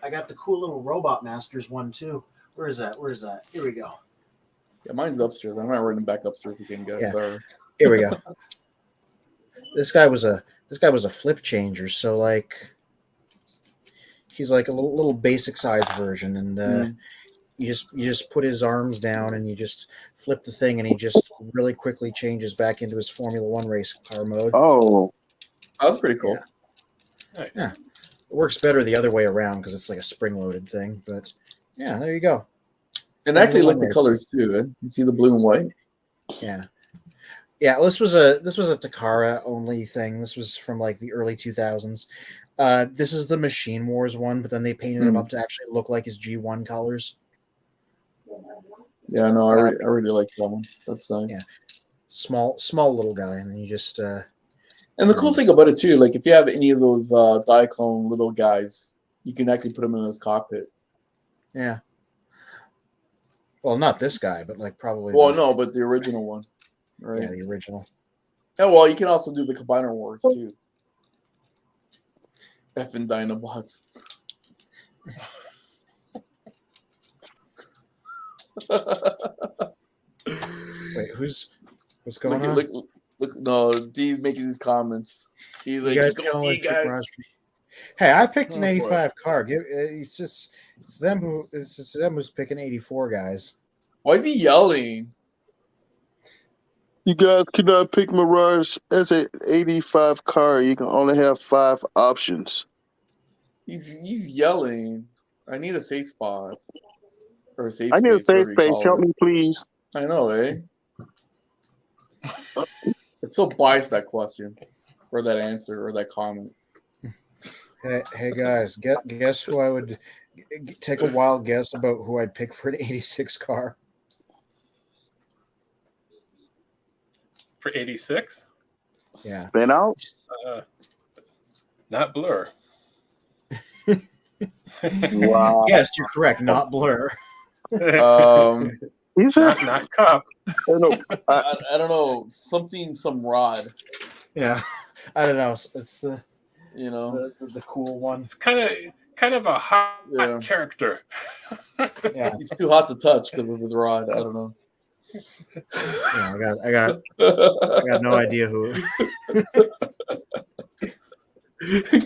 I got the cool little Robot Masters one too. Where is that? Here we go. Yeah, mine's upstairs. I'm not running back upstairs again, guys. Yeah. Sorry. Here we go. This guy was a flip changer, so like he's like a little basic size version, and you just put his arms down and you just flip the thing, and he just really quickly changes back into his Formula One race car mode. Oh, That was pretty cool. Yeah, it works better the other way around because it's like a spring-loaded thing. But yeah, there you go. And I actually like the colors too. Eh? You see the blue and white. Yeah. Yeah, this was a Takara only thing. This was from like the early 2000s. This is the Machine Wars one, but then they painted him up to actually look like his G1 colors. Yeah, no, I really like that one. That's nice. Yeah, small little guy, and you just. And the cool thing about it too, like if you have any of those Diaclone little guys, you can actually put them in his cockpit. Yeah. Well, not this guy, but like probably. Well, no, but the original one. Right. Yeah, the original. Yeah, well, you can also do the Combiner Wars too. Effing Dinobots. Wait, what's going on? Look, no, D's making these comments. He's like, you guys. Hey, I picked an 85 car. It's them who's picking 84 guys. Why is he yelling? you guys cannot pick Mirage as an 85 car. You can only have 5 options. He's yelling. I need a safe spot. Or a safe I need a space, safe space. Help me, please. I know, eh? It's so biased, that question. Or that answer, or that comment. Hey guys, guess who I would take a wild guess about who I'd pick for an 86 car. For 86? Yeah. Spin out? Not Blur. Wow. Yes, you're correct. Not Blur. Not Cup. I don't know. Some Rod. Yeah. I don't know. It's the the cool one. It's kind of a hot character. Yeah. He's too hot to touch because of his rod. I don't know. Yeah, I got no idea who.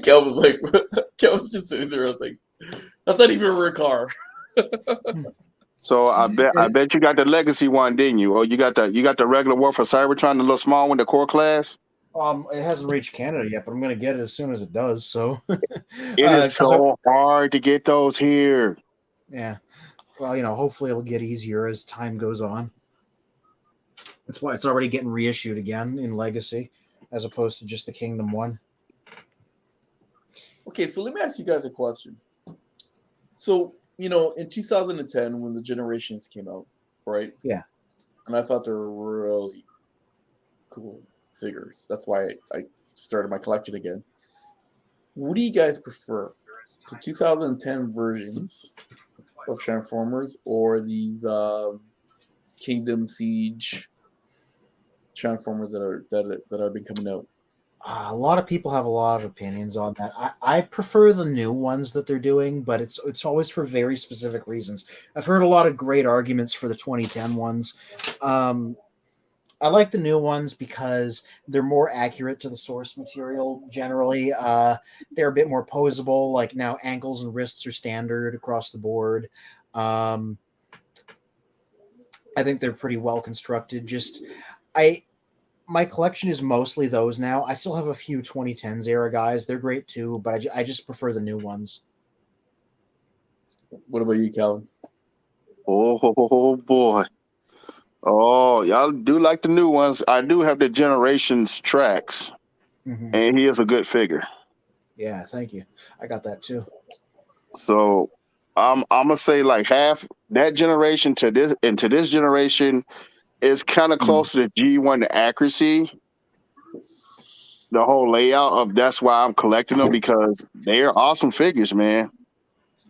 Kel was just sitting there like, that's not even a real car. So I bet you got the legacy one, didn't you? Or you got the regular one for Cybertron, the little small one, the core class? It hasn't reached Canada yet, but I'm gonna get it as soon as it does. So it is so hard to get those here. Yeah. Well, hopefully it'll get easier as time goes on. That's why it's already getting reissued again in Legacy, as opposed to just the Kingdom one. Okay, so let me ask you guys a question. So, in 2010, when the Generations came out, right? Yeah. And I thought they were really cool figures. That's why I started my collection again. What do you guys prefer? The 2010 versions of Transformers or these Kingdom Siege Transformers that have been coming out? A lot of people have a lot of opinions on that. I prefer the new ones that they're doing, but it's always for very specific reasons. I've heard a lot of great arguments for the 2010 ones. I like the new ones because they're more accurate to the source material generally. They're a bit more posable. Like now, ankles and wrists are standard across the board. I think they're pretty well constructed. My collection is mostly those now. I still have a few 2010s era guys. They're great too, but I just prefer the new ones. What about you, Calvin? Oh boy. Oh, y'all do like the new ones. I do have the Generations tracks, and he is a good figure. Yeah, thank you. I got that too. So I'm gonna say like half that generation to this generation is kind of close to the G1 to accuracy. The whole layout of that's why I'm collecting them, because they are awesome figures, man.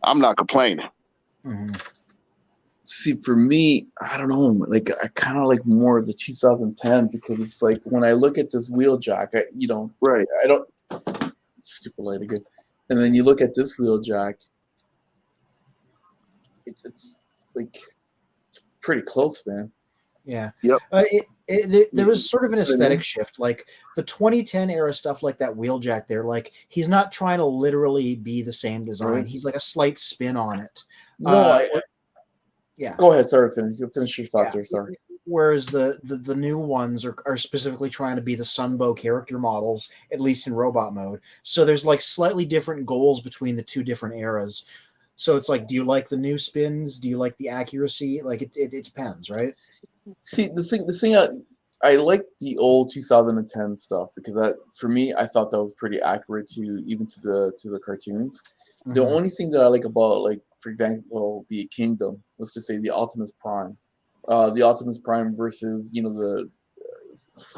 I'm not complaining. See, for me, I don't know. Like, I kind of like more of the 2010 because it's like when I look at this Wheeljack, Right. I don't stupid light again. And then you look at this Wheeljack, it's like pretty close, man. Yeah. Yep. There was sort of an aesthetic shift. Like the 2010 era stuff, like that Wheeljack there, like he's not trying to literally be the same design. Right. He's like a slight spin on it. No, yeah. Go ahead. Sorry, finish your thought there. Sorry. Whereas the new ones are specifically trying to be the Sunbow character models, at least in robot mode. So there's like slightly different goals between the two different eras. So it's like, do you like the new spins? Do you like the accuracy? Like it depends, right? See, the thing I like the old 2010 stuff because that for me I thought that was pretty accurate to the cartoons. The Mhm. only thing that I like about, like, for example, the Kingdom, let's just say the Optimus Prime, versus the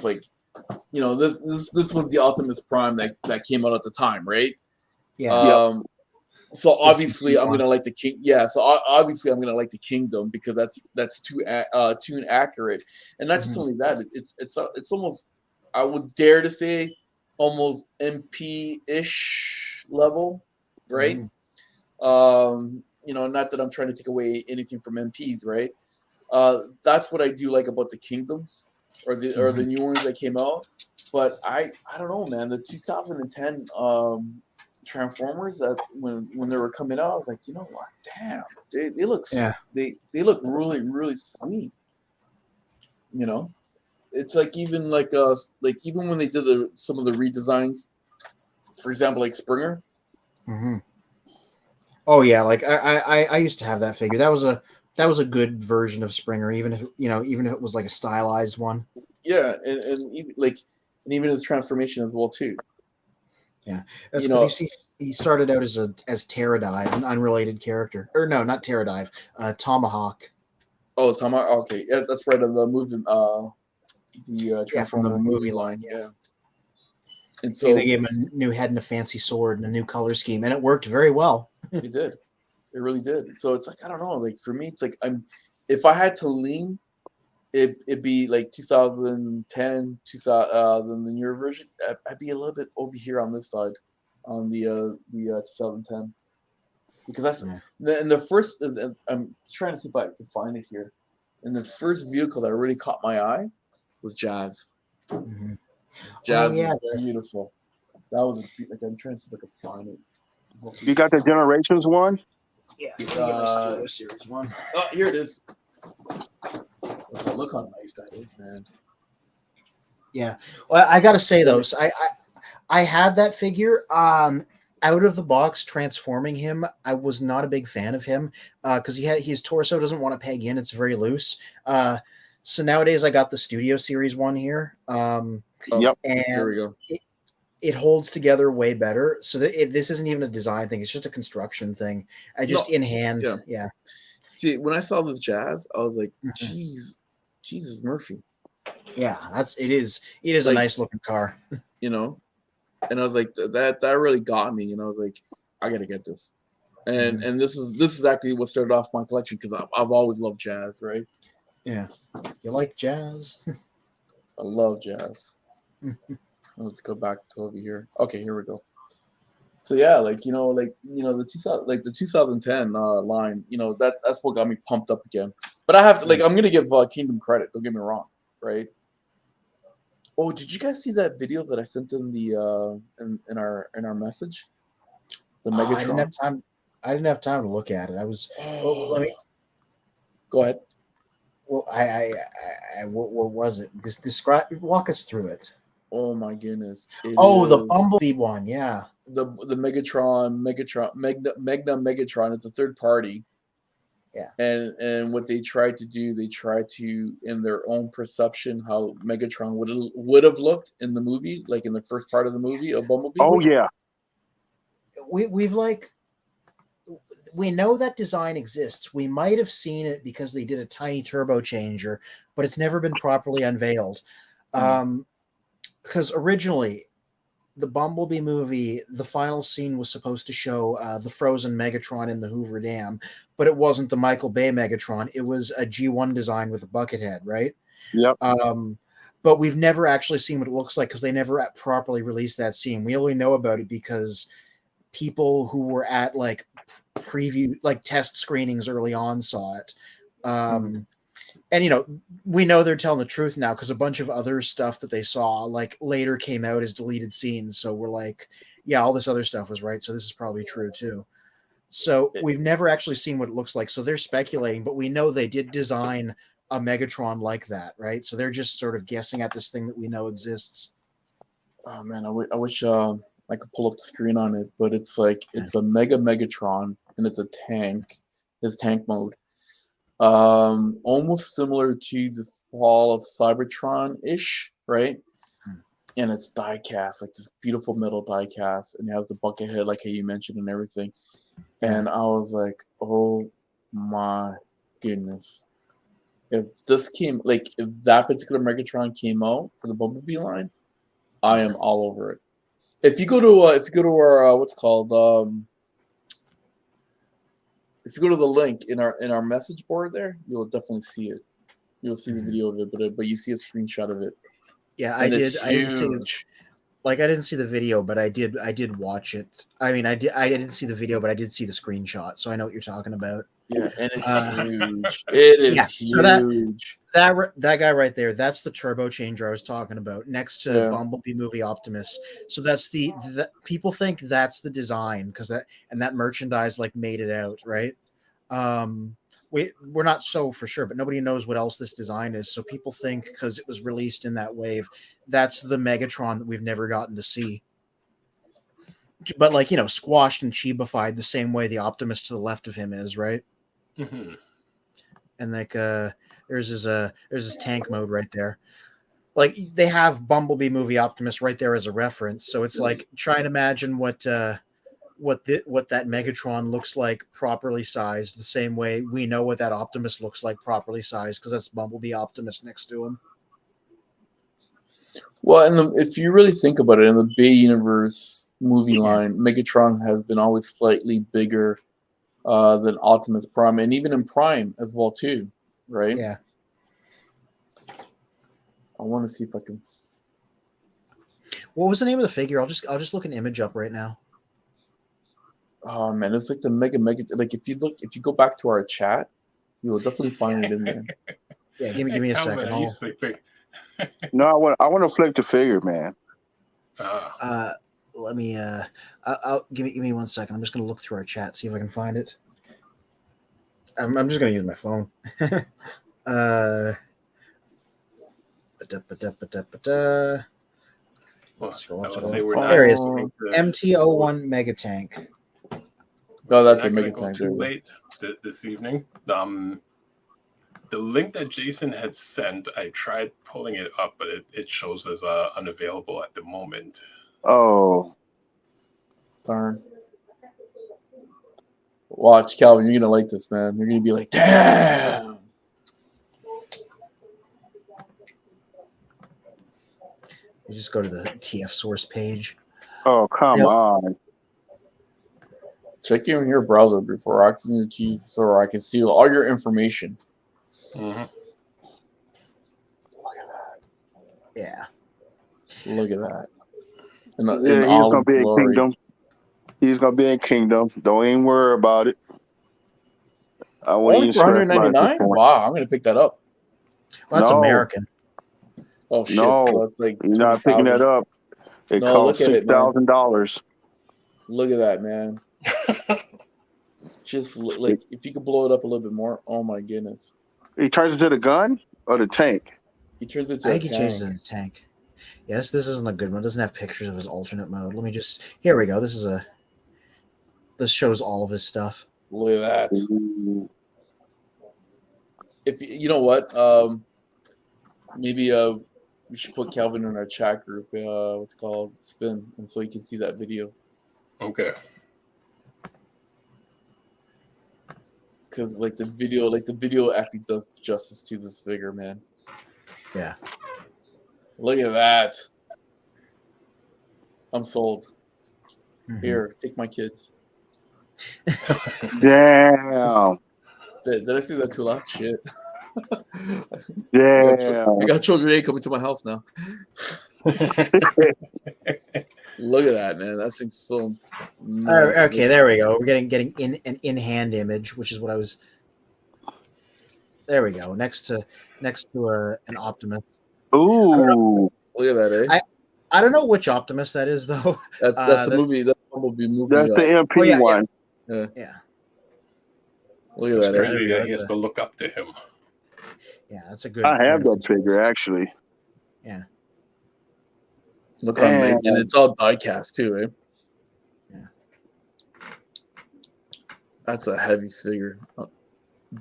like this was the Optimus Prime that came out at the time, right? Yeah. So obviously GT1. I'm gonna like the King. Yeah, so obviously I'm gonna like the Kingdom because that's too accurate, and not just Mhm. only that, it's almost, I would dare to say, almost MP-ish level, right? Mhm. Not that I'm trying to take away anything from MPs, right? That's what I do like about the Kingdoms or the new ones that came out. But I don't know, man. The 2010 Transformers, that when they were coming out, I was like, you know what? Damn, they look they look really, really sweet. It's like even even when they did some of the redesigns, for example, like Springer. Mhm. Oh yeah, like I used to have that figure. That was a good version of Springer, even if it was like a stylized one. Yeah, and even his transformation as well too. Yeah, that's because he started out as Pterodive, an unrelated character, or no, not Pterodive, Tomahawk. Oh, Tomahawk. Okay, yeah, that's right. Of the movie, the Yeah, from the Transformer movie line. Yeah. And They so gave him a new head and a fancy sword and a new color scheme, and it worked very well. it did. It really did. So it's like, I don't know. Like for me, it's like if I had to lean, it'd be like 2010, 2000, the newer version. I'd be a little bit over here on this side, on the 2010, because that's in the first. I'm trying to see if I can find it here. And the first vehicle that really caught my eye was Jazz. Mhm. Jazz Oh yeah, was beautiful. That was like, I'm trying to see if I can find it. You got the Generations one? yeah. Let me get my Studio Series one. Oh, here it is. Look how nice that is, man. Yeah. Well, I gotta say though, so I had that figure. Out of the box, transforming him, I was not a big fan of him because his torso doesn't want to peg in; it's very loose. So nowadays, I got the Studio Series one here. Yep. And Here we go. it holds together way better. So this isn't even a design thing; it's just a construction thing. I just in hand, yeah. See, when I saw this Jazz, I was like, Jesus Murphy. Yeah, it is like, a nice looking car. And I was like, that really got me. And I was like, I gotta get this. And this is actually what started off my collection because I've always loved Jazz, right? Yeah, you like Jazz? I love Jazz. Let's go back to over here. Okay, here we go. So yeah, the 2010 line, that's what got me pumped up again. But I have to, I'm gonna give Kingdom credit. Don't get me wrong, right? Oh, did you guys see that video that I sent in the in our message? The Megatron. I didn't have time to look at it. I was. Well, let me. Go ahead. Well, what was it? Just walk us through it. Oh my goodness! The Bumblebee one, yeah. The Megatron, Megatron. It's a third party. Yeah. And what they tried to do, they tried to, in their own perception, how Megatron would have looked in the movie, like in the first part of the movie of Bumblebee. Oh yeah. We know that design exists. We might have seen it because they did a tiny turbo changer, but it's never been properly unveiled. Because originally, the Bumblebee movie, the final scene was supposed to show the frozen Megatron in the Hoover Dam, but it wasn't the Michael Bay Megatron. It was a G1 design with a bucket head, right? Yep. But we've never actually seen what it looks like because they never properly released that scene. We only know about it because people who were at preview, test screenings early on saw it. And we know they're telling the truth now because a bunch of other stuff that they saw like later came out as deleted scenes. So we're like, yeah, all this other stuff was right. So this is probably true too. So we've never actually seen what it looks like. So they're speculating, but we know they did design a Megatron like that, right? So they're just sort of guessing at this thing that we know exists. Oh man, I wish I could pull up the screen on it, but it's like it's a Megatron and it's a tank. His tank mode, almost similar to the fall of Cybertron ish, right? And it's die cast, like this beautiful metal die cast, and it has the bucket head, like how you mentioned, and everything. And I was like, oh my goodness. If that particular Megatron came out for the Bumblebee line, I am all over it. If you go to our what's called if you go to the link in our message board there, you'll definitely see it. You'll see the video of it, but you see a screenshot of it. Yeah, And I it's did. I didn't see huge. I didn't see the video, but I did watch it. I mean, I didn't see the video, but I did see the screenshot, so I know what you're talking about. Yeah, and it's huge. It is huge. So that guy right there, that's the turbo changer I was talking about, next to Bumblebee Movie Optimus. So that's the people think that's the design because that merchandise like made it out, right? We're not so for sure, but nobody knows what else this design is. So people think because it was released in that wave, that's the Megatron that we've never gotten to see. But squashed and chibified the same way the Optimus to the left of him is, right? Mm-hmm. And there's his tank mode right there. Like they have Bumblebee Movie Optimus right there as a reference. So it's like try and imagine what that Megatron looks like properly sized, the same way we know what that Optimus looks like properly sized because that's Bumblebee Optimus next to him. Well, if you really think about it, in the Bay Universe movie line, Megatron has been always slightly bigger than Optimus Prime, and even in Prime as well too, right? Yeah. I want to see if I can. What was the name of the figure? I'll just look an image up right now. Oh man, it's like the mega. Like if you go back to our chat, you will definitely find it in there. Yeah, give me a second. No, I want to flip the figure, man. Let me. I'll give me 1 second. I'm just gonna look through our chat, see if I can find it. I'm just gonna use my phone. There he is. MT-01 Mega Tank. Oh, that's a Mega Tank. Too late this evening. The link that Jason had sent, I tried pulling it up, but it shows as unavailable at the moment. Oh, darn! Watch, Calvin. You're gonna like this, man. You're gonna be like, damn. You just go to the TF source page. Oh, come on. Check your browser before accessing the chief so I can see all your information. Mm-hmm. Look at that. Yeah. Look at that. He's gonna be in Kingdom. He's gonna be in Kingdom. Don't even worry about it. Only for $199? Wow, I'm gonna pick that up. Well, that's American. Oh shit! No, so that's like you're not picking that up. It costs $6,000. Look at that, man. Just like if you could blow it up a little bit more. Oh my goodness. He turns into the gun or the tank? He turns into. I think he changes into the tank. Yes, this isn't a good one. It doesn't have pictures of his alternate mode. Let me just. Here we go. This shows all of his stuff. Look at that. Ooh. If you know what, maybe we should put Calvin in our chat group. What's it called Spin, and so you can see that video. Okay. Because the video actually does justice to this figure, man. Yeah. Look at that. I'm sold. Mm-hmm. Here, take my kids. Damn. Did I say that too loud? Shit. Damn. I got children A coming to my house now. Look at that, man. That thing's so nice. Okay, there we go. We're getting an in-hand image, which is what I was. There we go. Next to next to an Optimus. Ooh, Look at that, eh? I don't know which Optimus that is though. That's the movie. That's the Bumblebee movie. that's the MP Oh, yeah, one. Yeah. Yeah, Look at It's that, eh? crazy go. that he has to look up to him. yeah, that's a good. I have point of that figure visuals. actually. Yeah, Look how Damn. and it's all die cast too, eh? yeah. That's a heavy figure. D,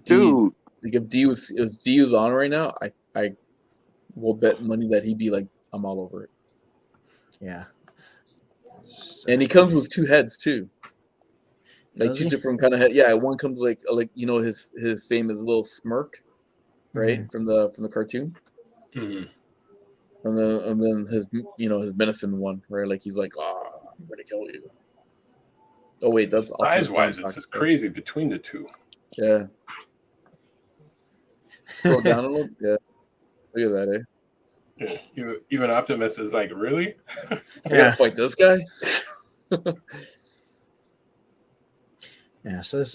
Dude, like if D was on right now, I will bet money that he'd be like, I'm all over it. Yeah. And he comes with two heads too, like Does two he? different kind of head. Yeah, one comes like his famous little smirk, right, Mhm. from the cartoon, Mhm. and then his his medicine one, right, like he's like, I'm gonna kill you. Oh wait, that's Optimus Prime. Size-wise, it's just crazy between the two. Yeah. Scroll down a little. Yeah. Look at that, eh? Even Optimus is like, really? I Yeah. gotta fight this guy. Yeah, so this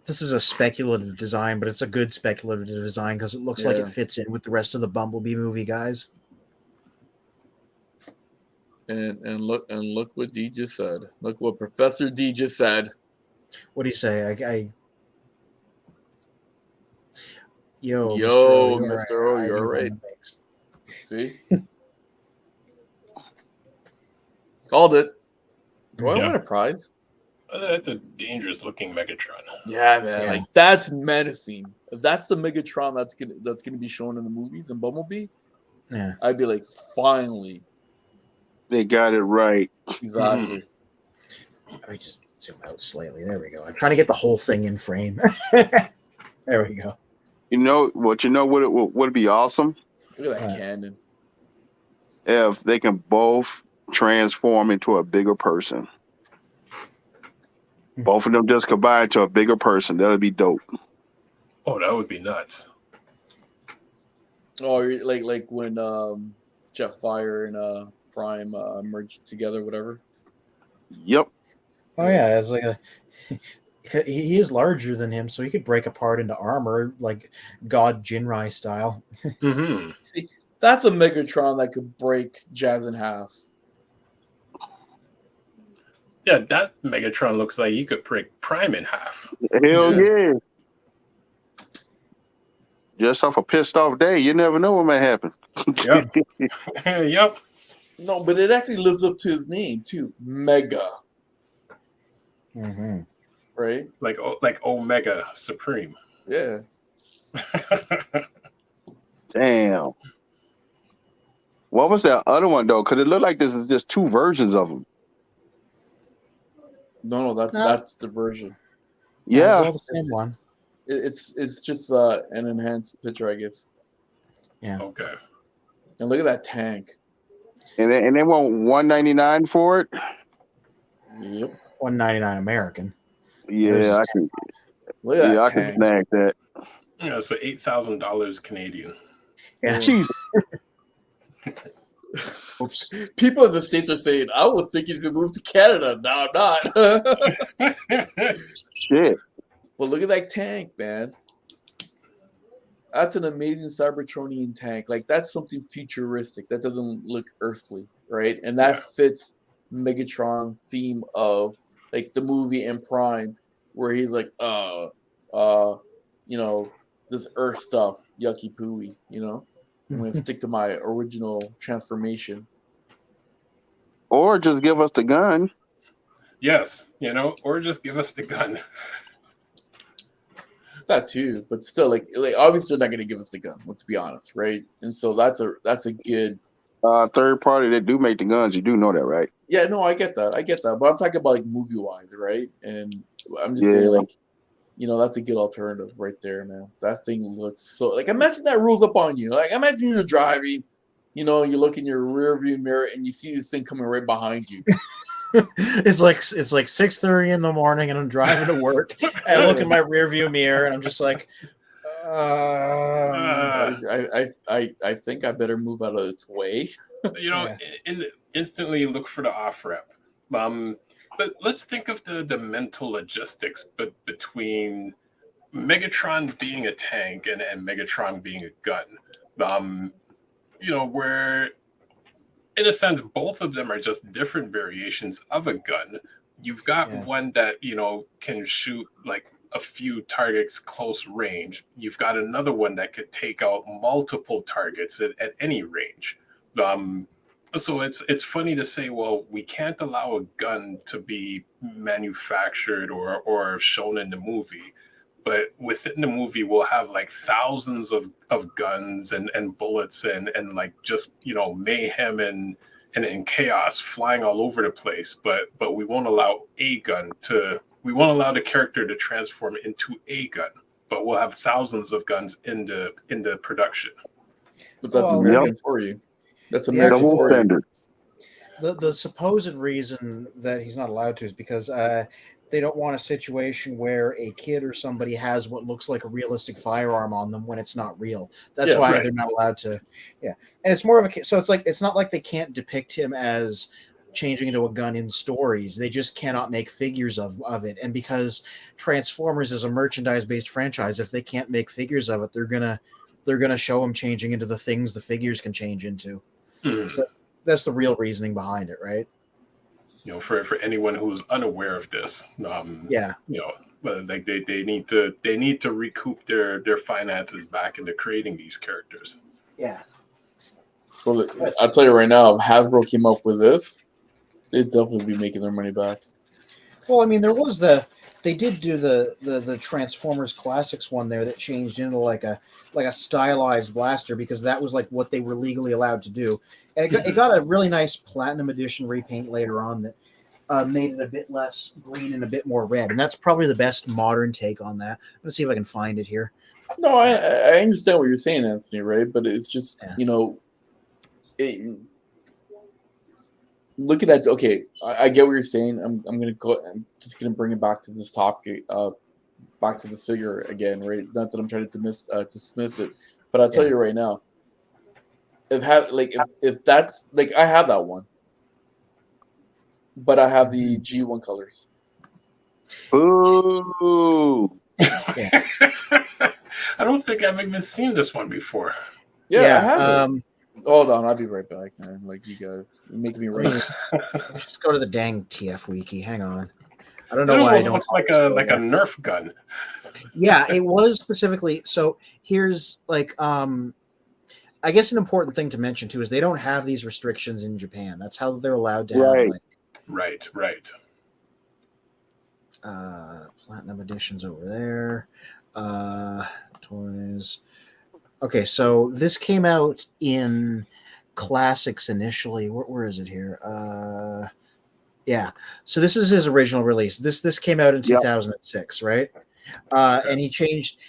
is a speculative design, but it's a good speculative design because it looks like Yeah. it fits in with the rest of the Bumblebee movie, guys. And look what D just said. Look what Professor D just said. What do you say? Yo, Mr. O, Yo, you're Mr. right. O, I you're do right. random things. See? Called it. Do I Yeah. win a prize? That's a dangerous-looking Megatron. Yeah, man. Yeah. Like that's menacing. If that's the Megatron that's gonna be shown in the movies in Bumblebee, Yeah. I'd be like, finally. they got it right. Exactly. Let me just zoom out slightly. There we go. I'm trying to get the whole thing in frame. There we go. You know what? You know what would be awesome Look at that Right. cannon. if they can both transform into a bigger person. Both of them just combine to a bigger person. That'd be dope. Oh, that would be nuts. Oh, like when Jetfire and Prime merged together, whatever. Yep. Oh yeah, it's like he is larger than him, so he could break apart into armor like God Jinrai style. Mm-hmm. See, that's a Megatron that could break Jazz in half. Yeah, that Megatron looks like he could break Prime in half. Hell Yeah. yeah. Just off a pissed off day, you never know what may happen. Yep. Yep. No, but it actually lives up to his name too, Mega, Mm-hmm. right? Like Omega Supreme. Yeah. Damn. What was that other one though? Because it looked like there's just two versions of them. No, that's the version. Yeah, it's Yeah. all the same one. It's just an enhanced picture, I guess. Yeah, Okay. And look at that tank. And they want $199 for it. Yep. $199 American. Yeah, just I can. Look at Yeah, that I can tank. snag that. Yeah, so $8,000 Canadian. Yeah. Jeez. Oops. People in the States are saying, I was thinking to move to Canada. Now I'm not. Shit. But look at that tank, man. That's an amazing Cybertronian tank. Like, that's something futuristic. That doesn't look earthly, right? And that fits Megatron theme of, like, the movie in Prime, where he's like, this earth stuff, yucky pooey, I'm going to stick to my original transformation. Or just give us the gun. Yes, or just give us the gun. That too, but still, like obviously they're not going to give us the gun. Let's be honest, right? And so that's a good Third party that do make the guns. You do know that, right? Yeah, no, I get that, but I'm talking about like movie wise, right? And I'm just Yeah. saying, like, that's a good alternative right there, man. That thing looks so like imagine that rolls up on you. Like imagine you're driving, you look in your rear view mirror and you see this thing coming right behind you. It's like 6:30 in the morning, and I'm driving to work. I look in my rearview mirror, and I'm just like, I think I better move out of its way. Yeah. Instantly look for the off ramp. But let's think of the mental logistics, but between Megatron being a tank and Megatron being a gun, where in a sense both of them are just different variations of a gun. You've got one that can shoot like a few targets close range. You've got another one that could take out multiple targets at any range. So it's funny to say, well, we can't allow a gun to be manufactured or shown in the movie, but within the movie we'll have like thousands of guns and bullets and like just mayhem and chaos flying all over the place, but we won't allow the character to transform into a gun, but we'll have thousands of guns in the production. But that's American for you. That's American for you. The supposed reason that he's not allowed to is because they don't want a situation where a kid or somebody has what looks like a realistic firearm on them when it's not real. That's why they're not allowed to. Yeah, and it's more of a so it's not like they can't depict him as changing into a gun in stories. They just cannot make figures of it. And because Transformers is a merchandise-based franchise, if they can't make figures of it, they're gonna show him changing into the things the figures can change into. So that's the real reasoning behind it, right? For anyone who's unaware of this, like they need to recoup their finances back into creating these characters. Yeah. Well, I'll tell you right now, if Hasbro came up with this, they'd definitely be making their money back. Well, I mean, they did do the Transformers Classics one there that changed into like a stylized blaster because that was like what they were legally allowed to do, and it got a really nice Platinum Edition repaint later on that made it a bit less green and a bit more red, and that's probably the best modern take on that. Let's see if I can find it here. No, I understand what you're saying, Anthony, right? But it's just looking at I get what you're saying. I'm just gonna bring it back to this topic, back to the figure again, right? Not that I'm trying to dismiss it, but I'll tell you right now, if that's like I have that one, but I have the G1 colors. Ooh. Yeah. I don't think I've even seen this one before. Yeah, I have it. Hold on, I'll be right back, man. Like you guys, you're making me right. Just go to the dang TF wiki. Hang on. I don't know why. It looks like a Nerf gun. Yeah, it was specifically. So here's I guess an important thing to mention too is they don't have these restrictions in Japan. That's how they're allowed to have Right. Platinum editions over there. Toys. Okay, so this came out in Classics initially. Where is it here? Yeah. So this is his original release. This came out in 2006, right? And he changed.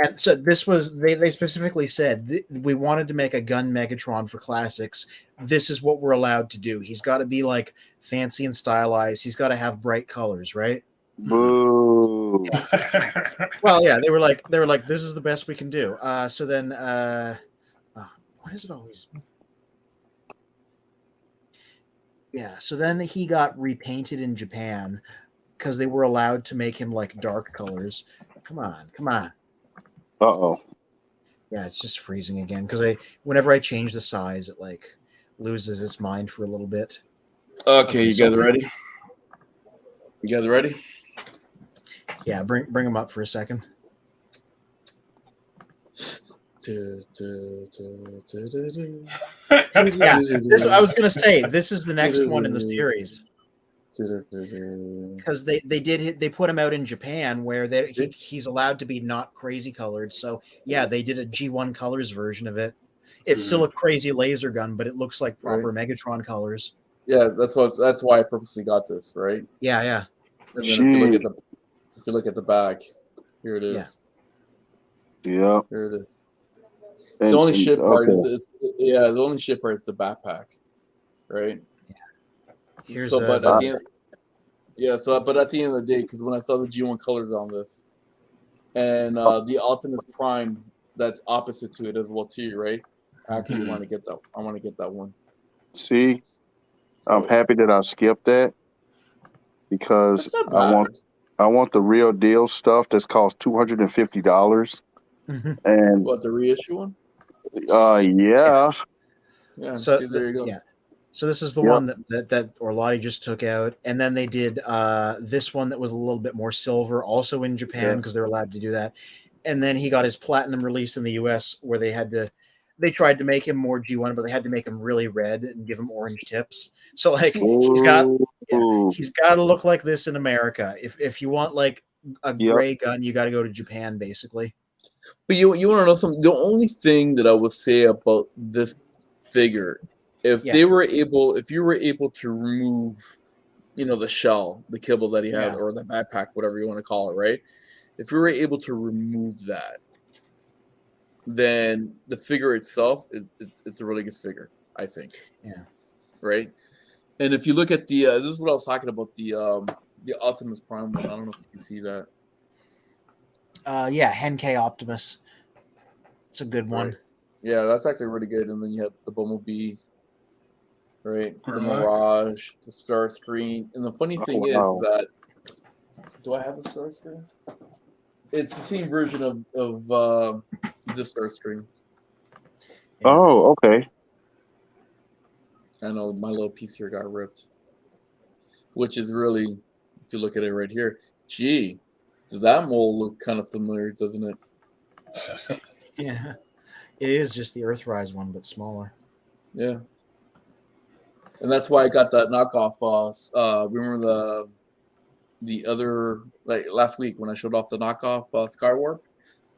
And so this was they specifically said we wanted to make a gun Megatron for Classics. This is what we're allowed to do. He's got to be like fancy and stylized. He's got to have bright colors, right? Boo. Well, yeah, they were like, this is the best we can do. So then, what is it always? Yeah. So then he got repainted in Japan because they were allowed to make him like dark colors. Come on. Uh-oh. Yeah, it's just freezing again because whenever I change the size, it like loses its mind for a little bit. Okay, you guys ready? Yeah, bring them up for a second. Yeah, I was gonna say this is the next one in the series because they put him out in Japan where he's allowed to be not crazy colored. So yeah, they did a G1 colors version of it. It's still a crazy laser gun, but it looks like proper Megatron colors. Yeah, that's why I purposely got this, right? Yeah. And then if you look at the back, here it is. Yeah. Here it is. The only shit part is the backpack, right? Here's but at the end of the day, because when I saw the G1 colors on this, and the Optimus Prime that's opposite to it as well too, right? I actually want to get that. I want to get that one. See, I'm happy that I skipped that because I want. I want the real deal stuff that's cost $250. And What, the reissue one? yeah. Yeah. So See, there you go. yeah. So this is the Yep. one that Orlotti just took out, and then they did this one that was a little bit more silver, also in Japan because they're allowed to do that. And then he got his platinum release in the U.S. where they tried to make him more G1, but they had to make him really red and give him orange tips. So like he's got to look like this in America. If you want like a gray gun, you got to go to Japan basically. But you want to know something? The only thing that I would say about this figure, if you were able to remove, the shell, the kibble that he had, or the backpack, whatever you want to call it, right? If you were able to remove that, then the figure itself it's a really good figure, I think. Yeah. Right. And if you look at the this is what I was talking about, the Optimus Prime one. I don't know if you can see that. Henkei Optimus. It's a good one. Right. Yeah, that's actually really good. And then you have the Bumblebee, right? The Grimlock. Mirage, the Starscream. And the funny thing is that, do I have the Starscream? It's the same version of the Starscream. Yeah. Oh, okay. I know my little piece here got ripped, which is really, if you look at it right here, gee, does that mold look kind of familiar, doesn't it? Yeah. It is just the Earthrise one, but smaller. Yeah. And that's why I got that knockoff. Remember the other, like last week when I showed off the knockoff Skywarp?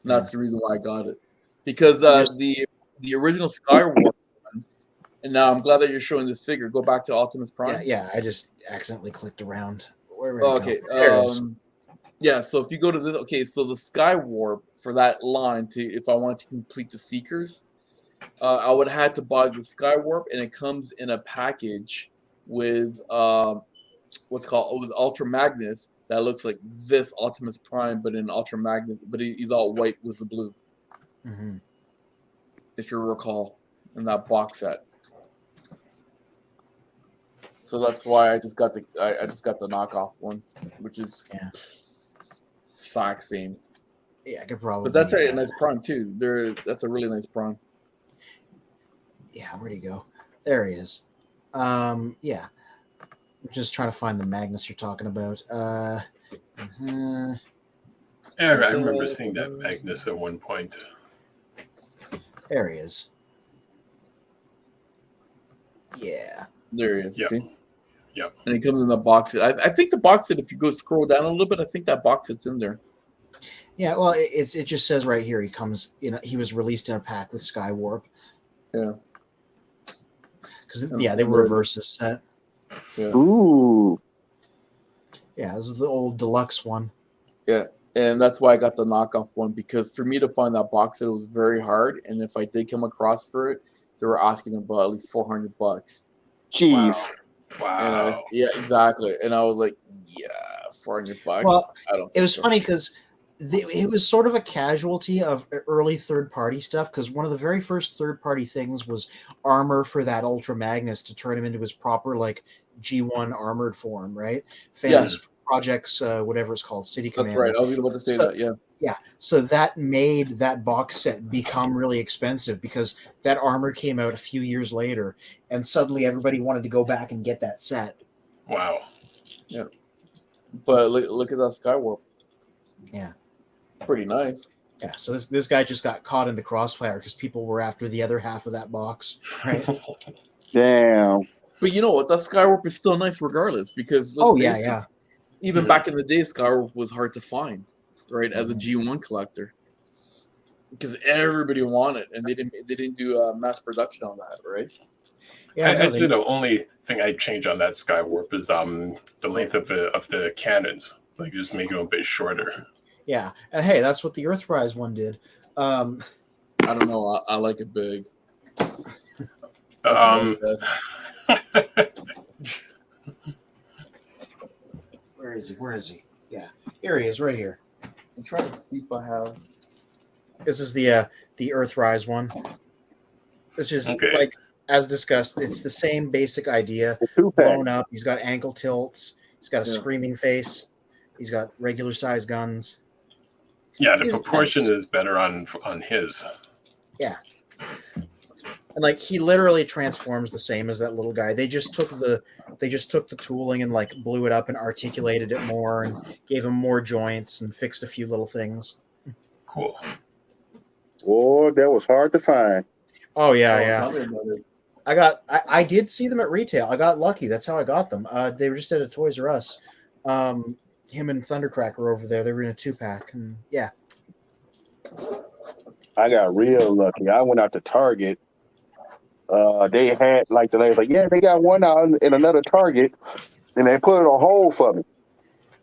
And that's the reason why I got it. Because the original Skywarp one, and now I'm glad that you're showing this figure. Go back to Optimus Prime. Yeah, I just accidentally clicked around. Okay. Yeah, so if you go to this, okay, so the Skywarp for that line, if I wanted to complete the Seekers, I would have had to buy the Skywarp, and it comes in a package with what's called with Ultra Magnus that looks like this Optimus Prime, but in Ultra Magnus, but he's all white with the blue. Mm-hmm. If you recall, in that box set. So that's why I just got the knockoff one, which is exact same. Yeah, I could probably. But that's a nice Prime too. That's a really nice Prime. Yeah, where'd he go? There he is. Yeah. I'm just trying to find the Magnus you're talking about. Yeah, I remember seeing that Magnus at one point. There he is. Yeah. There he is. Yep. See? Yep. And he comes in the box. I think the box set, if you go scroll down a little bit, I think that box set's in there. Yeah, well, it just says right here he was released in a pack with Skywarp. Yeah. Because they were reverse this set. Yeah. Ooh. Yeah, this is the old deluxe one. Yeah. And that's why I got the knockoff one, because for me to find that box set, it was very hard. And if I did come across for it, they were asking about at least $400. Jeez. Wow. And exactly. And I was like, yeah, $400. Well, I don't. It was funny because it was sort of a casualty of early third-party stuff, because one of the very first third-party things was armor for that Ultra Magnus to turn him into his proper like G1 armored form, right? Famous projects, whatever it's called, City Commander. That's right. I was about to say that. Yeah. Yeah, so that made that box set become really expensive because that armor came out a few years later, and suddenly everybody wanted to go back and get that set. Wow. Yeah. But look at that Skywarp. Yeah. Pretty nice. Yeah, so this guy just got caught in the crossfire because people were after the other half of that box, right? Damn. But you know what? That Skywarp is still nice regardless, because even back in the day, Skywarp was hard to find, right? As a G1 collector, because everybody wanted, and they didn't do mass production on that, right? Yeah, I'd say the only thing I'd change on that Skywarp is the length of the cannons, like just make them a bit shorter. Yeah, and hey, that's what the Earthrise one did. I don't know. I like it big. Where is he? Yeah, here he is, right here. I'm trying to see if I have. This is the Earthrise one. It's just like as discussed. It's the same basic idea. Blown up. He's got ankle tilts. He's got a screaming face. He's got regular size guns. Yeah, the He's proportion nice. is better on his. Yeah. And like he literally transforms the same as that little guy. They just took the tooling and like blew it up and articulated it more and gave him more joints and fixed a few little things. Cool. Oh, that was hard to find. Oh yeah, Oh, yeah. tell me about it. I did see them at retail. I got lucky. That's how I got them. They were just at a Toys R Us. Him and Thundercrack were over there. They were in a 2-pack, and yeah. I got real lucky. I went out to Target. They had like the lady was like, yeah, they got one out in another Target, and they put it on hold for me.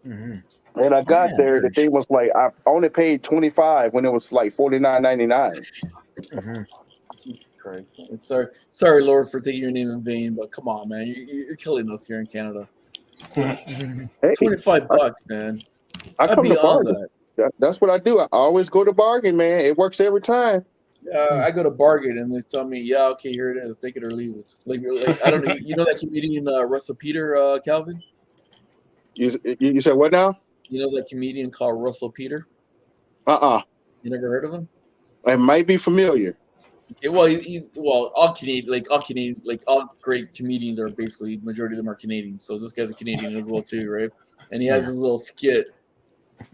Mm-hmm. And I got Yeah, there. The thing was like I only paid $25 when it was like $49.99. Mm-hmm. Jesus Christ. Man. Sorry, Lord, for taking your name in vain, but come on, man. You're killing us here in Canada. Hey, $25, man. I come I'd be to on bargain. that. That's what I do. I always go to bargain, man. It works every time. I go to Bargain and they tell me, yeah, okay, here it is. Take it or leave it. Like I don't know. You know that comedian Russell Peter, Calvin? You said what now? You know that comedian called Russell Peter? You never heard of him? It might be familiar. Okay, well, he's all Canadians, like all great comedians are basically majority of them are Canadians. So this guy's a Canadian as well too, right? And he has this little skit,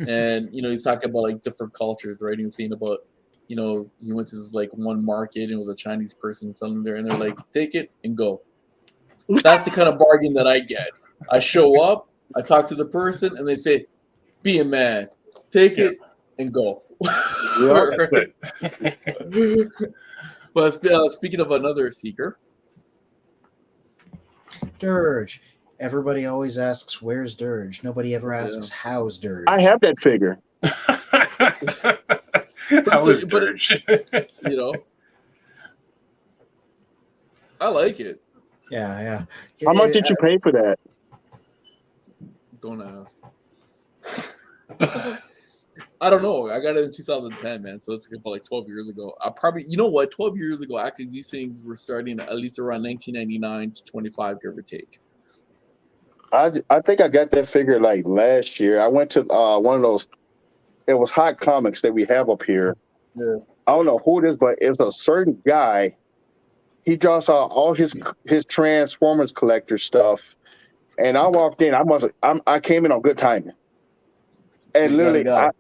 and he's talking about like different cultures, right? He was saying about, he went to this like one market and it was a Chinese person selling there, and they're like, take it and go. That's the kind of bargain that I get. I show up, I talk to the person, and they say, be a man, take it and go. But speaking of another seeker, Dirge. Everybody always asks, "Where's Dirge?" Nobody ever asks, "How's Dirge?" I have that figure. How is Dirge? I like it. Yeah. How much did you pay for that? Don't ask. I don't know. I got it in 2010, man. So it's about like 12 years ago. I probably, 12 years ago, actually, these things were starting at least around 1999 to 25, give or take. I think I got that figure like last year. I went to one of those. It was Hot Comics that we have up here. Yeah. I don't know who it is, but it's a certain guy. He draws out all his Transformers collector stuff, and I walked in. I came in on good timing, and So literally,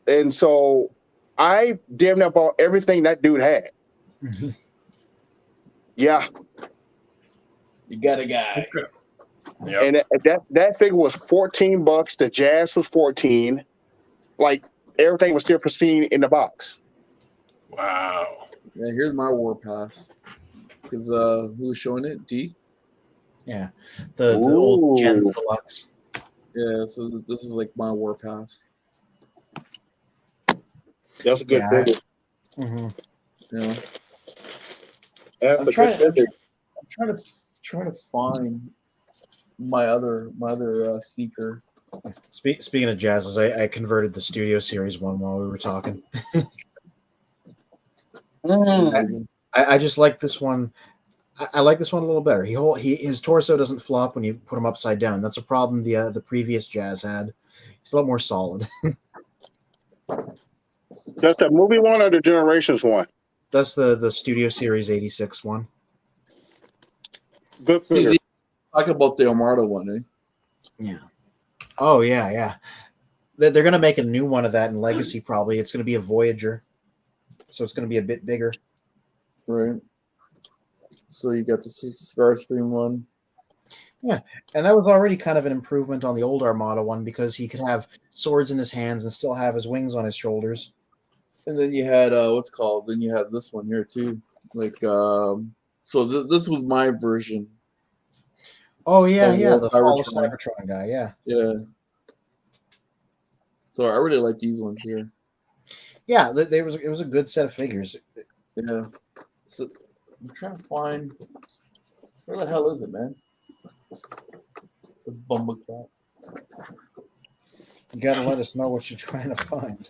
and so I damn near bought everything that dude had. Yeah, you got a guy. Okay. Yep. And that figure was $14. The Jazz was $14. Like everything was still pristine in the box. Wow. Yeah, here's my Warpath. Because who was showing it? D? Yeah. The old Gens Deluxe. Yeah, so this is like my Warpath. That's a good figure. Yeah. That's I'm trying to find my other seeker. Speaking of Jazzes, I converted the Studio Series one while we were talking. I just like this one. I like this one a little better. His torso doesn't flop when you put him upside down. That's a problem the previous Jazz had. He's a lot more solid. That's the movie one or the Generations one? That's the Studio Series 86 one. Good figure. Talk about the Armada one, eh? Yeah. Oh yeah. They're gonna make a new one of that in Legacy. Probably it's gonna be a Voyager, so it's gonna be a bit bigger. Right. So you got the Starscream one. Yeah, and that was already kind of an improvement on the old Armada one because he could have swords in his hands and still have his wings on his shoulders. And then you had Then you have this one here too. Like so this was my version. Oh yeah, the Fall of Cybertron guy, yeah. Yeah. So I really like these ones here. Yeah, it was a good set of figures. Yeah. So I'm trying to find where the hell is it, man? The Bumblecat. You gotta let us know what you're trying to find.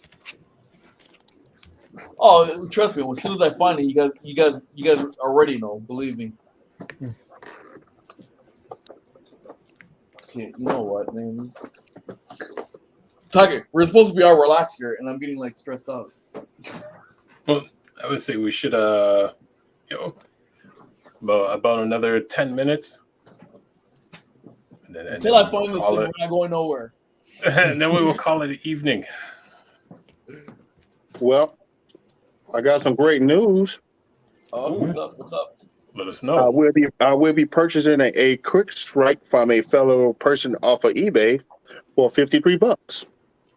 Oh, trust me. As soon as I find it, you guys already know. Believe me. Okay, you know what, man? Tucker, we're supposed to be all relaxed here, and I'm getting like stressed out. Well, I would say we should, about another 10 minutes. Until I find this thing, we're not going nowhere. And then we will call it an evening. Well, I got some great news. Oh, what's up? What's up? Let us know. I will be purchasing a quick strike from a fellow person off of eBay for $53.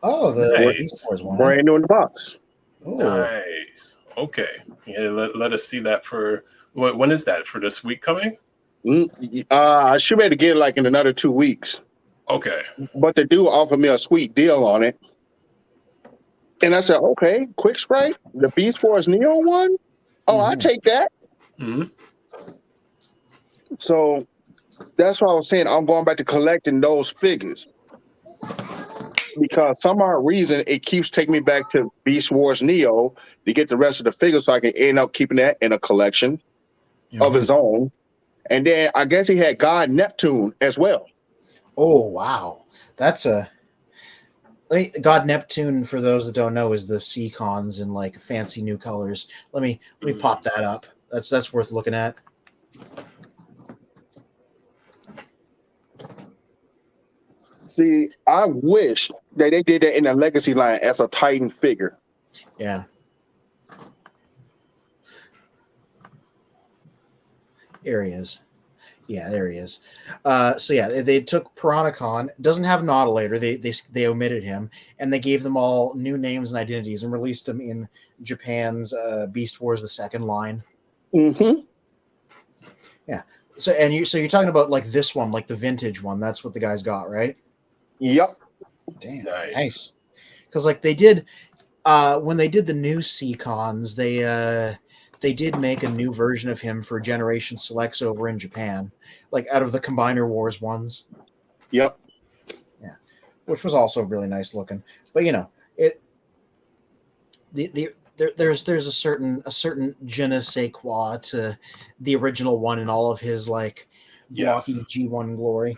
Oh, the Nice. Beast Wars one. Brand new in the box. Oh, Nice. Okay. Yeah, let us see that for when is that? For this week coming? I should be able to get it like in another 2 weeks. Okay. But they do offer me a sweet deal on it. And I said, okay, quick strike, the Beast Wars Neo one? Oh, I take that. Mm-hmm. So that's why I was saying I'm going back to collecting those figures. Because some odd reason it keeps taking me back to Beast Wars Neo to get the rest of the figures so I can end up keeping that in a collection of his own. And then I guess he had God Neptune as well. Oh, wow. That's God Neptune, for those that don't know, is the Seacons in like fancy new colors. Let me pop that up. That's worth looking at. See, I wish that they did that in the Legacy line as a Titan figure. Yeah. There he is. Yeah, there he is. So yeah, they took Piranacon. Doesn't have an autolator. They omitted him, and they gave them all new names and identities and released them in Japan's Beast Wars the second line. Mm-hmm. Yeah. So you're talking about like this one, like the vintage one. That's what the guys got, right? Yep. Damn, Nice. Because like they did when they did the new Seacons, they did make a new version of him for Generation Selects over in Japan, like out of the Combiner Wars ones. Yep. Yeah, which was also really nice looking. But there's a certain je ne sais quoi to the original one and all of his like blocky G1 glory.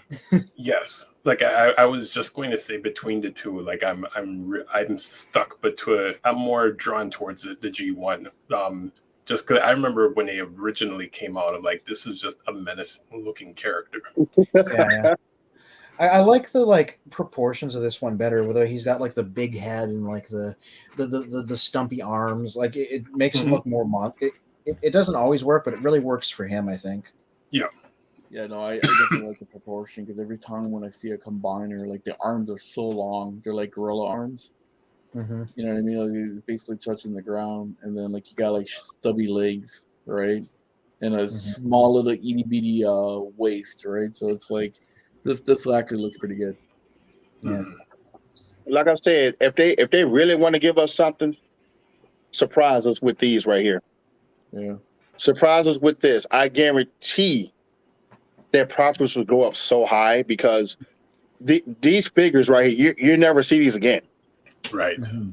Yes. Like I was just going to say between the two, like I'm stuck between. I'm more drawn towards the G1. Just because I remember when they originally came out, I'm like, this is just a menacing-looking character. Yeah. I like the like proportions of this one better, whether he's got like the big head and like the stumpy arms. Like it makes him look more it doesn't always work, but it really works for him, I think. Yeah. Yeah, no, I definitely like the proportion because every time when I see a combiner, like the arms are so long, they're like gorilla arms. Mm-hmm. You know what I mean? Like he's basically touching the ground, and then like you got like stubby legs, right, and a small little itty bitty waist, right? So it's like this actually looks pretty good. Yeah. Like I said, if they really want to give us something, surprise us with these right here. Yeah. Surprise us with this. I guarantee their profits will go up so high because these figures right here, you never see these again. Right. Mm-hmm.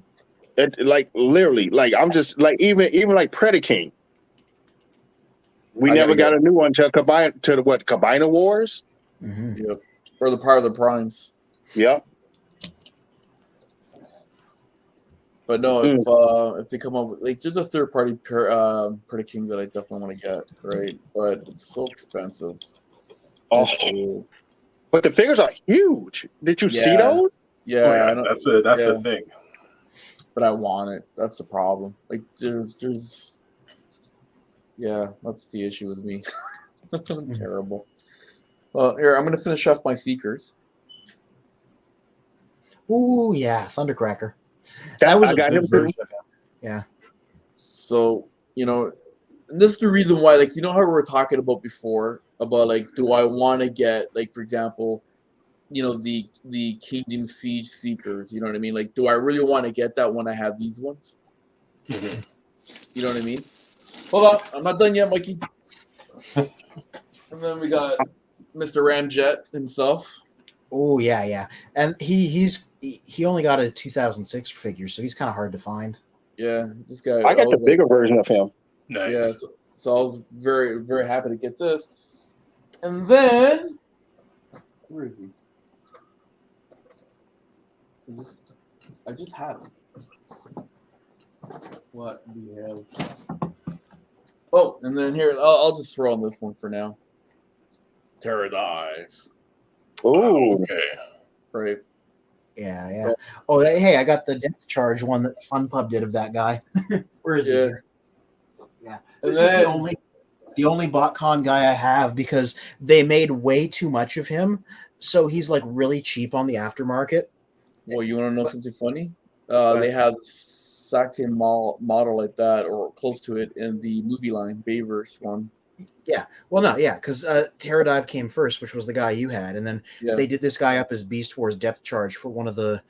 It, like literally, like I'm just like even like Predaking. We never got a new one to Combiner Wars. Mm-hmm. Yep. Or the part of the primes. Yep. But no, if they come up with like there's a third party Predaking that I definitely want to get, right? But it's so expensive. Oh, but the figures are huge. Did you see those? Yeah, oh, yeah. That's the thing. But I want it. That's the problem. Like there's yeah, that's the issue with me. I'm terrible. Well, here I'm gonna finish off my Seekers. Ooh, yeah, Thundercracker. That was a good version of him. Yeah. So this is the reason why, like, how we were talking about before about like, do I want to get like, for example, the Kingdom Siege Seekers? You know what I mean? Like, do I really want to get that when I have these ones? Mm-hmm. You know what I mean? Hold on, I'm not done yet, Mikey. And then we got Mr. Ramjet himself. Oh yeah, and he only got a 2006 figure, so he's kind of hard to find. Yeah, this guy. I got the bigger version of him. Nice. Yeah, so I was very, very happy to get this. And then, where is he? I just had them. What do we have? Oh, and then here, I'll just throw on this one for now. Terror Dive. Oh, Okay. Right. Yeah, yeah. Oh, hey, I got the depth charge one that FunPub did of that guy. Where is he Yeah. here? Yeah. And This is then- the only BotCon guy I have because they made way too much of him, so he's like really cheap on the aftermarket. Well, you want to know something funny? What? They have the exact same model like that or close to it in the movie line, Bayverse one. Yeah. Well, no, yeah, because Terradive came first, which was the guy you had, and then they did this guy up as Beast Wars Depth Charge for one of the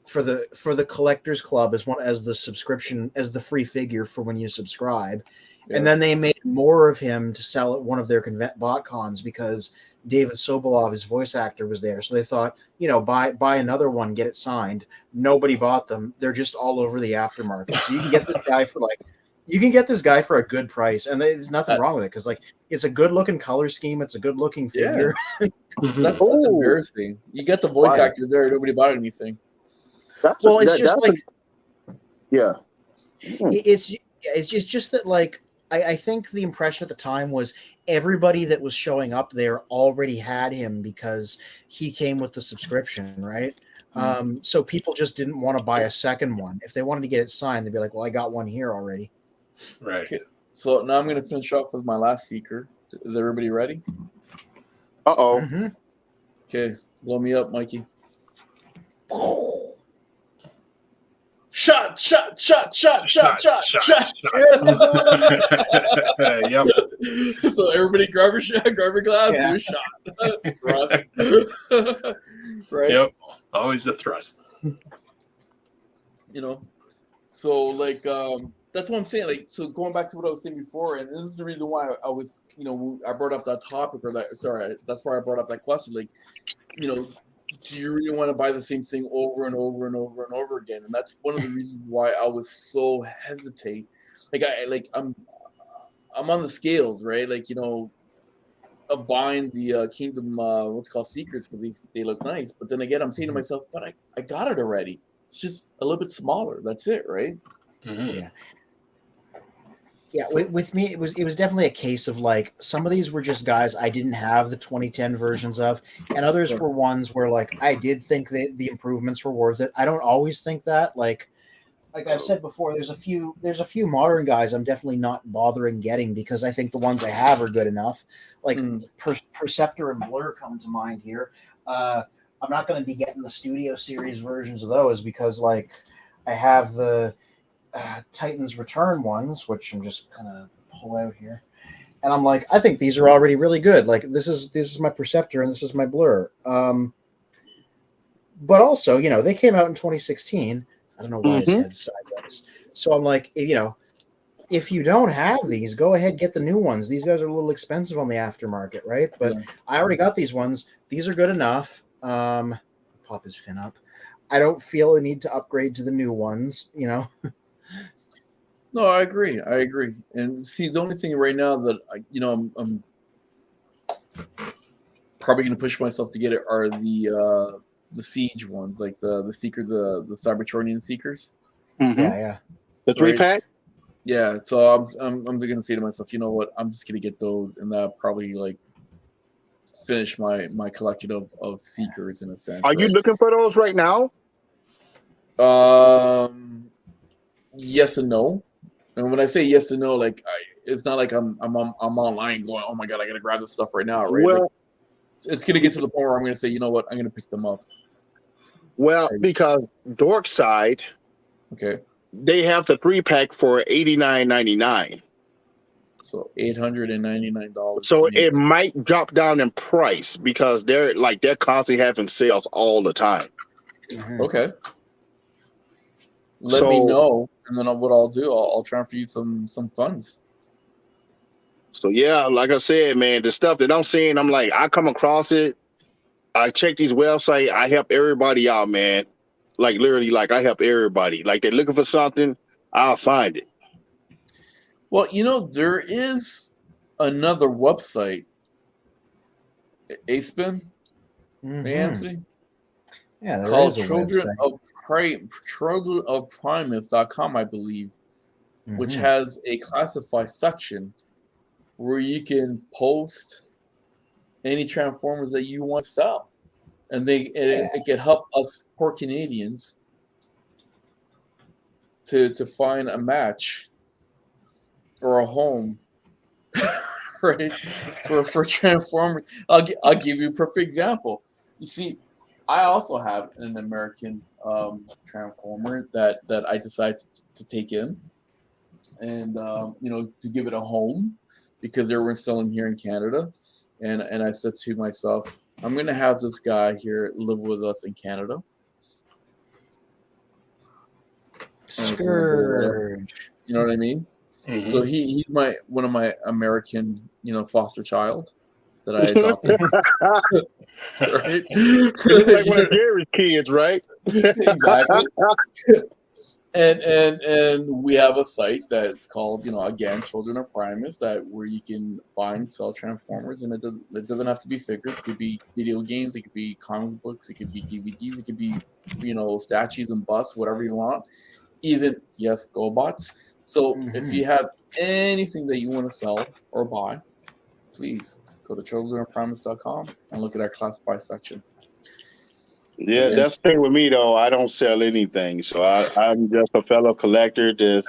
for the Collectors Club as the subscription as the free figure for when you subscribe, and then they made more of him to sell at one of their bot cons because David Sobolov, his voice actor, was there. So they thought, buy another one, get it signed. Nobody bought them. They're just all over the aftermarket. So you can get this guy for a good price, and there's nothing wrong with it because it's a good looking color scheme. It's a good looking figure. That's embarrassing. You get the voice actor there, nobody bought anything. It's just that I think the impression at the time was everybody that was showing up there already had him because he came with the subscription, right? So people just didn't want to buy a second one. If they wanted to get it signed, they'd be like, well, I got one here already. Right. Okay. So now I'm going to finish off with my last Seeker. Is everybody ready? Uh-oh. Mm-hmm. Okay. Blow me up, Mikey. Shot. Yep. So everybody grab your glass, do a shot. Thrust. Right? Yep. Always a thrust. So that's what I'm saying. So going back to what I was saying before, and this is the reason why I was, I brought up that topic that's why I brought up that question. Do you really want to buy the same thing over and over and over and over again? And that's one of the reasons why I was so hesitate. I'm on the scales, right? Of buying the Kingdom, what's called Secrets because they look nice. But then again, I'm saying to myself, but I got it already. It's just a little bit smaller. That's it, right? Mm-hmm. Yeah. Yeah, with me, it was definitely a case of some of these were just guys I didn't have the 2010 versions of, and others were ones where I did think that the improvements were worth it. I don't always think that. Like I've said before, there's a few modern guys I'm definitely not bothering getting because I think the ones I have are good enough. Perceptor and Blur come to mind here. I'm not going to be getting the Studio Series versions of those because I have the Titan's Return ones, which I'm just gonna pull out here, and I'm I think these are already really good. This is my Perceptor and this is my Blur. But also, they came out in 2016. I don't know why his head's sideways. So I'm if you don't have these, go ahead, get the new ones. These guys are a little expensive on the aftermarket, right? But I already got these ones. These are good enough. Pop his fin up. I don't feel a need to upgrade to the new ones, No, I agree. And see, the only thing right now that I'm probably going to push myself to get it are the Siege ones, like the Seeker, the Cybertronian Seekers. Mm-hmm. Yeah. The 3-pack. Yeah. So I'm going to say to myself, you know what? I'm just going to get those, and that probably finish my collection of Seekers in a sense. Are you looking for those right now? Yes and no. And when I say yes and no, it's not like I'm online going, oh my god, I gotta grab this stuff right now, right? Well, it's gonna get to the point where I'm gonna say, you know what, I'm gonna pick them up. Well, because Dork Side, okay, they have the 3-pack for $89.99. So $899. So it might drop down in price because they're constantly having sales all the time. Okay. Let me know, and then what I'll do, I'll transfer you some funds. So yeah, like I said, man, the stuff that I'm seeing, I come across it. I check these websites. I help everybody out, man. Literally, I help everybody. They're looking for something, I'll find it. Well, there is another website, A-Spin, Anthony. Yeah, called Children of childrenofprimus.com, I believe, which has a classify section where you can post any Transformers that you want to sell, and it can help us poor Canadians to find a match or a home, right? For Transformers. I'll give you a perfect example. You see, I also have an American Transformer that I decided to take in, and to give it a home because they weren't selling here in Canada, and I said to myself, I'm gonna have this guy here live with us in Canada. Scourge. You know what I mean? Mhm. So he's one of my American, foster child that I adopted. Right? It's like one of Gary's kids, right? Exactly. And we have a site that's called, again, Children of Primus, where you can buy and sell Transformers, and it doesn't have to be figures. It could be video games, it could be comic books, it could be DVDs, it could be statues and busts, whatever you want. Even GoBots. So if you have anything that you want to sell or buy, please go to childrenofprimus.com and look at our classify section. Yeah, that's the thing with me though. I don't sell anything, so I'm just a fellow collector, just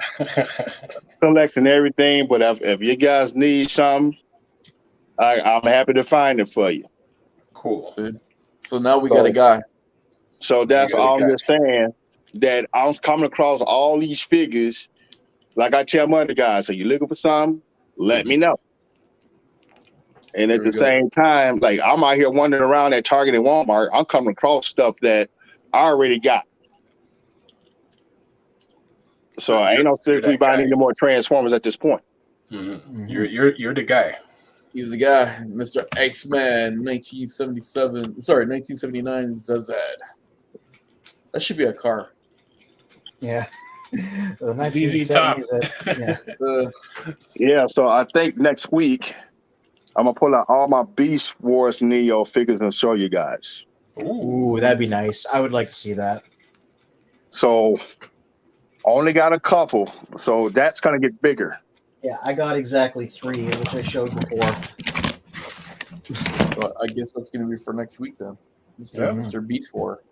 collecting everything. But if you guys need something, I'm happy to find it for you. Cool. So now we got a guy. So that's all I'm just saying. That I'm coming across all these figures. Like I tell my other guys, so you looking for something, let me know. And at the same time, like I'm out here wandering around at Target and Walmart, I'm coming across stuff that I already got. So I ain't no seriously buying any more Transformers at this point. Mm-hmm. You're the guy. He's the guy, Mr. X-Men, 1979 Zazad. That should be a car. Yeah. The ZZ Top. 1970s. Yeah, so I think next week I'm gonna pull out all my Beast Wars Neo figures and show you guys. Ooh, that'd be nice. I would like to see that. So only got a couple, so that's gonna get bigger. Yeah, I got exactly 3, which I showed before. But I guess that's gonna be for next week then. Mr. Beast War.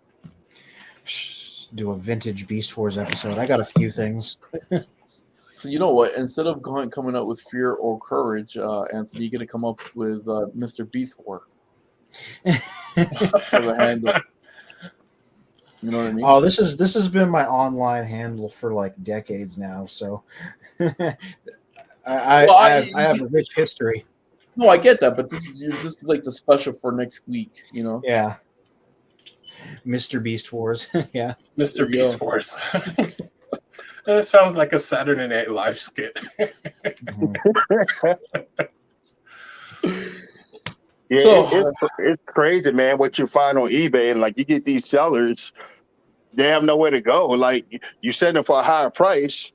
Do a vintage Beast Wars episode. I got a few things. So you know what? Instead of coming up with Fear or Courage, Anthony, you're gonna come up with Mr. Beast War as a handle. You know what I mean? Oh, this has been my online handle for like decades now. So I have a rich history. No, I get that, but this is like the special for next week. Yeah. Mr. Beast Wars. Yeah. Mr. Beast Wars. That sounds like a Saturday Night Live skit. Yeah, so it's crazy, man, what you find on eBay. And like you get these sellers, they have nowhere to go. Like you send them for a higher price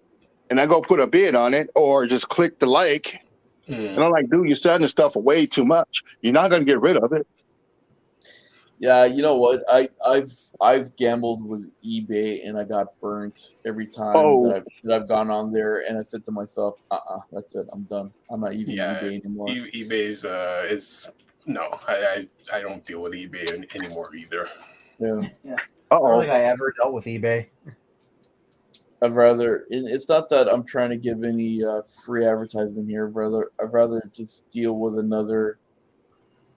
and I go put a bid on it or just click the like. And I'm like, dude, you're selling this stuff for way too much. You're not going to get rid of it. Yeah, you know what? I've gambled with eBay and I got burnt every time that I've gone on there, and I said to myself, that's it, I'm done. I'm not using eBay anymore. eBay's is no, I don't deal with eBay anymore either. Yeah. I don't think I ever dealt with eBay. I'd rather. It's not that I'm trying to give any free advertisement here, brother. I'd rather just deal with another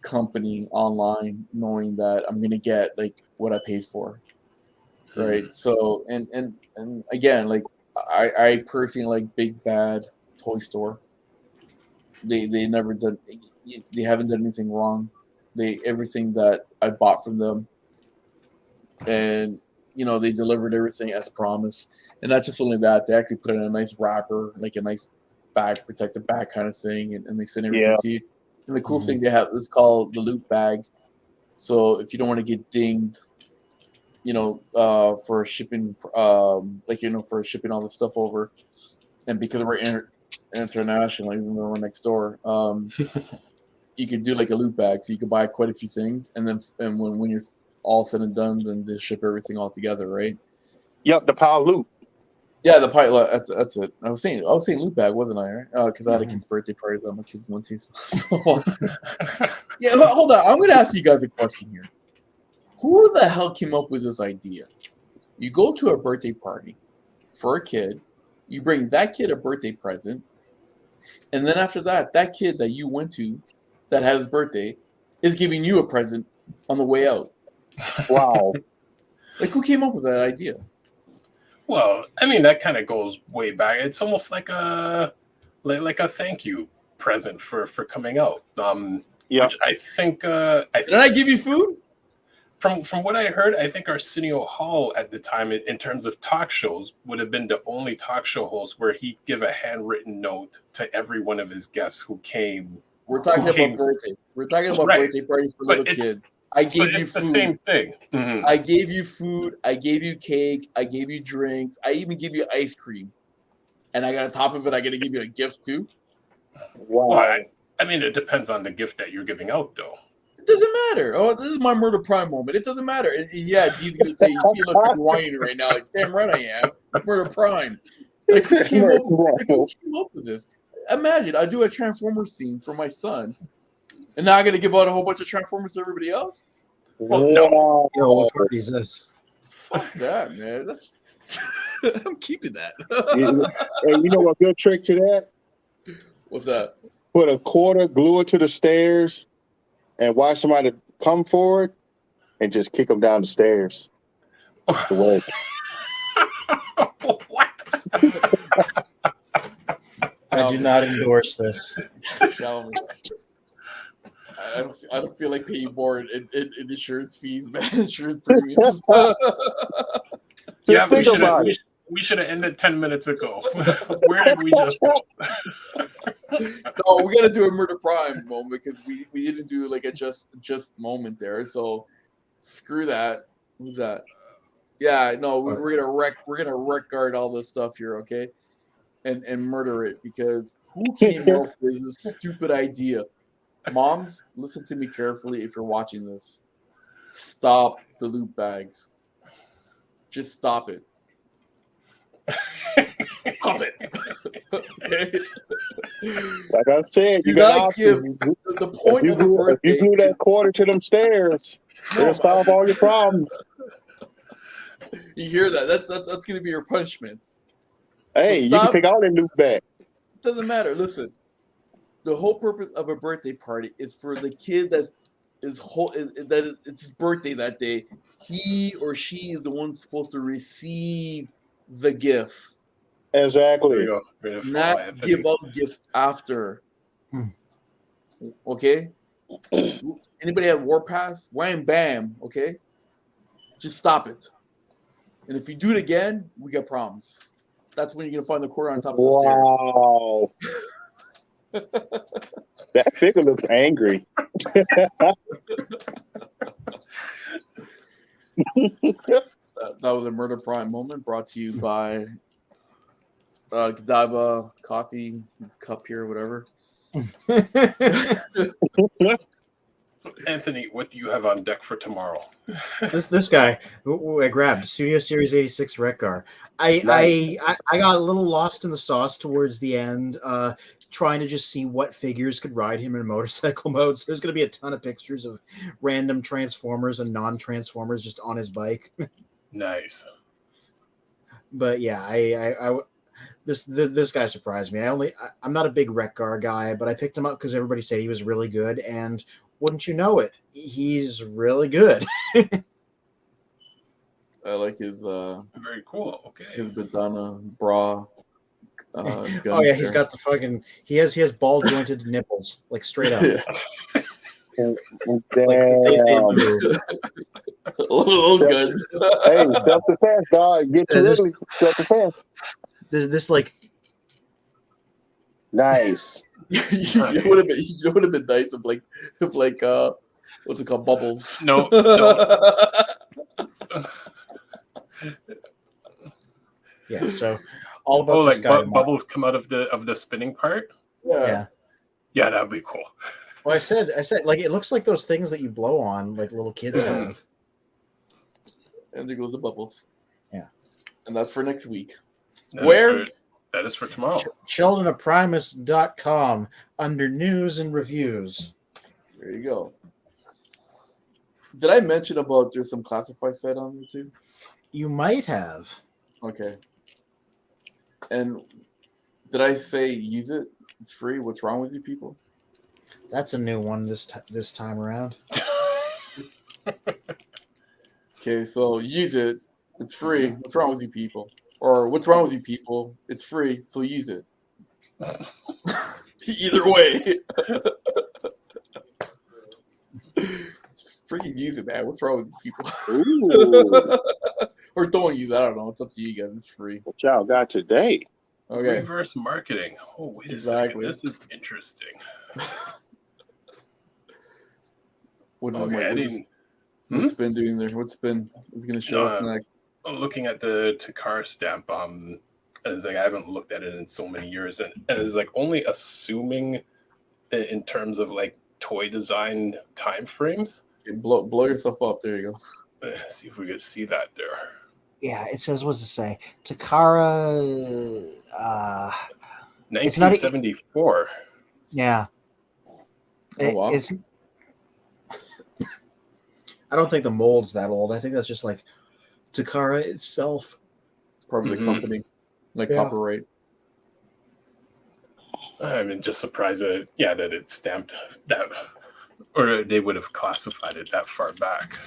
company online, knowing that I'm gonna get like what I paid for, right? So and again, like I personally like Big Bad Toy Store. They never done. They haven't done anything wrong. Everything that I bought from them, and they delivered everything as promised. And not just only that, they actually put in a nice wrapper, like a nice bag, protective bag kind of thing, and they send everything to you. And the cool thing they have is called the loot bag. So if you don't want to get dinged, for shipping, for shipping all this stuff over, and because we're international, even though we're next door, you could do like a loot bag. So you could buy quite a few things, and when you're all said and done, then they ship everything all together, right? Yep, the power loop. Yeah, the pilot. That's it. I was saying loot bag, wasn't I? Right? Because I had a kid's birthday party that my kids went to. So, yeah, hold on. I'm going to ask you guys a question here. Who the hell came up with this idea? You go to a birthday party for a kid, you bring that kid a birthday present, and then after that, that kid that you went to that had his birthday is giving you a present on the way out. Wow. Like, who came up with that idea? Well, I mean, that kind of goes way back. It's almost like a thank you present for coming out. Yeah. Which I think Did I give you food? From what I heard, I think Arsenio Hall at the time, in terms of talk shows, would have been the only talk show host where he'd give a handwritten note to every one of his guests who came. We're talking about birthday. We're talking about Right. birthday parties for But little it's- kids. I gave you It's the food. same thing. Mhm. I gave you food. I gave you cake. I gave you drinks. I even give you ice cream. And I got on top of it, I got to give you a gift too. Wow. Well, I mean, it depends on the gift that you're giving out, though. It doesn't matter. Oh, this is my Murder Prime moment. It doesn't matter. And yeah, Dee's gonna say, "You see, look, you're whining right now." Like, damn right I am. It's Murder Prime. Like, who came up with this? Imagine I do a Transformers scene for my son, and now I got to give out a whole bunch of Transformers to everybody else. Well, no. Yo, what party is this? Fuck that, man. That's I'm keeping that. And you know what good trick to that? What's that? Put a quarter, glue it to the stairs, and watch somebody come forward and just kick them down the stairs. To work. What? I do not endorse this. Tell me. I don't feel like paying more in insurance fees, man. Insurance premiums. Yeah, think about it. we should have ended 10 minutes ago. Where did we just go? No, we got to do a Murder Prime moment because we didn't do like a just moment there. So screw that. Who's that? Yeah, no, we're gonna wreck guard all this stuff here, okay? And murder it because who came up with this stupid idea? Moms, listen to me carefully if you're watching this. Stop the loot bags. Just stop it. Stop it. Okay? Like I said, you Do got not give the point of a if birthday. you glue that quarter to them stairs, it'll solve all your problems. You hear that? That's going to be your punishment. Hey, So you can stop. take all that loot back. Doesn't matter. Listen, the whole purpose of a birthday party is for the kid it's his birthday that day. He or she is the one supposed to receive the gift, Exactly. not give out gifts after. Okay. Anybody have Warpath? Wham bam. Okay. Just stop it. And if you do it again, we got problems. That's when you're gonna find the quarter on top of the stairs. Wow. That figure looks angry. That was a Murder Prime moment brought to you by Godiva Coffee Cup here, whatever. So, Anthony, what do you have on deck for tomorrow? This guy who I grabbed Studio Series 86 Rekgar. I got a little lost in the sauce towards the end, trying to just see what figures could ride him in motorcycle mode. So there's going to be a ton of pictures of random Transformers and non-Transformers just on his bike. Nice. But yeah, this guy surprised me. I'm not a big Rekgar guy, but I picked him up because everybody said he was really good, and wouldn't you know it, he's really good. I like his Very cool. Okay. his bandana bra. Oh yeah, he's got the fucking he has ball jointed nipples, like straight up. Damn. They move. Little guns. Hey, self-defense, dog. Get too ugly. Self-defense. This like Nice. You would have been nice if what's it called, Bubbles. No. yeah. So all about this like guy. bubbles come out of the spinning part. Yeah. Yeah, that'd be cool. Well, I said like it looks like those things that you blow on, like little kids have. And there goes the bubbles. Yeah. And that's for next week. That is for tomorrow. childrenofprimus.com under news and reviews. There you go. Did I mention about there's some classified site on there too? You might have. Okay. And did I say use it? It's free. What's wrong with you people? That's a new one this time around. Okay, so use it. It's free. What's wrong with you people? Or what's wrong with you people? It's free, so use it. Either way. Just freaking use it, man. What's wrong with you people? Or don't use it. I don't know. It's up to you guys. It's free. What y'all got today? Okay. Reverse marketing. Oh, wait Exactly. a second. This is interesting. What's Okay, Spin doing there? What Spin is going to show us next? I'm looking at the Takara stamp. It's like I haven't looked at it in so many years, and it's like only assuming in terms of like toy design time frames. Okay, blow yourself up. There you go. Let's see if we could see that there. Yeah, it says, what's it say? Takara. 1974. Yeah. Oh, wow. I don't think the mold's that old. I think that's just like Takara itself. Probably the company, like Yeah. copyright. I'm just surprised that it's stamped that, or they would have classified it that far back.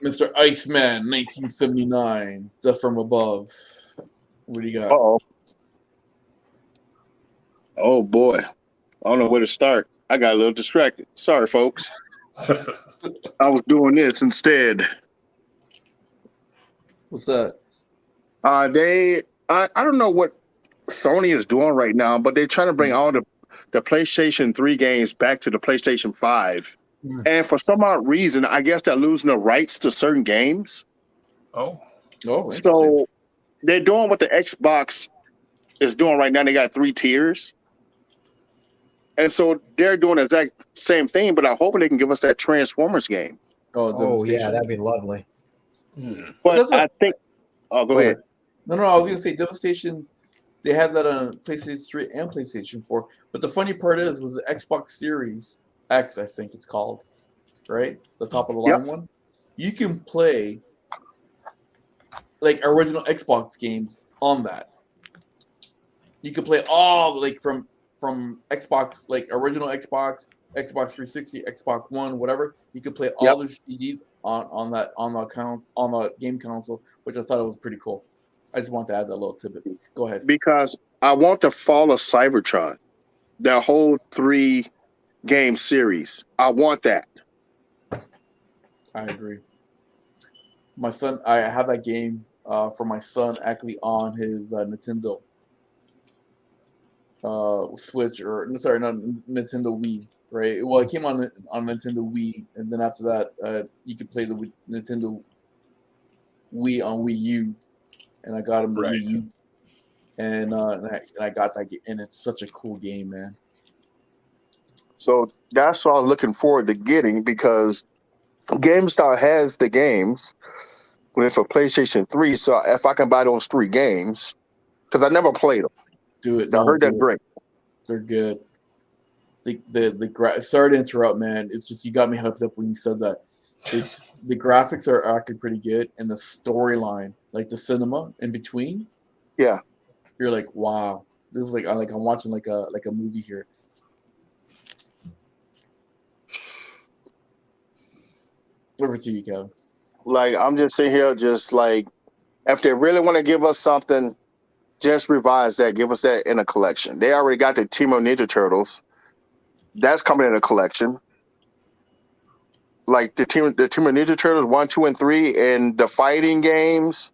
Mr. Iceman, 1979, Death from Above. What do you got? Uh-oh. Oh, boy. I don't know where to start. I got a little distracted. Sorry, folks. I was doing this instead. What's that? I don't know what Sony is doing right now, but they're trying to bring all the PlayStation 3 games back to the PlayStation 5. And for some odd reason, I guess they're losing the rights to certain games. Oh, So they're doing what the Xbox is doing right now. They got 3 tiers. And so they're doing the exact same thing, but I'm hoping they can give us that Transformers game. Oh, yeah, that'd be lovely. But I think... Oh, go ahead. No, I was going to say Devastation, they had that on PlayStation 3 and PlayStation 4. But the funny part was the Xbox Series X, I think it's called, right? The top of the line one. You can play like original Xbox games on that. You can play all like from Xbox, like original Xbox, Xbox 360, Xbox One, whatever. You can play all those CDs on the game console, which I thought it was pretty cool. I just want to add that little tidbit. Go ahead. Because I want the fall of Cybertron, that whole 3-game series. I want that. I agree. My son, I have that game for my son actually on his Nintendo Switch, or sorry, not Nintendo Wii, right? Well, it came on Nintendo Wii, and then after that, you could play the Nintendo Wii on Wii U, and I got him the Wii U, and I got that game, and it's such a cool game, man. So that's what I was looking forward to getting, because GameStar has the games for PlayStation 3. So if I can buy those 3 games, because I never played them. Do it. I heard they're great. They're good. Sorry to interrupt, man. It's just you got me hyped up when you said that. It's the graphics are actually pretty good, and the storyline, like the cinema in between. Yeah, you're like, wow, this is like I'm watching like a movie here. Over to you, Kevin. Like I'm just sitting here, just like if they really want to give us something, just revise that. Give us that in a collection. They already got the Team of Ninja Turtles. That's coming in a collection. Like the Team of Ninja Turtles 1, 2, and 3, and the fighting games.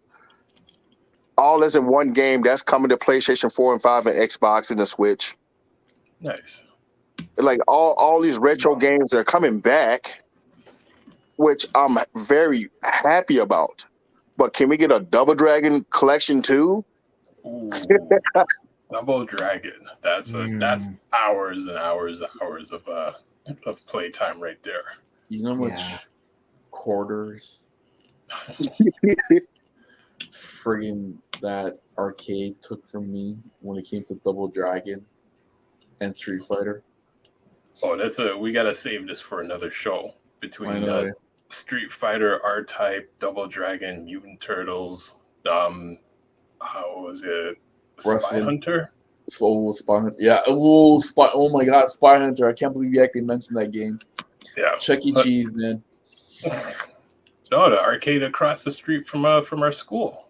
All is in one game. That's coming to PlayStation 4 and 5 and Xbox and the Switch. Nice. Like all these retro games that are coming back, which I'm very happy about. But can we get a Double Dragon collection too? Ooh, Double Dragon. That's hours and hours and hours of playtime right there. You know how much quarters friggin' that arcade took from me when it came to Double Dragon and Street Fighter. Oh, we gotta save this for another show I between know. Street Fighter, R-Type, Double Dragon, Mutant Turtles. How was it? Spy Wrestling. Hunter. Oh, Spy Hunter. Yeah. Oh, oh my God, Spy Hunter. I can't believe you actually mentioned that game. Yeah. Chuck E. Cheese, man. No, the arcade across the street from our school.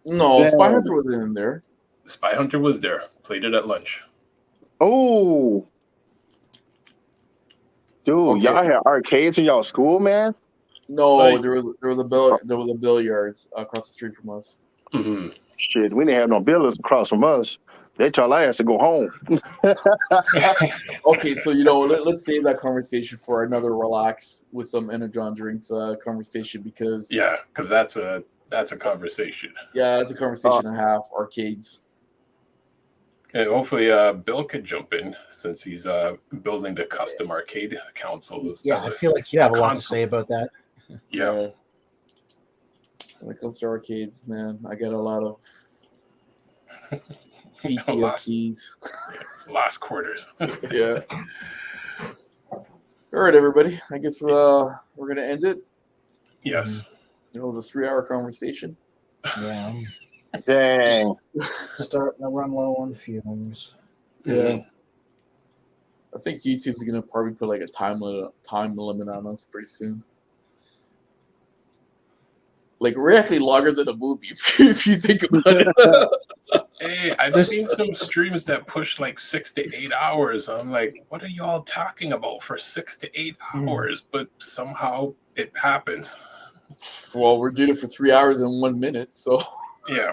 No, Damn. Spy Hunter wasn't in there. Spy Hunter was there. Played it at lunch. Oh, dude, Okay. y'all had arcades in y'all school, man? No, Like- there were the billiards across the street from us. Mm-hmm. Shit, we didn't have no billiards across from us. They told our ass to go home. Okay, so let's save that conversation for another relax with some Energon drinks conversation because Yeah, because that's a conversation. yeah, it's a conversation and a half. Arcades. And hopefully, Bill could jump in since he's building the custom arcade consoles. Yeah, I feel like you have a lot to say about that. Yeah. When it comes to arcades, man, I got a lot of PTSDs. Last quarters. Yeah. All right, everybody. I guess we're gonna end it. Yes. It was a 3-hour conversation. Yeah, Dang. starting to run low on fumes. Yeah. I think YouTube's gonna probably put like a time limit on us pretty soon. Like we're actually longer than a movie if you think about it. Hey, I've seen some streams that push like 6 to 8 hours. I'm like, what are y'all talking about for 6 to 8 hours? But somehow it happens. Well, we're doing it for 3 hours and 1 minute, so. Yeah.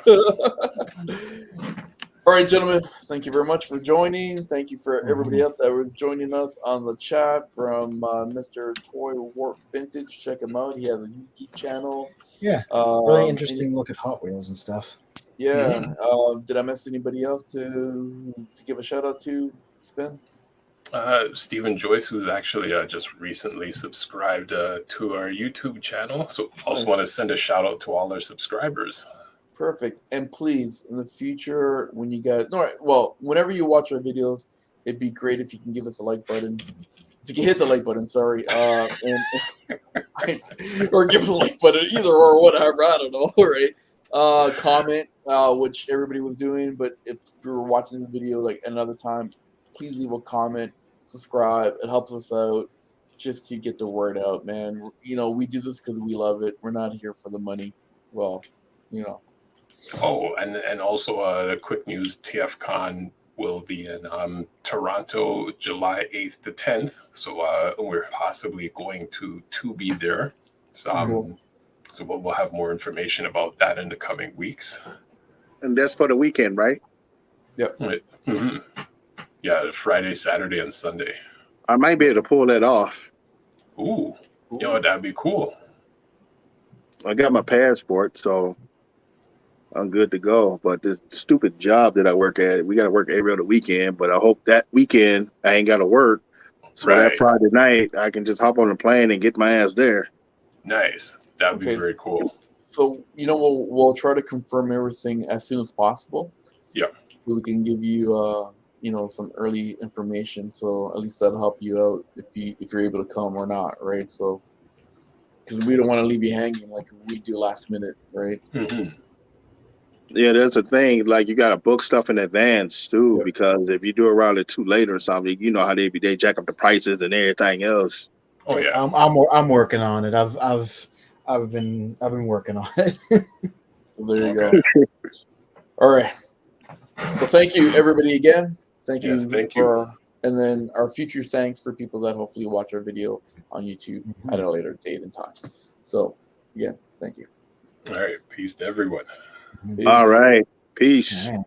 All right, gentlemen, thank you very much for joining. Thank you for everybody else that was joining us on the chat from Mr. Toy Warp Vintage. Check him out. He has a YouTube channel. Yeah, really interesting look at Hot Wheels and stuff. Yeah. Did I miss anybody else to give a shout out to, Spin? Stephen Joyce, who's actually just recently subscribed to our YouTube channel. So also want to send a shout out to all our subscribers. Perfect. And please, in the future, when you guys, whenever you watch our videos, it'd be great if you can give us a like button. If you can hit the like button, sorry, or give us a like button, either or whatever. I don't know. Right? Comment, which everybody was doing, but if you were watching the video like another time, please leave a comment, subscribe. It helps us out just to get the word out, man. We do this because we love it. We're not here for the money. Well, Oh, and also quick news, TFCon will be in Toronto, July 8th to 10th. So we're possibly going to be there. So, Cool. So we'll have more information about that in the coming weeks. And that's for the weekend, right? Yep. Right. Mm-hmm. Yeah, Friday, Saturday, and Sunday. I might be able to pull that off. Ooh, that'd be cool. I got my passport, so I'm good to go. But this stupid job that I work at, we got to work every other weekend. But I hope that weekend I ain't got to work. So that Friday night, I can just hop on the plane and get my ass there. Nice. That would be very cool. So, we'll try to confirm everything as soon as possible. Yeah. So we can give you, some early information. So at least that'll help you out if you're able to come or not, right? So, because we don't want to leave you hanging like we do last minute, right? Mm-hmm. Yeah, there's a thing, like you got to book stuff in advance too, because if you do it around it too late or something, you know how they jack up the prices and everything else. Oh yeah, I'm working on it. I've been working on it. So there you go. All right. So thank you everybody again. Thank you. Yes, thank you. And then our future thanks for people that hopefully watch our video on YouTube at a later date and time. So again, thank you. All right, peace to everyone. Peace. All right, peace. All right.